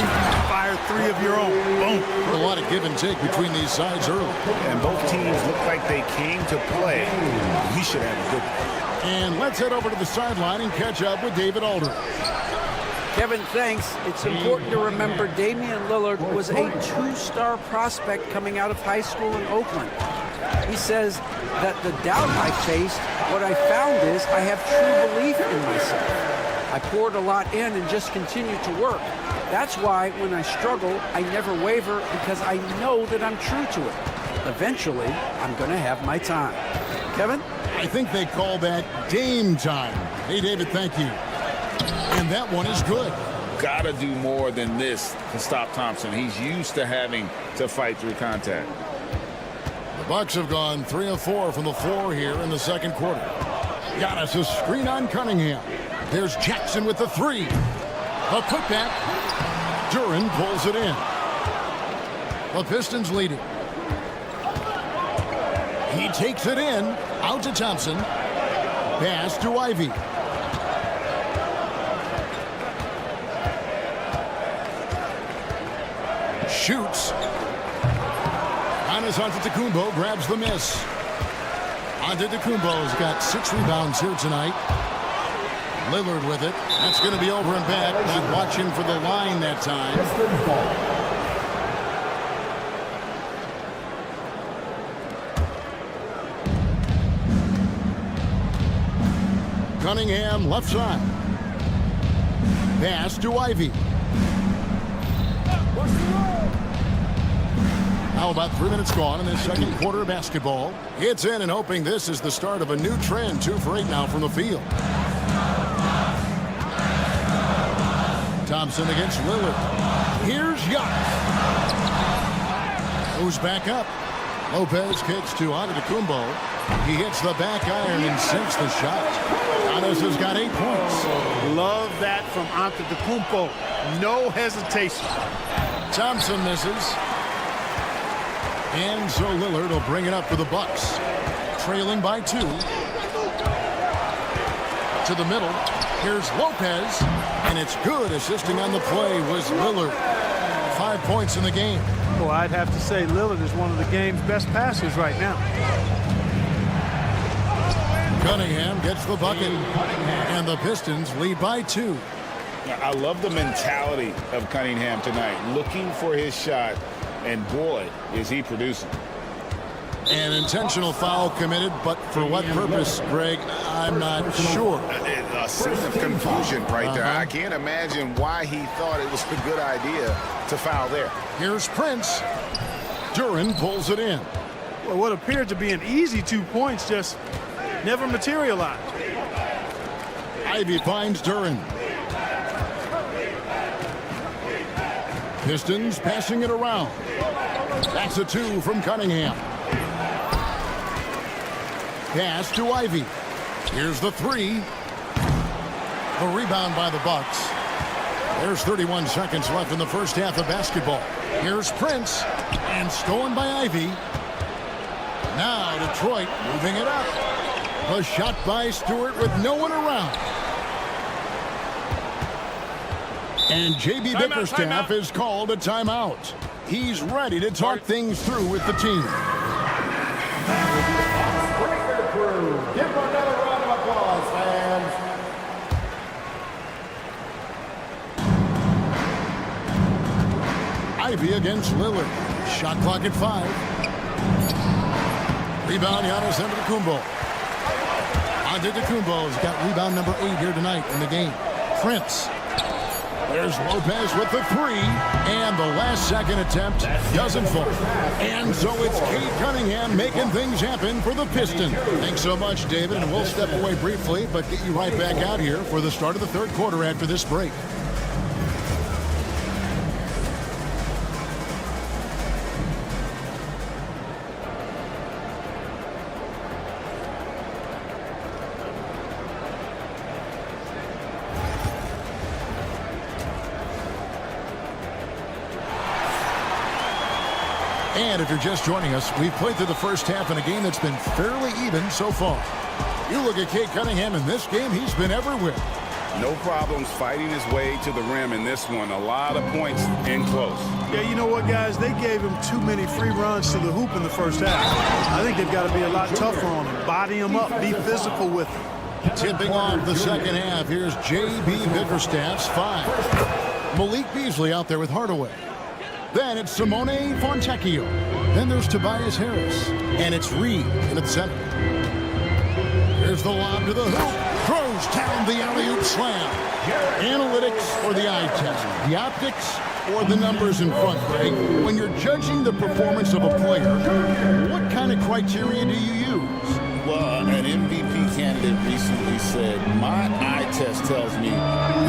fire 3 of your own. Boom.
A lot of give and take between these sides early.
And both teams look like they came to play. We should have a good one.
And let's head over to the sideline and catch up with David Aldridge.
Kevin, thanks. It's important to remember Damian Lillard was a 2-star prospect coming out of high school in Oakland. He says that the doubt I faced, what I found is I have true belief in myself. I poured a lot in and just continued to work. That's why when I struggle, I never waver because I know that I'm true to it. Eventually, I'm going to have my time. Kevin?
I think they call that game time. Hey, David, thank you. And that one is good.
Gotta do more than this to stop Thompson. He's used to having to fight through contact.
The Bucks have gone 3 of 4 from the floor here in the second quarter. Giannis a screen on Cunningham. There's Jackson with the 3. A putback. Duran pulls it in. The Pistons lead it. He takes it in. Out to Thompson. Pass to Ivy. Shoots. Giannis Antetokounmpo grabs the miss. Antetokounmpo's got 6 rebounds here tonight. Lillard with it. That's going to be over and back. Not watching for the line that time. Cunningham left side. Pass to Ivy. How about 3 minutes gone in this second quarter of basketball? It's in and hoping this is the start of a new trend. 2 for 8 now from the field. Thompson against Lillard. Here's Giannis. Goes back up. Lopez kicks to Antetokounmpo. He hits the back iron and sinks the shot. Giannis has got 8 points.
Love that from Antetokounmpo. No hesitation.
Thompson misses. And so Lillard will bring it up for the Bucks. Trailing by 2. To the middle. Here's Lopez. And it's good. Assisting on the play was Lillard. 5 points in the game.
Well, I'd have to say Lillard is one of the game's best passers right now.
Cunningham gets the bucket. And the Pistons lead by 2.
I love the mentality of Cunningham tonight. Looking for his shot. And boy, is he producing.
An intentional foul committed, but for what purpose, Greg, I'm not sure.
A sense of confusion right there. I can't imagine why he thought it was a good idea to foul there.
Here's Prince. Duren pulls it in.
Well, what appeared to be an easy 2 points just never materialized.
Ivy finds Duren. Pistons passing it around. That's a 2 from Cunningham. Pass to Ivy. Here's the 3. The rebound by the Bucks. There's 31 seconds left in the first half of basketball. Here's Prince. And stolen by Ivy. Now Detroit moving it up. A shot by Stewart with no one around. And J.B. Bickerstaff is called a timeout. He's ready to talk things through with the team.
Give him another round of applause, fans.
Ivy against Lillard. Shot clock at 5. Rebound, Giannis Antetokounmpo. Antetokounmpo's got rebound number 8 here tonight in the game. Prince. There's Lopez with the 3, and the last second attempt doesn't fall. And so it's Cade Cunningham making things happen for the Pistons. Thanks so much, David, and we'll step away briefly, but get you right back out here for the start of the third quarter after this break. And if you're just joining us, we've played through the first half in a game that's been fairly even so far. You look at Cade Cunningham in this game, he's been everywhere.
No problems fighting his way to the rim in this one. A lot of points in close.
Yeah, you know what, guys? They gave him too many free runs to the hoop in the first half. I think they've got to be a lot tougher on him. Body him up. Be physical with him.
Tipping off the second half, here's J.B. Bickerstaff's 5. Malik Beasley out there with Hardaway. Then it's Simone Fontecchio. Then there's Tobias Harris. And it's Reed in at center. Here's the lob to the hoop. Throws down the alley-oop slam. Analytics or the eye test? The optics or the numbers in front, Greg? When you're judging the performance of a player, what kind of criteria do you use?
Well, an MVP candidate recently said, my eye test tells me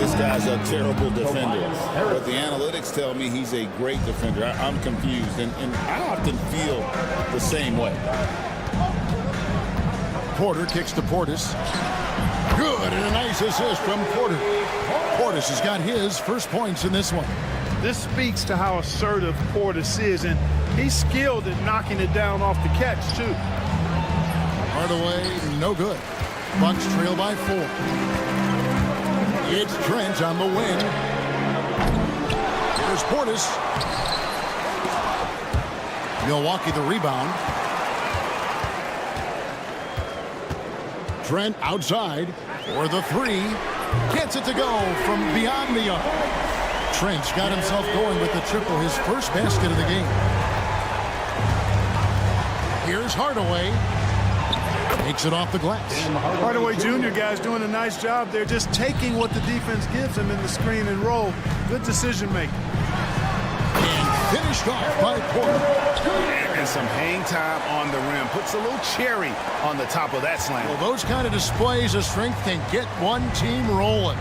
this guy's a terrible defender. But the analytics tell me he's a great defender. I'm confused, and I often feel the same way.
Porter kicks to Portis. Good, and a nice assist from Porter. Portis has got his first points in this one.
This speaks to how assertive Portis is, and he's skilled at knocking it down off the catch, too.
Hardaway, no good. Bucks trail by 4. It's Trent on the wing. Here's Portis. Milwaukee the rebound. Trent outside for the three. Gets it to go from beyond the arc. Trent's got himself going with the triple, his first basket of the game. Here's Hardaway. Takes it off the glass.
Hardaway Jr. guys doing a nice job. They're just taking what the defense gives them in the screen and roll. Good decision making.
And finished off by Porter.
And some hang time on the rim. Puts a little cherry on the top of that slam.
Well, those kind of displays of strength can get one team rolling.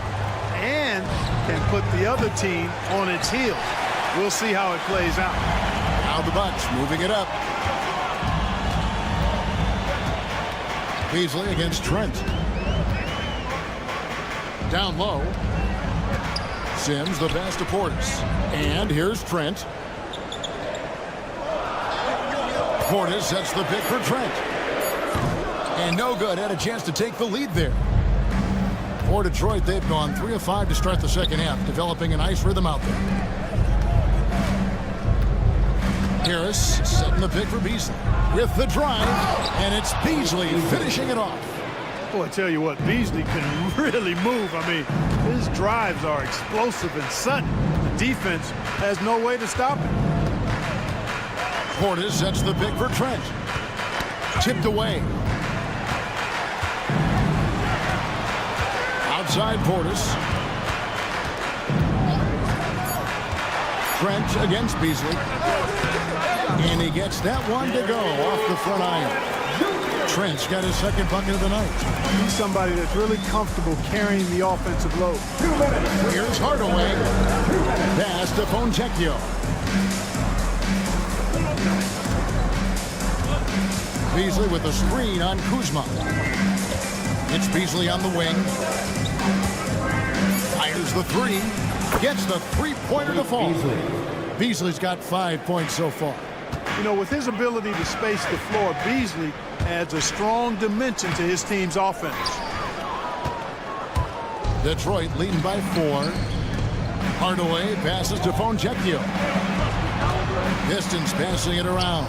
And can put the other team on its heels. We'll see how it plays out.
Now the Bucks moving it up. Beasley against Trent. Down low. Sims, the pass to Portis. And here's Trent. Portis sets the pick for Trent. And no good. Had a chance to take the lead there. For Detroit, they've gone 3 of 5 to start the second half, developing a nice rhythm out there. Harris setting the pick for Beasley with the drive, and it's Beasley finishing it off.
Boy, I tell you what, Beasley can really move. I mean, his drives are explosive and sudden. The defense has no way to stop him.
Portis sets the pick for Trent. Tipped away. Outside Portis. Trent against Beasley. And he gets that one to go off the front iron. Trent's got his second bucket of the night.
He's somebody that's really comfortable carrying the offensive load.
2 minutes.
Here's Hardaway. Pass to Fontecchio. Beasley with a screen on Kuzma. It's Beasley on the wing. Fires the three. Gets the three-pointer to fall. Beasley's got 5 points so far.
You know, with his ability to space the floor, Beasley adds a strong dimension to his team's offense.
Detroit leading by 4. Hardaway passes to Fontecchio. Pistons passing it around.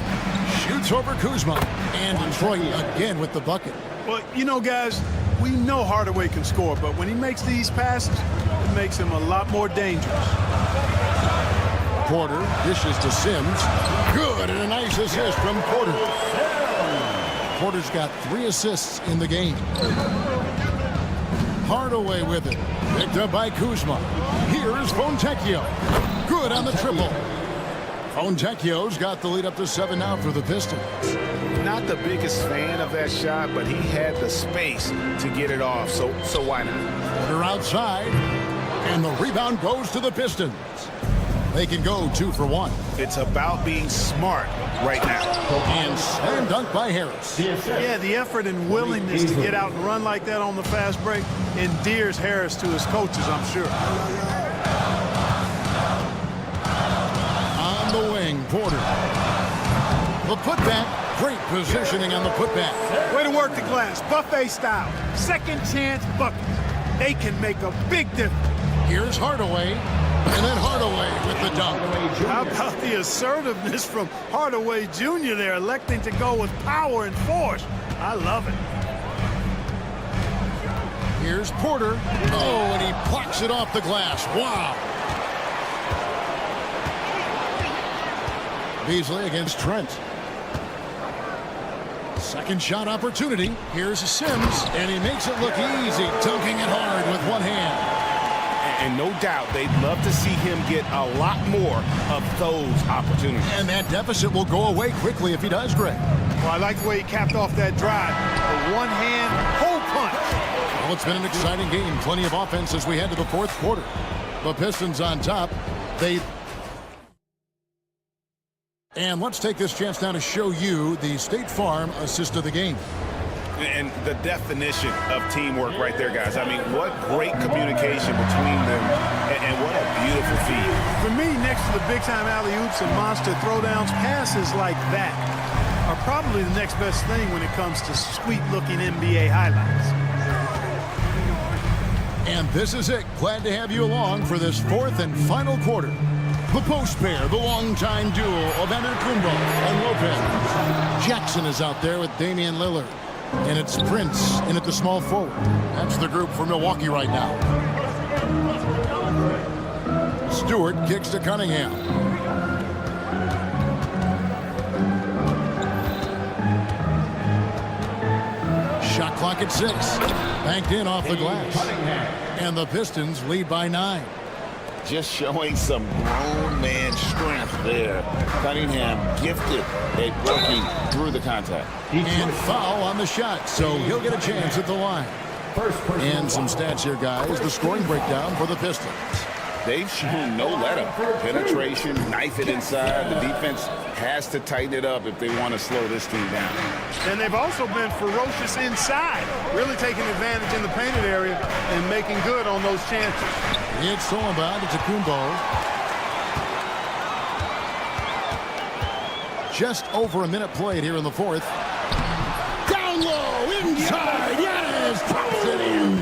Shoots over Kuzma. And Detroit again with the bucket.
Well, you know, guys, we know Hardaway can score, but when he makes these passes, it makes him a lot more dangerous.
Porter dishes to Sims. Good, and a nice assist from Porter. Porter's got 3 assists in the game. Hardaway with it. Picked up by Kuzma. Here's Fontecchio. Good on the triple. Fontecchio's got the lead up to 7 now for the Pistons.
Not the biggest fan of that shot, but he had the space to get it off, so why not?
Porter outside, and the rebound goes to the Pistons. They can go 2 for 1.
It's about being smart right now.
And slam dunk by Harris.
Yeah, the effort and willingness to get out and run like that on the fast break endears Harris to his coaches, I'm sure.
On the wing, Porter. The putback. Great positioning on the putback.
Way to work the glass, buffet style. Second chance bucket. They can make a big difference.
Here's Hardaway. And then Hardaway with the dunk.
How about the assertiveness from Hardaway Jr. there, electing to go with power and force. I love it.
Here's Porter. Oh, and he plucks it off the glass. Wow. Beasley against Trent. Second shot opportunity. Here's Sims, and he makes it look easy, dunking it hard with one hand.
And no doubt they'd love to see him get a lot more of those opportunities.
And that deficit will go away quickly if he does, Greg.
Well, I like the way he capped off that drive. A one-hand hole punch.
Well, it's been an exciting game. Plenty of offense as we head to the 4th quarter. The Pistons on top. And let's take this chance now to show you the State Farm assist of the game.
And the definition of teamwork right there, guys. I mean, what great communication between them, and what a beautiful feed.
For me, next to the big-time alley-oops and monster throwdowns, passes like that are probably the next best thing when it comes to sweet-looking NBA highlights.
And this is it. Glad to have you along for this 4th and final quarter. The post pair, the longtime duo of Antetokounmpo and Lopez. Jackson is out there with Damian Lillard. And it's Prince in at the small forward. That's the group for Milwaukee right now. Stewart kicks to Cunningham. Shot clock at 6. Banked in off the glass. And the Pistons lead by 9.
Just showing some grown man strength there. Cunningham gifted at working through the contact.
And foul on the shot, so he'll get a chance at the line. And some stats here, guys. The scoring breakdown for the Pistons.
They've shown no let-up. Penetration, knife it inside. The defense has to tighten it up if they want to slow this team down.
And they've also been ferocious inside, really taking advantage in the painted area and making good on those chances.
It's stolen by Antetokounmpo. Just over a minute played here in the fourth. Down low, inside, Giannis drops it in.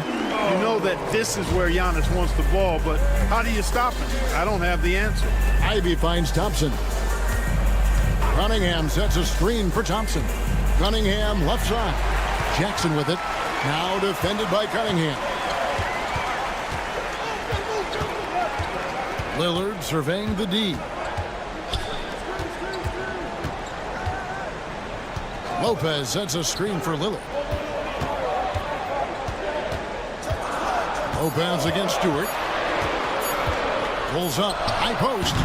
You know that this is where Giannis wants the ball, but how do you stop him? I don't have the answer.
Ivy finds Thompson. Cunningham sets a screen for Thompson. Cunningham left side. Jackson with it. Now defended by Cunningham. Lillard surveying the D. Lopez sets a screen for Lillard. Lopez against Stewart. Pulls up. High post.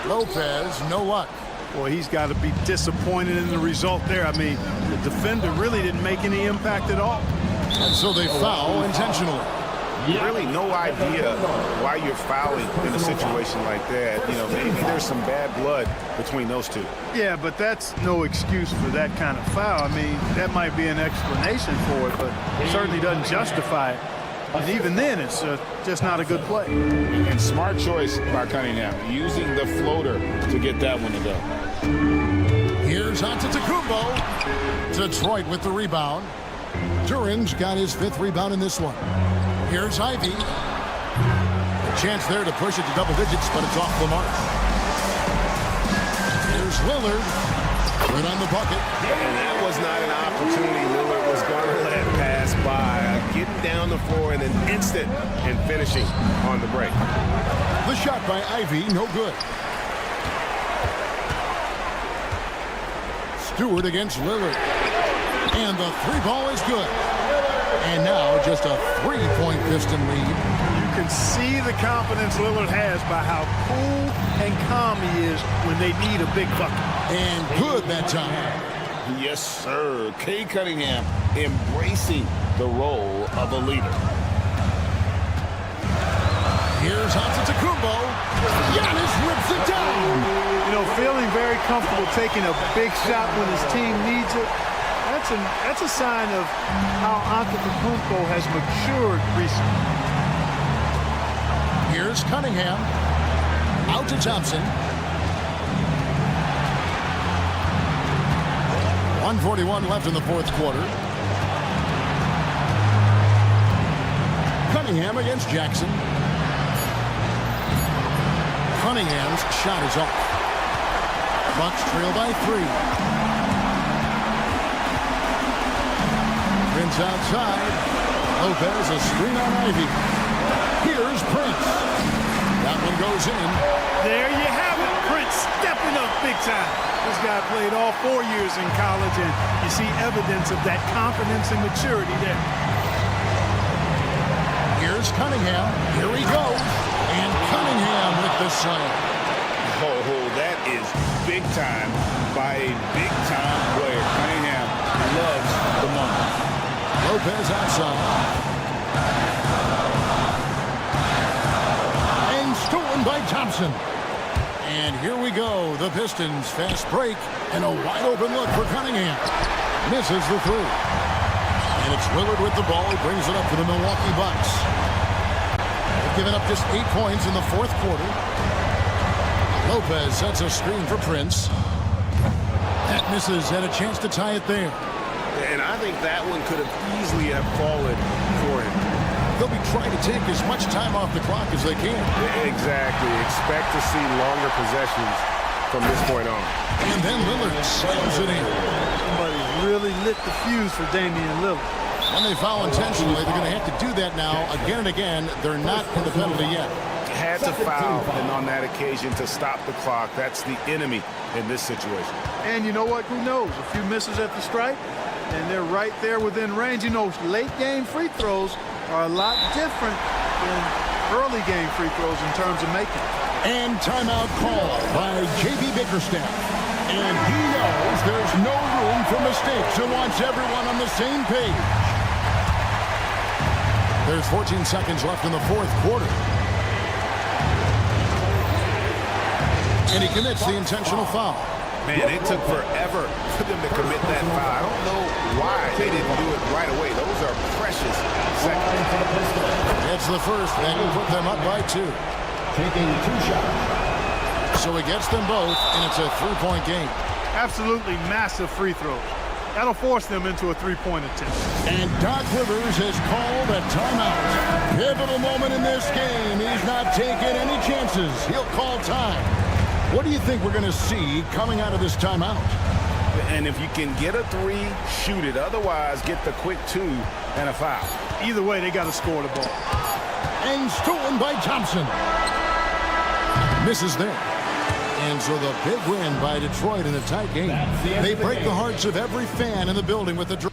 Lopez, no luck.
Boy, he's got to be disappointed in the result there. I mean, the defender really didn't make any impact at all.
And so they foul intentionally.
Really no idea why you're fouling in a situation like that. You know, maybe there's some bad blood between those two.
Yeah, but that's no excuse for that kind of foul. I mean, that might be an explanation for it, but it certainly doesn't justify it. And even then, it's just not a good play.
And smart choice by Cunningham, using the floater to get that one to go.
Here's Antetokounmpo. Detroit with the rebound. Turin's got his 5th rebound in this one. Here's Ivy. A chance there to push it to double digits, but it's off the mark. Here's Lillard. Right on the bucket.
And that was not an opportunity Lillard was going to let pass by. Getting down the floor in an instant and finishing on the break.
The shot by Ivy, no good. Stewart against Lillard. And the 3-ball is good. And now just a 3-point Piston lead.
You can see the confidence Lillard has by how cool and calm he is when they need a big bucket.
And good that time.
Yes, sir. Kay Cunningham embracing the role of a leader.
Here's Antetokounmpo. Giannis rips it down.
You know, feeling very comfortable taking a big shot when his team needs it. That's a sign of how Antetokounmpo has matured recently.
Here's Cunningham. Out to Thompson. 1:41 left in the fourth quarter. Cunningham against Jackson. Cunningham's shot is off. Bucks trail by 3. Prince outside. Lopez a screen on Ivy. Here's Prince. That one goes in.
There you have it. Prince stepping up big time. This guy played all 4 years in college, and you see evidence of that confidence and maturity there.
Here's Cunningham. Here he goes. And Cunningham with the slam.
Oh, that is big time by a big-time player. Cunningham loves the moment.
Lopez outside. And stolen by Thompson. And here we go. The Pistons fast break and a wide open look for Cunningham. Misses the 3. And it's Lillard with the ball. He brings it up for the Milwaukee Bucks. They've given up just 8 points in the fourth quarter. Lopez sets a screen for Prince. That misses, and a chance to tie it there.
And I think that one could have easily have fallen for him.
they'll be trying to take as much time off the clock as they can.
Exactly. Expect to see longer possessions from this point on.
And then Lillard slams it in.
Somebody's really lit the fuse for Damian Lillard.
When they foul intentionally, they're going to have to do that now again and again. They're not in the penalty yet.
Had to foul, and on that occasion to stop the clock. That's the enemy in this situation.
And you know what? Who knows? A few misses at the stripe, and they're right there within range. You know, late game free throws are a lot different than early game free throws in terms of making.
And timeout call by J.B. Bickerstaff. And he knows there's no room for mistakes and wants everyone on the same page. There's 14 seconds left in the fourth quarter. And he commits the intentional foul.
Man, it took forever for them to commit that foul. I don't know why they didn't do it right away. Those are precious seconds.
It's the first. That will put them up by 2.
Taking 2 shots.
So he gets them both, and it's a 3-point game.
Absolutely massive free throws. That'll force them into a 3-point attempt.
And Doc Rivers has called a timeout. Pivotal moment in this game. He's not taking any chances. He'll call time. What do you think we're going to see coming out of this timeout?
And if you can get a 3, shoot it. Otherwise, get the quick 2 and a foul.
Either way, they got to score the ball.
And stolen by Thompson. Misses there. And so the big win by Detroit in a tight game. They break the hearts of every fan in the building with the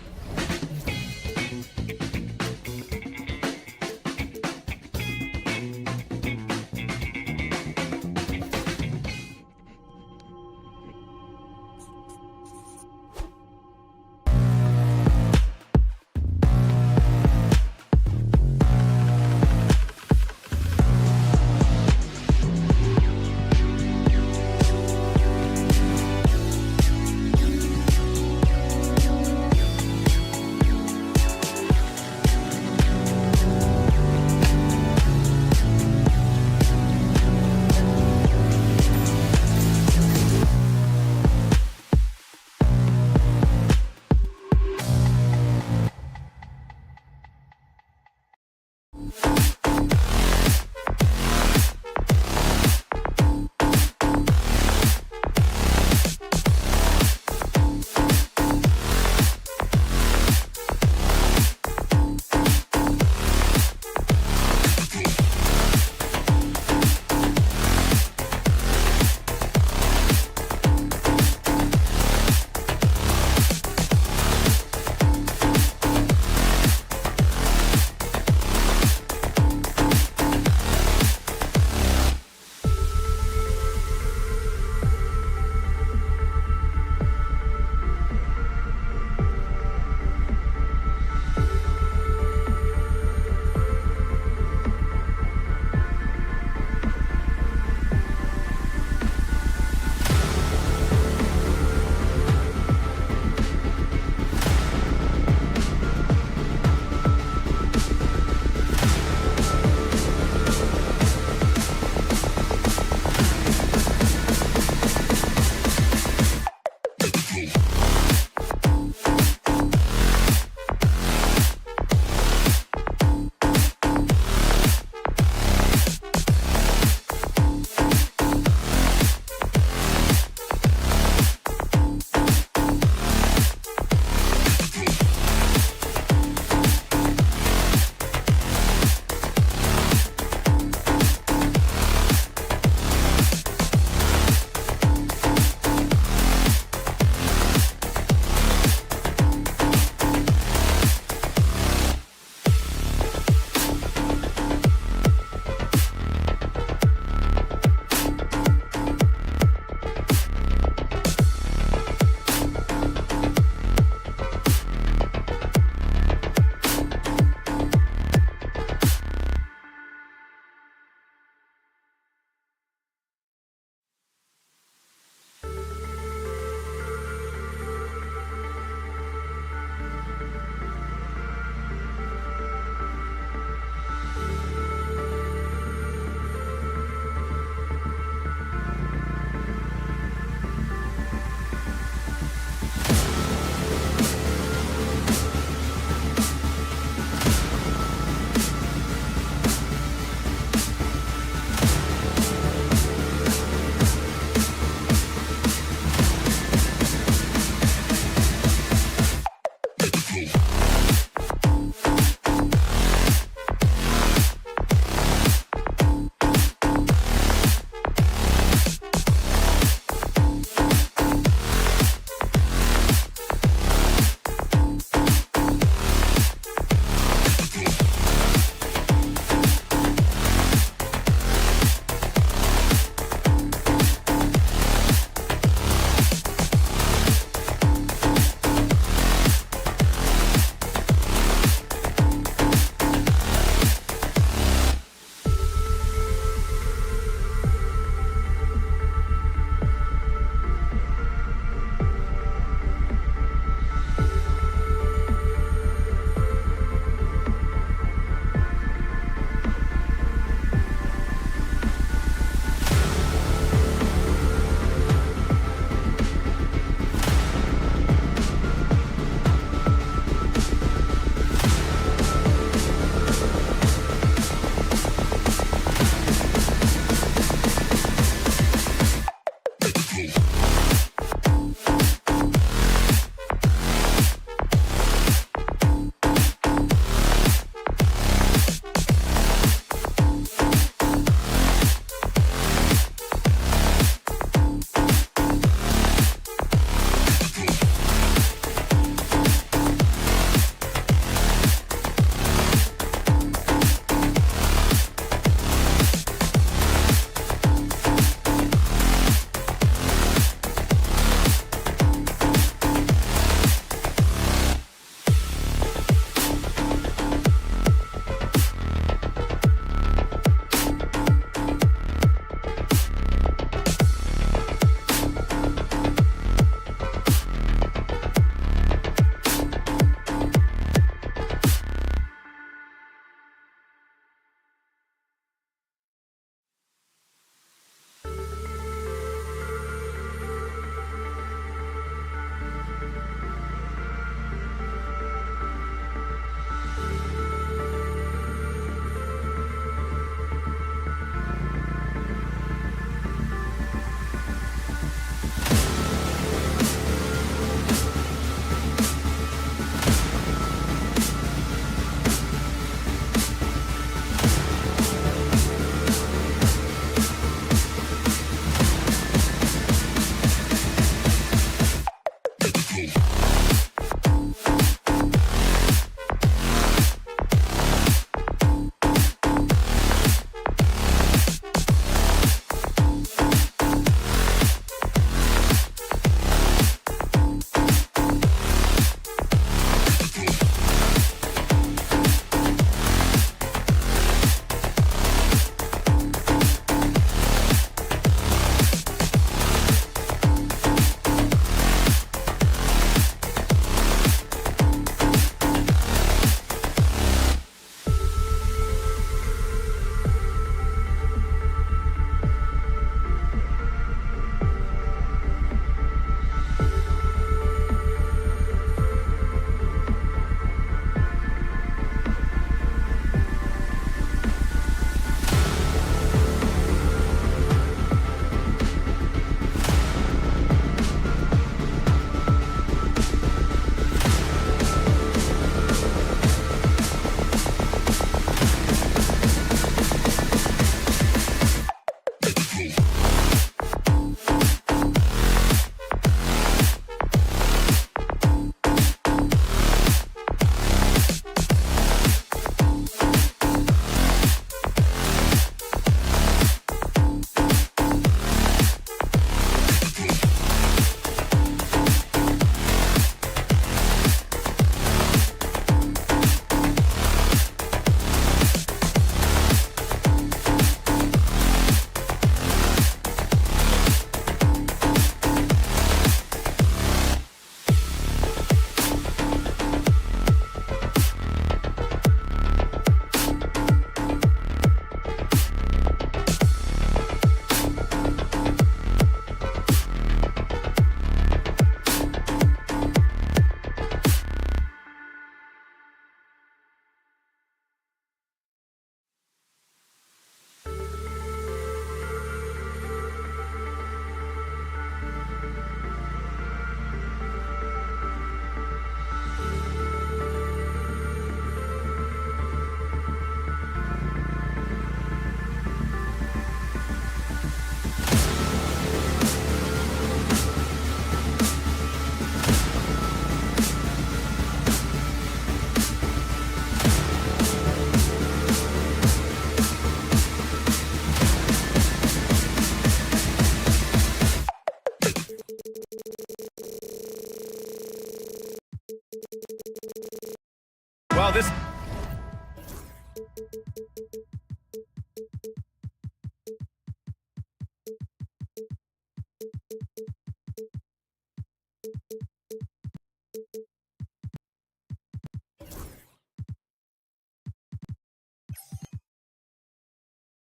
Well, this...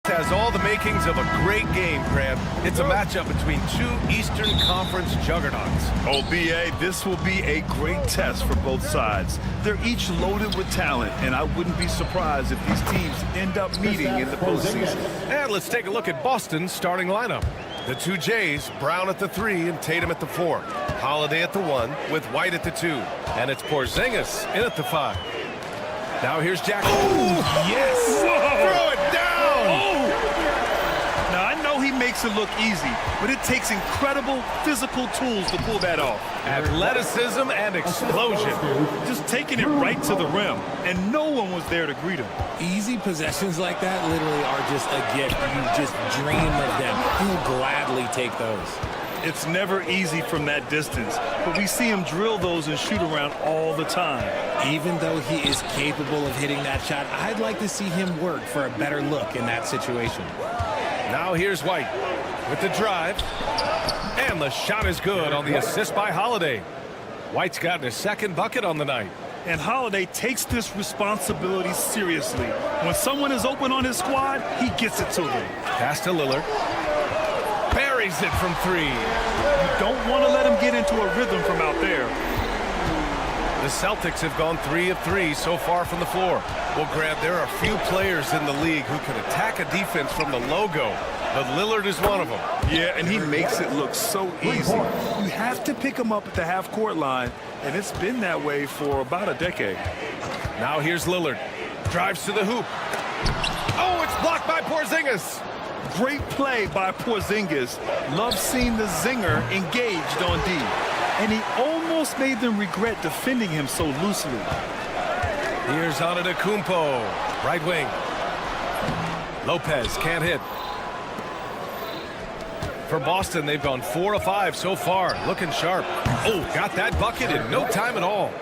has all the makings of a great game, Grant. It's a matchup between two Eastern Conference juggernauts.
Oh, B.A., this will be a great test for both sides. They're each loaded with talent, and I wouldn't be surprised if these teams end up meeting in the postseason.
And let's take a look at Boston's starting lineup. The two Jays, Brown at the 3 and Tatum at the 4. Holiday at the 1 with White at the 2. And it's Porzingis in at the 5. Now here's Jackson. Oh, yes! Throw it down!
Now, I know he makes it look easy, but it takes incredible physical tools to pull that off.
Athleticism and explosion.
Just taking it right to the rim, and no one was there to greet him.
Easy possessions like that literally are just a gift. You just dream of them. You'll gladly take those.
It's never easy from that distance, but we see him drill those and shoot around all the time.
Even though he is capable of hitting that shot, I'd like to see him work for a better look in that situation.
Now here's White with the drive. And the shot is good on the assist by Holiday. White's gotten his second bucket on the night.
And Holiday takes this responsibility seriously. When someone is open on his squad, he gets it to them.
Pass to Lillard. Buries it from 3.
You don't want to let him get into a rhythm from out there.
The Celtics have gone 3 of 3 so far from the floor. Well, Grant, there are few players in the league who can attack a defense from the logo, but Lillard is one of them.
Yeah, and he makes it look so easy. You have to pick him up at the half-court line, and it's been that way for about a decade.
Now here's Lillard. Drives to the hoop. Oh, it's blocked by Porzingis.
Great play by Porzingis. Love seeing the zinger engaged on D. And he almost made them regret defending him so loosely.
Here's Antetokounmpo, right wing. Lopez can't hit. For Boston, they've gone 4 of 5 so far, looking sharp. Oh, got that bucket in no time at all.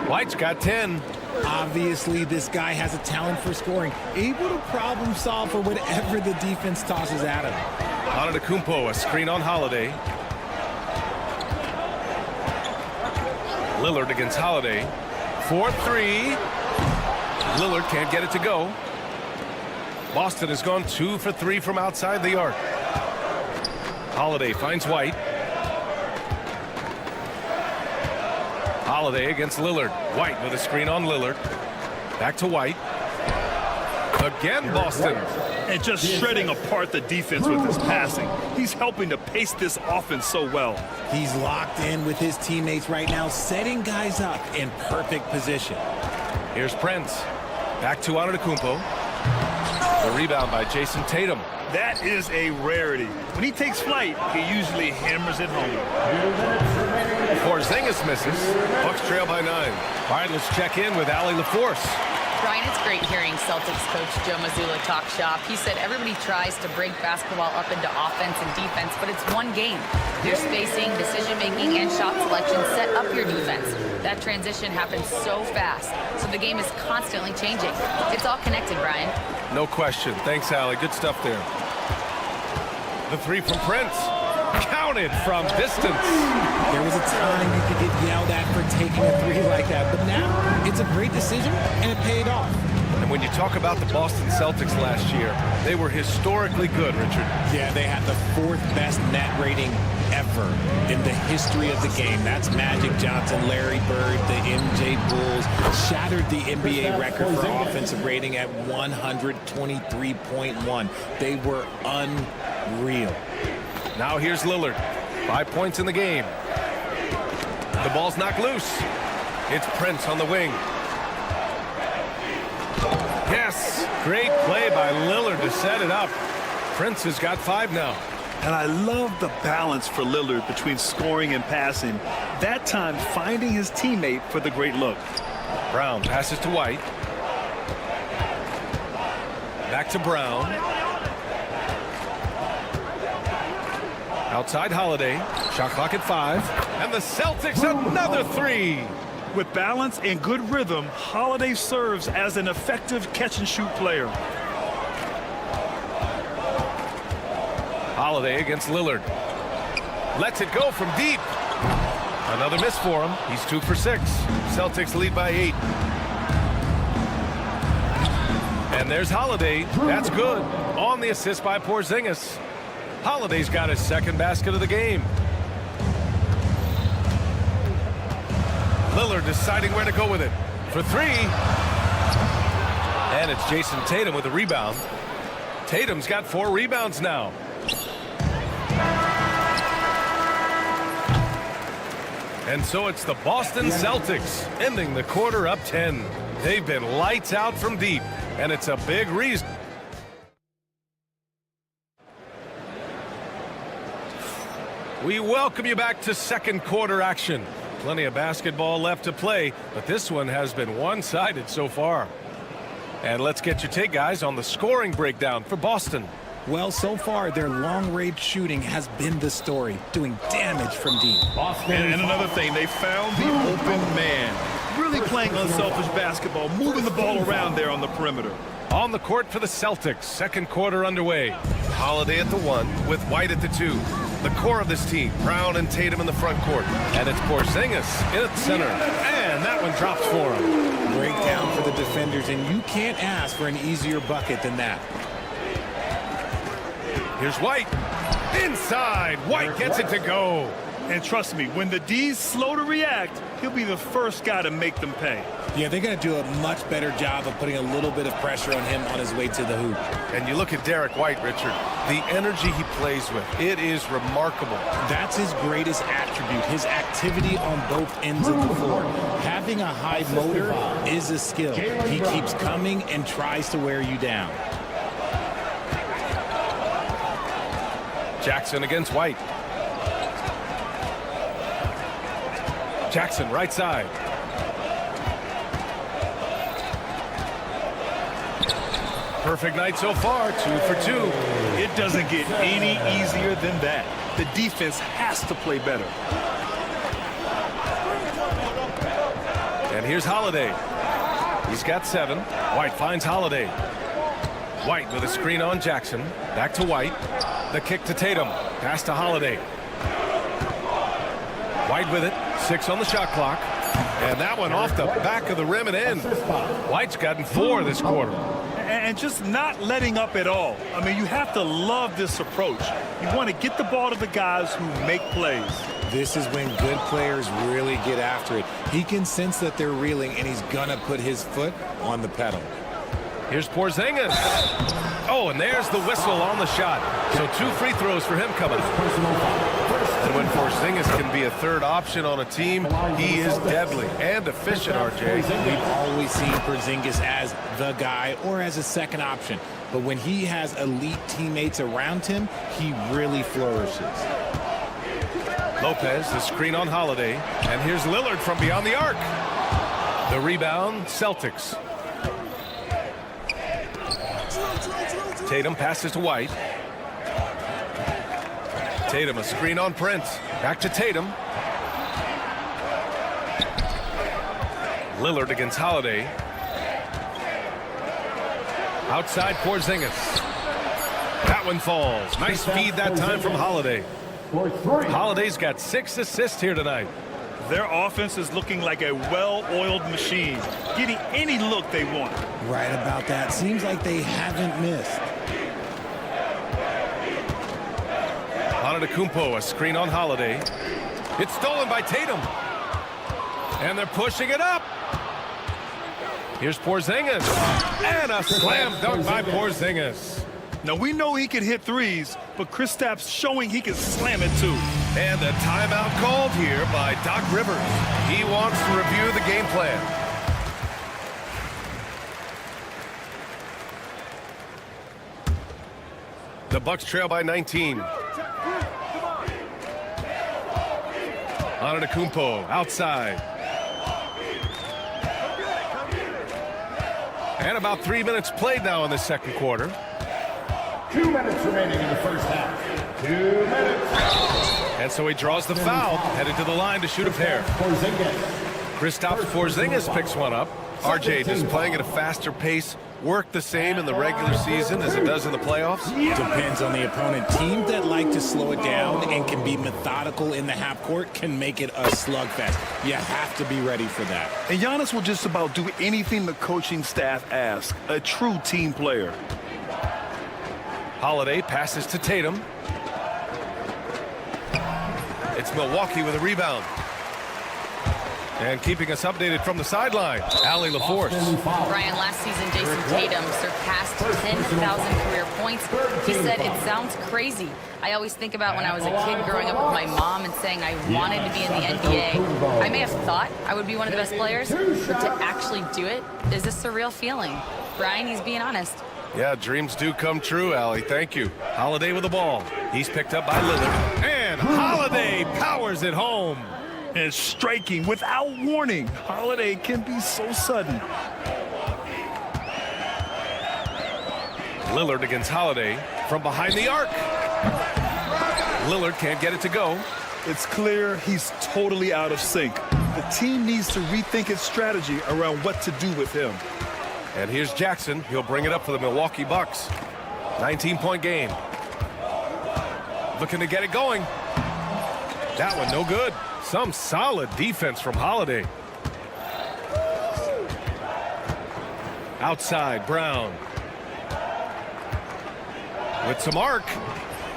White's got 10.
Obviously, this guy has a talent for scoring, able to problem solve for whatever the defense tosses at him.
Antetokounmpo, a screen on Holiday. Lillard against Holiday. 4-3. Lillard can't get it to go. Boston has gone 2 for 3 from outside the arc. Holiday finds White. Holiday against Lillard. White with a screen on Lillard. Back to White. Again, Boston.
And just shredding apart the defense with his passing. He's helping to pace this offense so well.
He's locked in with his teammates right now, setting guys up in perfect position.
Here's Prince. Back to Antetokounmpo. The rebound by Jason Tatum.
That is a rarity. When he takes flight, he usually hammers it home.
Porzingis misses. Bucks trail by 9. All right, let's check in with Allie LaForce.
Brian, it's great hearing Celtics coach Joe Mazzulla talk shop. He said everybody tries to break basketball up into offense and defense, but it's one game. Your spacing, decision-making, and shot selection set up your defense. That transition happens so fast, so the game is constantly changing. It's all connected, Brian.
No question. Thanks, Allie. Good stuff there. The 3 from Prince. Counted from distance.
There was a time you could get yelled at for taking a 3 like that, but now it's a great decision, and it paid off.
And when you talk about the Boston Celtics last year, they were historically good, Richard.
Yeah, they had the 4th best net rating ever in the history of the game. That's Magic Johnson, Larry Bird, the MJ Bulls. Shattered the NBA record for offensive rating at 123.1. They were unreal.
Now here's Lillard. 5 points in the game. The ball's knocked loose. It's Prince on the wing. Yes, great play by Lillard to set it up. Prince has got 5 now.
And I love the balance for Lillard between scoring and passing. That time finding his teammate for the great look.
Brown passes to White. Back to Brown. Outside Holiday. Shot clock at 5. And the Celtics another 3.
With balance and good rhythm, Holiday serves as an effective catch-and-shoot player.
Holiday against Lillard. Lets it go from deep. Another miss for him. He's 2 for 6. Celtics lead by 8. And there's Holiday. That's good. On the assist by Porzingis. Holiday's got his second basket of the game. Lillard deciding where to go with it. For 3. And it's Jason Tatum with a rebound. Tatum's got 4 rebounds now. And so it's the Boston Celtics ending the quarter up 10. They've been lights out from deep, and it's a big reason. We welcome you back to second quarter action. Plenty of basketball left to play, but this one has been one-sided so far. And let's get your take, guys, on the scoring breakdown for Boston.
Well, so far, their long-range shooting has been the story, doing damage from deep.
And another thing, they found the open man. Really playing unselfish basketball, moving the ball around there on the perimeter.
On the court for the Celtics, second quarter underway. Holiday at the 1 with White at the 2. The core of this team, Brown and Tatum in the front court. And it's Porzingis in at the center. And that one drops for him.
Breakdown for the defenders, and you can't ask for an easier bucket than that.
Here's White. Inside. White gets it to go.
And trust me, when the D's slow to react, he'll be the first guy to make them pay.
Yeah, they're going to do a much better job of putting a little bit of pressure on him on his way to the hoop.
And you look at Derek White, Richard, the energy he plays with, it is remarkable.
That's his greatest attribute, his activity on both ends of the floor. Having a high motor is a skill. He keeps coming and tries to wear you down.
Jackson against White. Jackson right side. Perfect night so far, 2 for 2.
It doesn't get any easier than that. The defense has to play better.
And here's Holiday. He's got 7. White finds Holiday. White with a screen on Jackson. Back to White. The kick to Tatum. Pass to Holiday. White with it. 6 on the shot clock. And that one off the back of the rim and in. White's gotten 4 this quarter.
And just not letting up at all. I mean, you have to love this approach. You want to get the ball to the guys who make plays.
This is when good players really get after it. He can sense that they're reeling, and he's going to put his foot on the pedal.
Here's Porzingis. Oh, and there's the whistle on the shot. So 2 free throws for him coming up. And when Porzingis can be a third option on a team, he is deadly and efficient, RJ.
We've always seen Porzingis as the guy or as a second option. But when he has elite teammates around him, he really flourishes.
Lopez, the screen on Holiday. And here's Lillard from beyond the arc. The rebound, Celtics. Tatum passes to White. Tatum, a screen on Prince. Back to Tatum. Lillard against Holiday. Outside Porzingis. That one falls. Nice feed that time from Holiday. Holiday's got 6 assists here tonight.
Their offense is looking like a well-oiled machine, getting any look they want.
Right about that. Seems like they haven't missed.
Antetokounmpo, a screen on Holiday. It's stolen by Tatum. And they're pushing it up. Here's Porzingis. And a slam dunk by Porzingis.
Now, we know he can hit threes, but Kristaps showing he can slam it too.
And the timeout called here by Doc Rivers. He wants to review the game plan. The Bucks trail by 19. Antetokounmpo outside. And about 3 minutes played now in the second quarter.
2 minutes remaining in the first half. 2 minutes.
And so he draws the foul, headed to the line to shoot a pair. Kristaps Porzingis picks one up. RJ just playing at a faster pace. Work the same in the regular season as it does in the playoffs?
Depends on the opponent. Teams that like to slow it down and can be methodical in the half court can make it a slugfest. You have to be ready for that.
And Giannis will just about do anything the coaching staff asks. A true team player.
Holiday passes to Tatum. It's Milwaukee with a rebound. And keeping us updated from the sideline, Allie LaForce.
Brian, last season, Jason Tatum surpassed 10,000 career points. He said, it sounds crazy. I always think about when I was a kid growing up with my mom and saying I wanted to be in the NBA. I may have thought I would be one of the best players, but to actually do it is a surreal feeling. Brian, he's being honest.
Yeah, dreams do come true, Allie. Thank you. Holiday with the ball. He's picked up by Lillard. And Holiday powers it home.
And striking without warning. Holiday can be so sudden.
Lillard against Holiday from behind the arc. Lillard can't get it to go.
It's clear he's totally out of sync. The team needs to rethink its strategy around what to do with him.
And here's Jackson. He'll bring it up for the Milwaukee Bucks. 19-point game. Looking to get it going. That one no good. Some solid defense from Holiday. Outside, Brown. With some arc.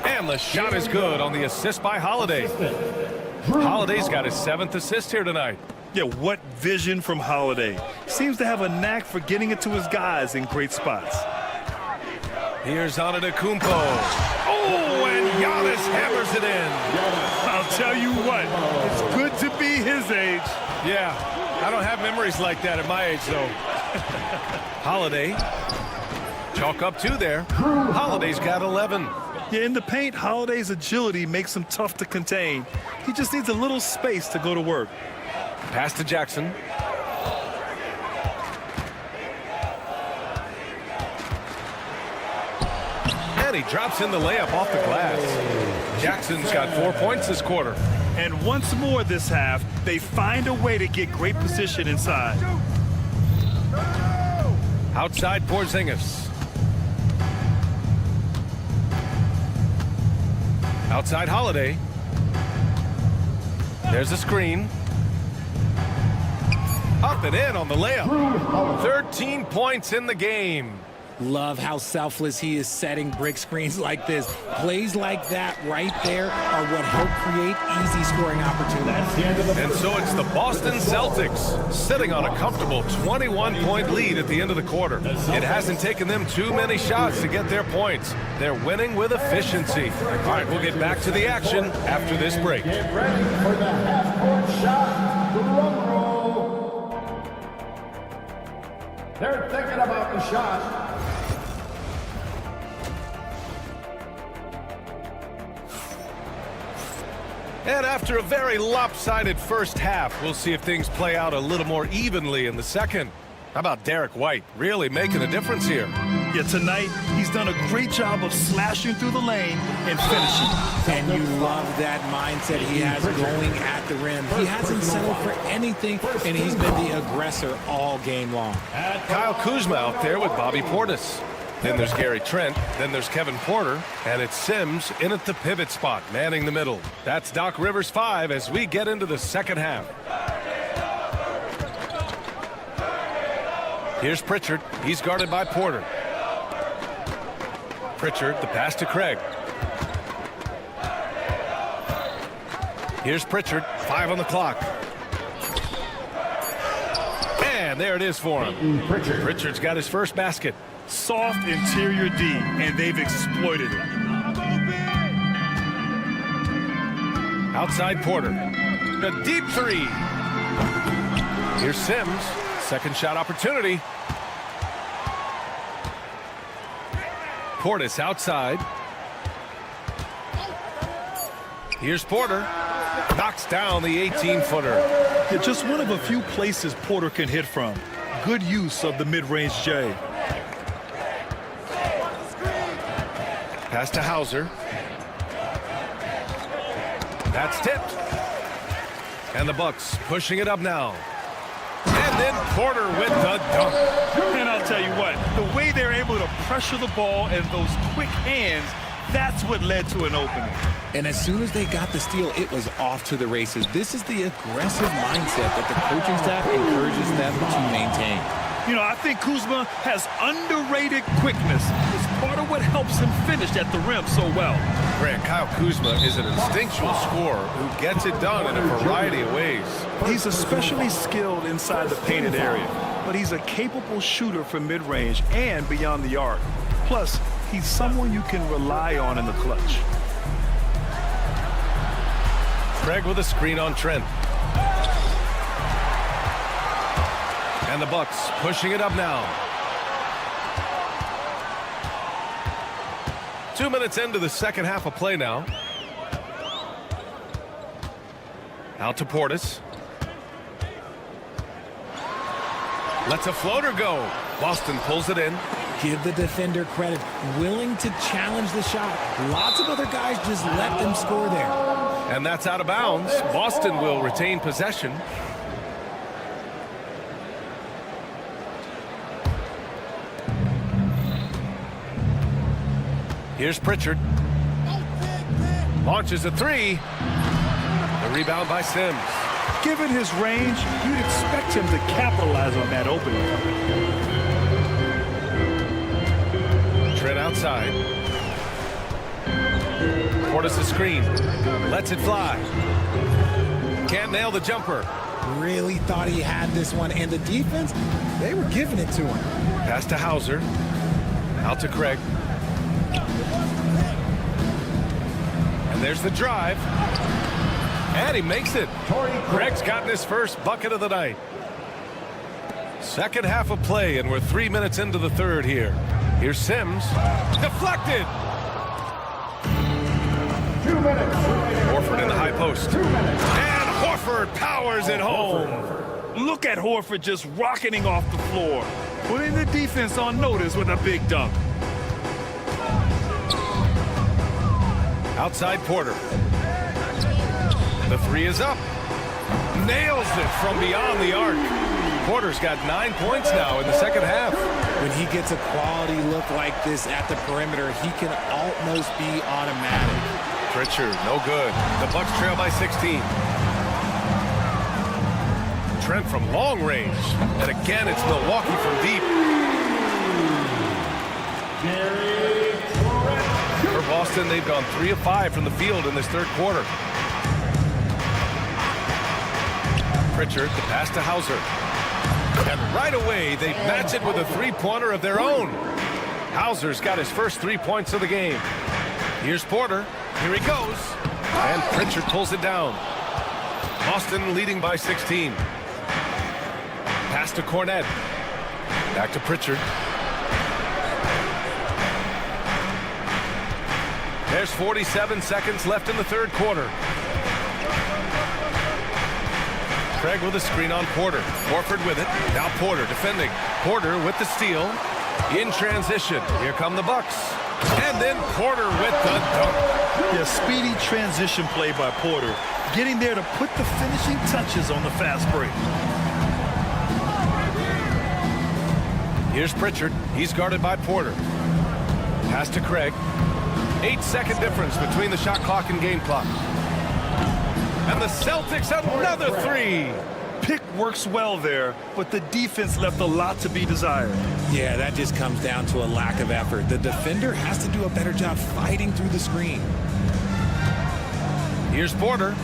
And the shot is good on the assist by Holiday. Holiday's got his 7th assist here tonight.
Yeah, what vision from Holiday. Seems to have a knack for getting it to his guys in great spots.
Here's Antetokounmpo. Oh, and Giannis hammers it in.
I'll tell you what, it's good to be his age.
Yeah, I don't have memories like that at my age, though. Holiday. Chalk up 2 there. Holiday's got 11.
Yeah, in the paint, Holiday's agility makes him tough to contain. He just needs a little space to go to work.
Pass to Jackson. And he drops in the layup off the glass. Jackson's got 4 points this quarter.
And once more this half, they find a way to get great position inside.
Outside Porzingis. Outside Holiday. There's a screen. Up and in on the layup. 13 points in the game.
Love how selfless he is setting brick screens like this. Plays like that right there are what help create easy scoring opportunities.
And so it's the Boston Celtics sitting on a comfortable 21-point lead at the end of the quarter. It hasn't taken them too many shots to get their points. They're winning with efficiency. All right, we'll get back to the action after this break.
Get ready for the half-court shot. Drum roll. They're thinking about the shot.
And after a very lopsided first half, we'll see if things play out a little more evenly in the second. How about Derek White really making a difference here?
Yeah, tonight he's done a great job of slashing through the lane and finishing.
And you love that mindset he has going at the rim. He hasn't settled for anything, and he's been the aggressor all game long.
Kyle Kuzma out there with Bobby Portis. Then there's Gary Trent. Then there's Kevin Porter. And it's Sims in at the pivot spot, manning the middle. That's Doc Rivers 5 as we get into the second half. Here's Pritchard. He's guarded by Porter. Pritchard, the pass to Craig. Here's Pritchard, 5 on the clock. And there it is for him. Pritchard's got his first basket.
Soft interior D, and they've exploited it.
Outside Porter. A deep 3. Here's Sims. Second shot opportunity. Portis outside. Here's Porter. Knocks down the 18-footer.
Yeah, just one of a few places Porter can hit from. Good use of the mid-range J.
Pass to Hauser. That's tipped. And the Bucks pushing it up now. And then Porter with the dunk.
And I'll tell you what, the way they're able to pressure the ball and those quick hands, that's what led to an opening.
And as soon as they got the steal, it was off to the races. This is the aggressive mindset that the coaching staff encourages them to maintain.
You know, I think Kuzma has underrated quickness. It's part of what helps him finish at the rim so well.
Grant, Kyle Kuzma is an instinctual scorer who gets it done in a variety of ways.
He's especially skilled inside the painted area, but he's a capable shooter from mid-range and beyond the arc. Plus, he's someone you can rely on in the clutch.
Craig with a screen on Trent. And the Bucks pushing it up now. 2 minutes into the second half of play now. Out to Portis. Lets a floater go. Boston pulls it in.
Give the defender credit. Willing to challenge the shot. Lots of other guys just let them score there.
And that's out of bounds. Boston will retain possession. Here's Pritchard. Launches a three. The rebound by Sims.
Given his range, you'd expect him to capitalize on that opening.
Trent outside. Portis a screen. Lets it fly. Can't nail the jumper.
Really thought he had this one. And the defense, they were giving it to him.
Pass to Hauser. Out to Craig. And there's the drive. And he makes it. Craig's gotten his first bucket of the night. Second half of play, and we're 3 minutes into the third here. Here's Sims. Deflected.
2 minutes.
Horford in the high post. And Horford powers it home.
Look at Horford just rocketing off the floor, putting the defense on notice with a big dunk.
Outside Porter. The three is up. Nails it from beyond the arc. Porter's got 9 points now in the second half.
When he gets a quality look like this at the perimeter, he can almost be automatic.
Pritchard, no good. The Bucks trail by 16. Trent from long range. And again, it's Milwaukee from deep. For Boston, they've gone 3 of 5 from the field in this third quarter. Pritchard, the pass to Hauser. And right away, they match it with a three-pointer of their own. Hauser's got his first 3 points of the game. Here's Porter. Here he goes. And Pritchard pulls it down. Boston leading by 16. Pass to Cornette. Back to Pritchard. There's 47 seconds left in the third quarter. Craig with a screen on Porter. Horford with it. Now Porter defending. Porter with the steal. In transition. Here come the Bucks. And then Porter with the dunk.
Yeah, speedy transition play by Porter. Getting there to put the finishing touches on the fast break.
Here's Pritchard. He's guarded by Porter. Pass to Craig. 8-second difference between the shot clock and game clock. And the Celtics another three.
Pick works well there, but the defense left a lot to be desired.
Yeah, that just comes down to a lack of effort. The defender has to do a better job fighting through the screen.
Here's Porter.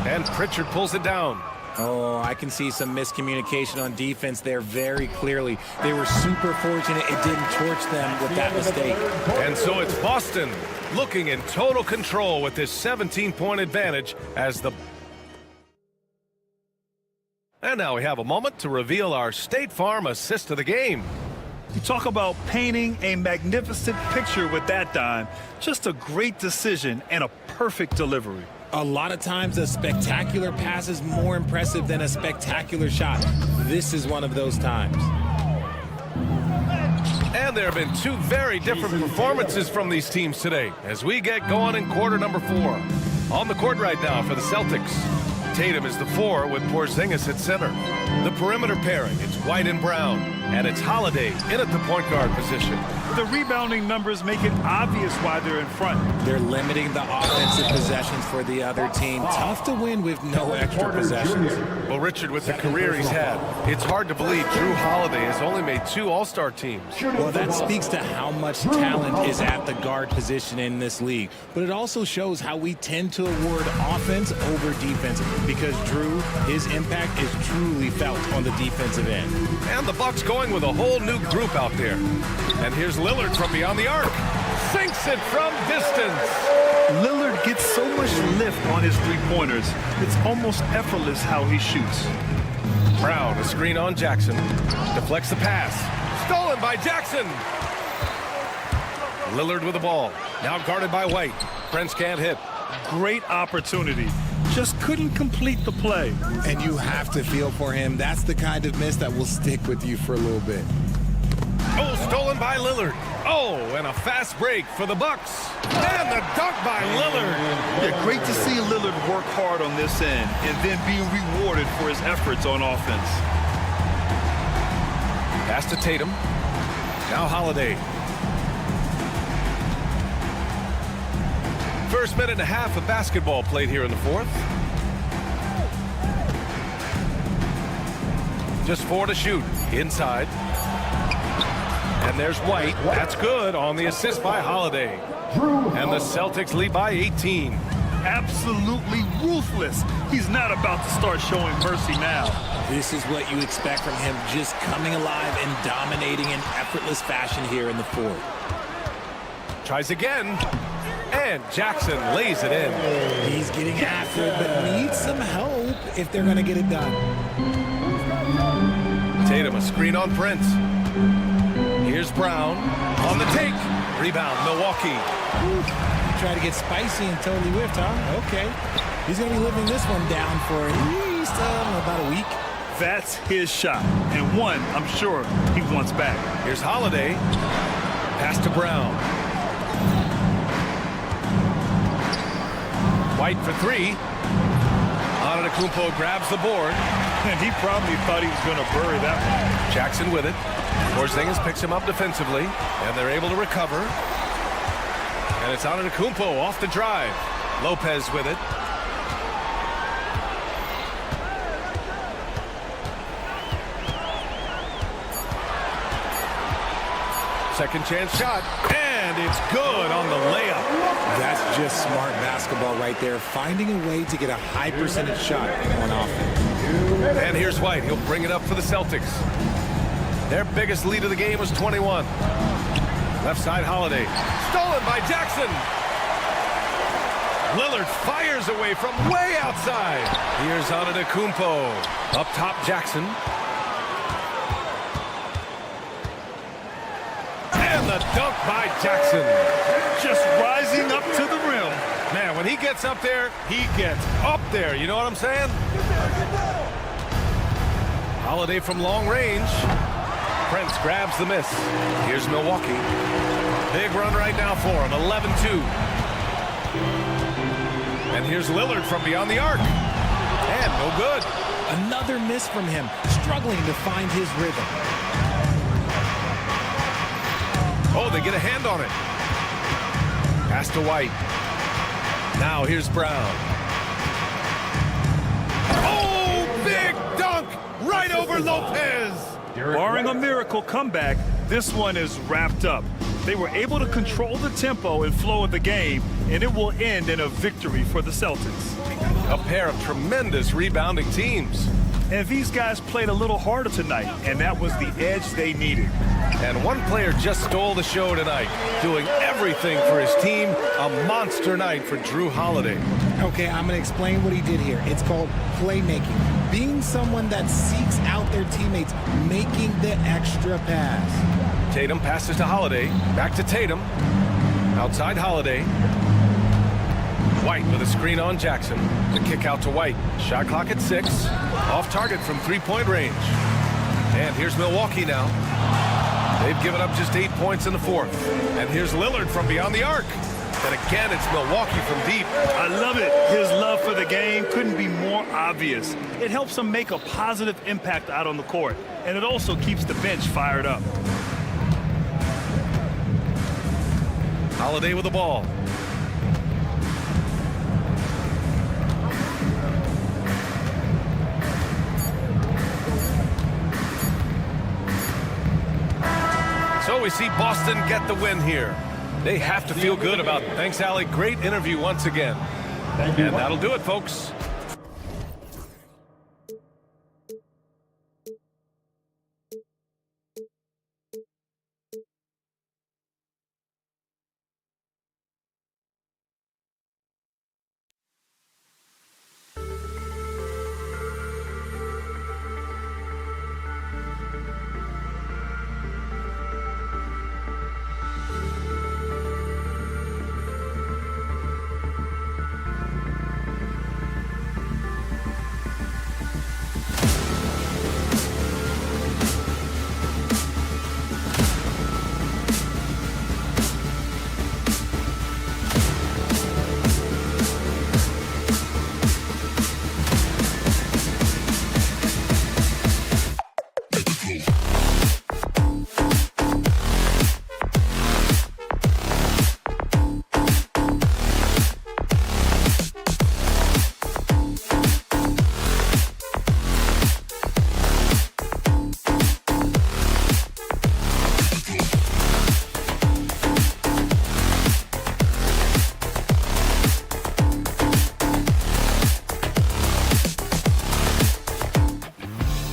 And Pritchard pulls it down.
Oh, I can see some miscommunication on defense there very clearly. They were super fortunate it didn't torch them with that mistake.
And so it's Boston looking in total control with this 17-point advantage as the... And now we have a moment to reveal our State Farm assist of the game.
You talk about painting a magnificent picture with that dime. Just a great decision and a perfect delivery.
A lot of times a spectacular pass is more impressive than a spectacular shot. This is one of those times.
And there have been two very different performances from these teams today as we get going in quarter number 4. On the court right now for the Celtics, Tatum is the 4 with Porzingis at center. The perimeter pairing, it's White and Brown. And it's Holiday in at the point guard position.
The rebounding numbers make it obvious why they're in front.
They're limiting the offensive possessions for the other team. Tough to win with no extra possessions.
Well, Richard, with the career he's had, it's hard to believe Drew Holiday has only made 2 All-Star teams.
Well, that speaks to how much talent is at the guard position in this league. But it also shows how we tend to award offense over defense because Drew, his impact is truly felt on the defensive end.
And the Bucks going with a whole new group out there. And here's Lillard from beyond the arc. Sinks it from distance.
Lillard gets so much lift on his three-pointers. It's almost effortless how he shoots.
Brown, a screen on Jackson. Deflects the pass. Stolen by Jackson. Lillard with the ball. Now guarded by White. Prince can't hit.
Great opportunity. Just couldn't complete the play.
And you have to feel for him. That's the kind of miss that will stick with you for a little bit.
Oh, stolen by Lillard. Oh, and a fast break for the Bucks. And the dunk by Lillard.
Yeah, great to see Lillard work hard on this end and then being rewarded for his efforts on offense.
Pass to Tatum. Now Holiday. First minute and a half of basketball played here in the fourth. Just 4 to shoot. Inside. And there's White. That's good on the assist by Holiday. And the Celtics lead by 18.
Absolutely ruthless. He's not about to start showing mercy now.
This is what you expect from him, just coming alive and dominating in effortless fashion here in the fourth.
Tries again. And Jackson lays it in.
He's getting after it, but needs some help if they're going to get it done.
Tatum, a screen on Prince. Here's Brown on the take. Rebound, Milwaukee.
Try to get spicy and totally whiffed, huh? Okay. He's going to be living this one down for at least about a week.
That's his shot, and one I'm sure he wants back.
Here's Holiday. Pass to Brown. White for 3. Antetokounmpo grabs the board.
And he probably thought he was going to bury that one.
Jackson with it. Porzingis picks him up defensively, and they're able to recover. And it's Antetokounmpo off the drive. Lopez with it. Second chance shot, and it's good on the layup.
That's just smart basketball right there, finding a way to get a high percentage shot on offense.
And here's White. He'll bring it up for the Celtics. Their biggest lead of the game was 21. Left side, Holiday. Stolen by Jackson. Lillard fires away from way outside. Here's Antetokounmpo. Up top, Jackson. And the dunk by Jackson.
Just rising up to the rim.
Man, when he gets up there, he gets up there. You know what I'm saying? Holiday from long range. Prince grabs the miss. Here's Milwaukee. Big run right now for him. 11-2. And here's Lillard from beyond the arc. And no good.
Another miss from him, struggling to find his rhythm.
Oh, they get a hand on it. Pass to White. Now here's Brown. Oh, big dunk right over Lopez.
Barring a miracle comeback, this one is wrapped up. They were able to control the tempo and flow of the game, and it will end in a victory for the Celtics.
A pair of tremendous rebounding teams.
And these guys played a little harder tonight, and that was the edge they needed.
And one player just stole the show tonight, doing everything for his team. A monster night for Drew Holiday.
Okay, I'm going to explain what he did here. It's called playmaking. Being someone that seeks out their teammates, making the extra pass.
Tatum passes to Holiday. Back to Tatum. Outside Holiday. White with a screen on Jackson. The kick out to White. Shot clock at 6. Off target from three-point range. And here's Milwaukee now. They've given up just 8 points in the fourth. And here's Lillard from beyond the arc. And again, it's Milwaukee from deep.
I love it. His love for the game couldn't be more obvious. It helps him make a positive impact out on the court, and it also keeps the bench fired up.
Holiday with the ball. So we see Boston get the win here. They have to feel good about it. Thanks, Allie. Great interview once again. And that'll do it, folks.